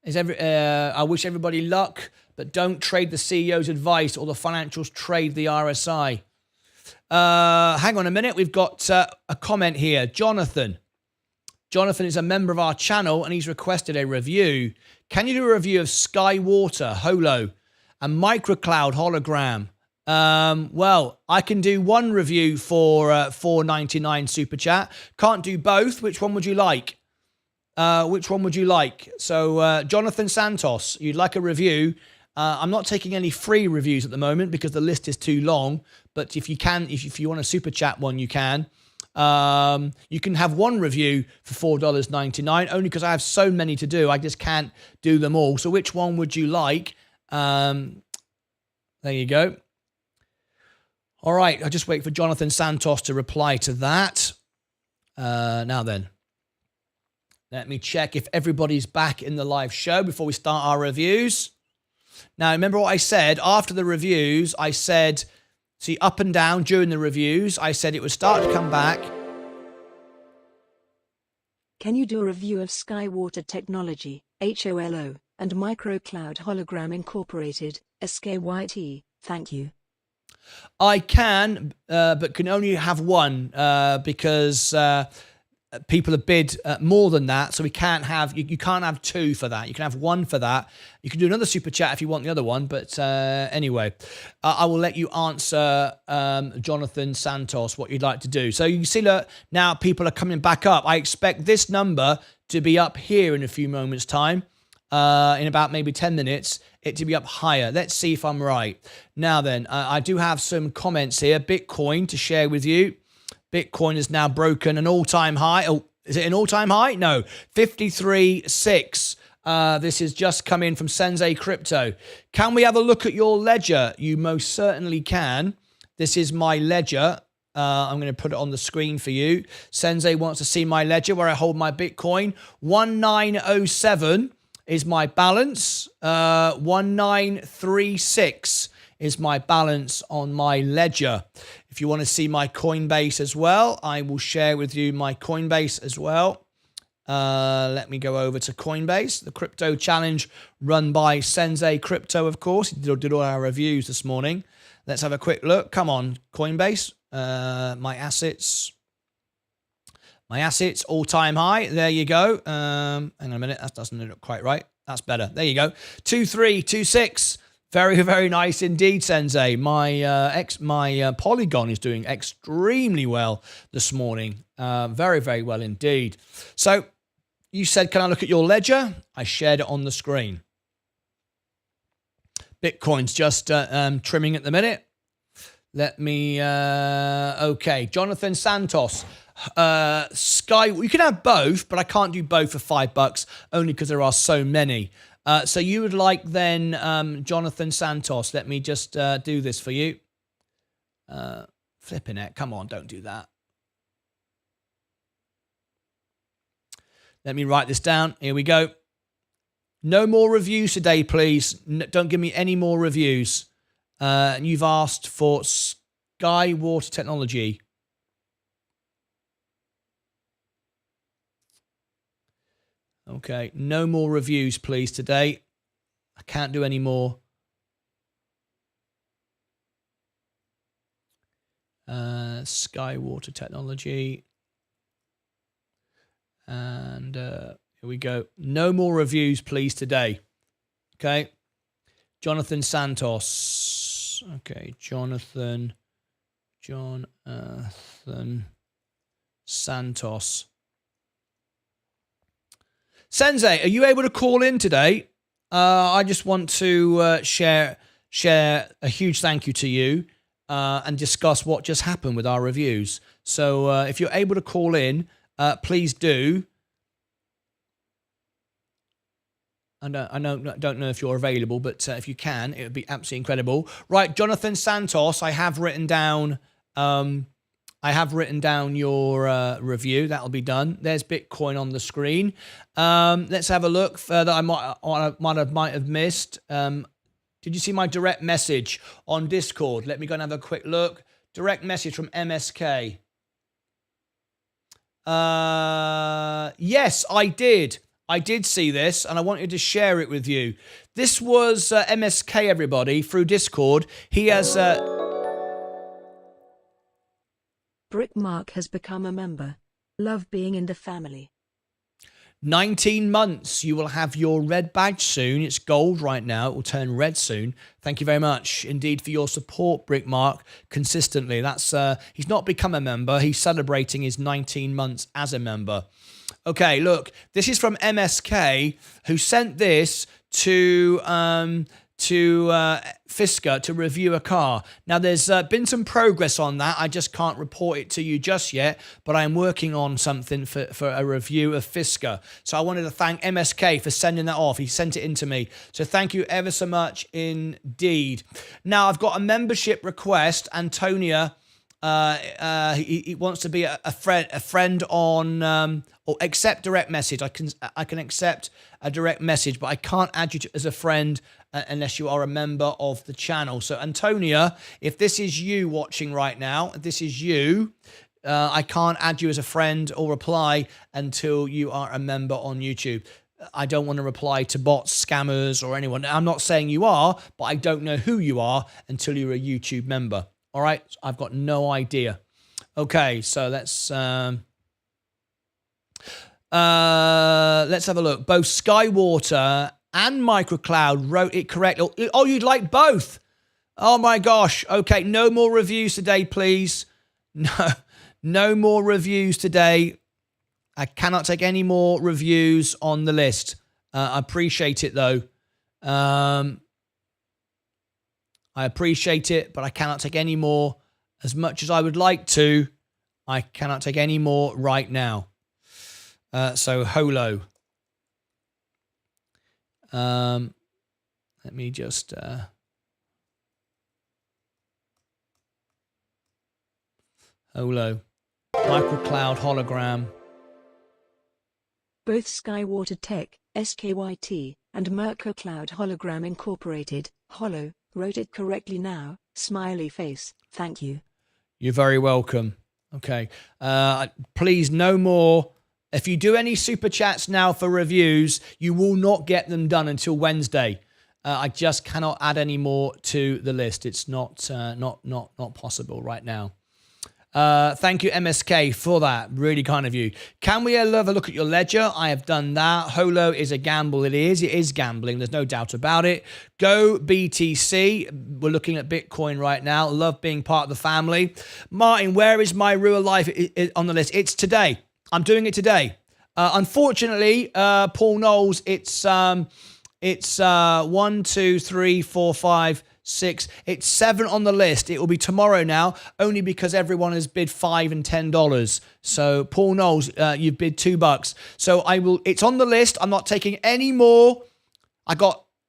is I wish everybody luck, but don't trade the CEO's advice or the financials trade the RSI. Hang on a minute, we've got a comment here. Jonathan is a member of our channel and he's requested a review. Can you do a review of Skywater Holo and Microcloud Hologram? Well, I can do one review for $4.99 Super Chat. Can't do both. Which one would you like? So, Jonathan Santos, you'd like a review. I'm not taking any free reviews at the moment because the list is too long. But if you want a Super Chat one, you can. You can have one review for $4.99, only because I have so many to do. I just can't do them all. So which one would you like? There you go. All right, I'll just wait for Jonathan Santos to reply to that. Now then, let me check if everybody's back in the live show before we start our reviews. Now, remember what I said? After the reviews, I said, see, up and down during the reviews, I said it would start to come back. Can you do a review of Skywater Technology, HOLO, and Microcloud Hologram Incorporated, SKYT? Thank you. I can, but can only have one because people have bid more than that, so we can't have you can't have two for that. You can have one for that. You can do another super chat if you want the other one, but anyway, I will let you answer Jonathan Santos what you'd like to do. So you can see that now people are coming back up. I expect this number to be up here in a few moments' time. In about maybe 10 minutes, it to be up higher. Let's see if I'm right. Now then, I do have some comments here. Bitcoin to share with you. Bitcoin has now broken an all-time high. Oh, is it an all-time high? No, 53.6. This is just come in from Sensei Crypto. Can we have a look at your ledger? You most certainly can. This is my ledger. I'm going to put it on the screen for you. Sensei wants to see my ledger where I hold my Bitcoin. 1907 is my balance. 1936 is my balance on my ledger. If you want to see my Coinbase as well, I will share with you my Coinbase as well. Let me go over to Coinbase, the crypto challenge run by Sensei Crypto, of course. He did all our reviews this morning. Let's have a quick look. Come on, Coinbase. My assets. My assets, all-time high. There you go. Hang on a minute. That doesn't look quite right. That's better. There you go. 2326. Very, very nice indeed, Sensei. My Polygon is doing extremely well this morning. Very, very well indeed. So you said, can I look at your ledger? I shared it on the screen. Bitcoin's just trimming at the minute. Let me, okay. Jonathan Santos. Sky, you can have both, but I can't do both for $5 only because there are so many. So you would like then, Jonathan Santos, let me just do this for you. Flipping it. Come on, don't do that. Let me write this down. Here we go. No more reviews today, please. Don't give me any more reviews. And you've asked for Sky Water Technology. Okay, no more reviews, please, today. I can't do any more. Sky Water Technology. And here we go. No more reviews, please, today. Okay. Jonathan Santos. Okay, Jonathan Santos. Sensei, are you able to call in today? I just want to share a huge thank you to you and discuss what just happened with our reviews. So if you're able to call in, please do. I don't know if you're available, but if you can, it would be absolutely incredible. Right, Jonathan Santos, I have written down your review. That'll be done. There's Bitcoin on the screen. Let's have a look further. I might have missed. Did you see my direct message on Discord? Let me go and have a quick look. Direct message from MSK. Yes, I did. I did see this, and I wanted to share it with you. This was MSK, everybody, through Discord. He has... Brickmark has become a member. Love being in the family. 19 months. You will have your red badge soon. It's gold right now. It will turn red soon. Thank you very much indeed for your support, Brickmark, consistently. That's he's not become a member. He's celebrating his 19 months as a member. Okay, look, this is from MSK, who sent this to Fisker to review a car. Now, there's been some progress on that. I just can't report it to you just yet, but I'm working on something for a review of Fisker. So I wanted to thank MSK for sending that off. He sent it in to me. So thank you ever so much indeed. Now, I've got a membership request. Antonia, he wants to be a friend on or accept direct message. I can accept a direct message, but I can't add you as a friend unless you are a member of the channel. So Antonia, if this is you watching right now, if this is you, I can't add you as a friend or reply until you are a member on YouTube. I don't want to reply to bots, scammers, or anyone. I'm not saying you are, but I don't know who you are until you're a YouTube member. All right, I've got no idea. Okay, so let's have a look. Both Skywater and Microcloud wrote it correct. Oh, you'd like both? Oh my gosh. Okay, no more reviews today, please. No more reviews today. I cannot take any more reviews on the list. I appreciate it though. I appreciate it, but I cannot take any more. As much as I would like to, I cannot take any more right now. So Holo. Let me just... Holo. Microcloud hologram. Both Skywater Tech, SKYT, and Microcloud Hologram Incorporated, Holo, wrote it correctly now, smiley face, thank you. You're very welcome. Okay. Please, no more. If you do any super chats now for reviews, you will not get them done until Wednesday. I just cannot add any more to the list. It's not possible right now. Thank you, MSK, for that. Really kind of you. Can we have a look at your ledger? I have done that. Holo is a gamble. It is gambling. There's no doubt about it. Go BTC. We're looking at Bitcoin right now. Love being part of the family. Martin, where is my real life on the list? It's today. I'm doing it today. Unfortunately, Paul Knowles, it's 1, 2, 3, 4, 5, 6. It's 7 on the list. It will be tomorrow now, only because everyone has bid $5 and $10. So Paul Knowles, you've bid $2. So it's on the list. I'm not taking any more.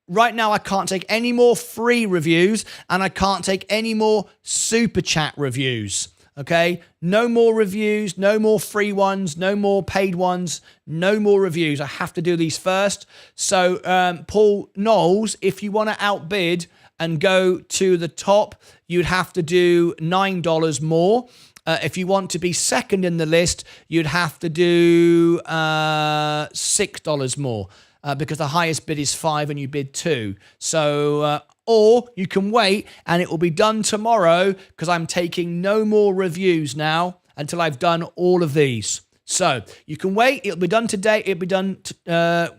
Right now, I can't take any more free reviews, and I can't take any more super chat reviews. Okay, no more reviews, no more free ones, no more paid ones, no more reviews. I have to do these first. So, Paul Knowles, if you want to outbid and go to the top, you'd have to do $9 more. If you want to be second in the list, you'd have to do $6 more. Because the highest bid is 5 and you bid 2. So, or you can wait and it will be done tomorrow, because I'm taking no more reviews now until I've done all of these. So you can wait. It'll be done today. It'll be done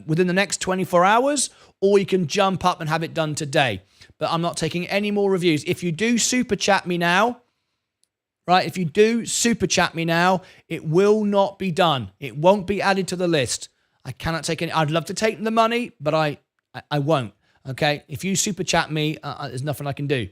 within the next 24 hours, or you can jump up and have it done today. But I'm not taking any more reviews. If you do super chat me now, right? If you do super chat me now, it will not be done. It won't be added to the list. I cannot take any. I'd love to take the money, but I won't. Okay, if you super chat me, there's nothing I can do.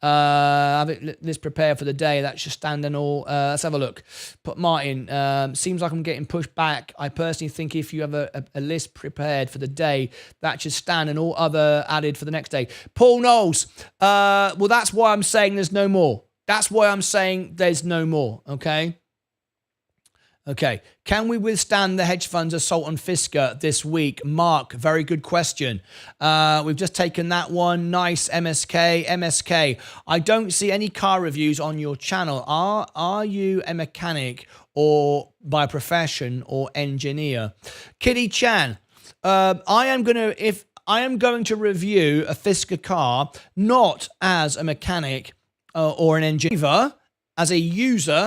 Let's prepare for the day. That should stand and all. Let's have a look. But Martin, seems like I'm getting pushed back. I personally think if you have a list prepared for the day, that should stand and all other added for the next day. Paul Knowles. Well, that's why I'm saying there's no more. That's why I'm saying there's no more. Okay. Okay, can we withstand the hedge fund's assault on Fisker this week? Mark, very good question. We've just taken that one. Nice, MSK. MSK, I don't see any car reviews on your channel. Are you a mechanic or by profession or engineer? Kitty Chan, I am going to review a Fisker car, not as a mechanic or an engineer, as a user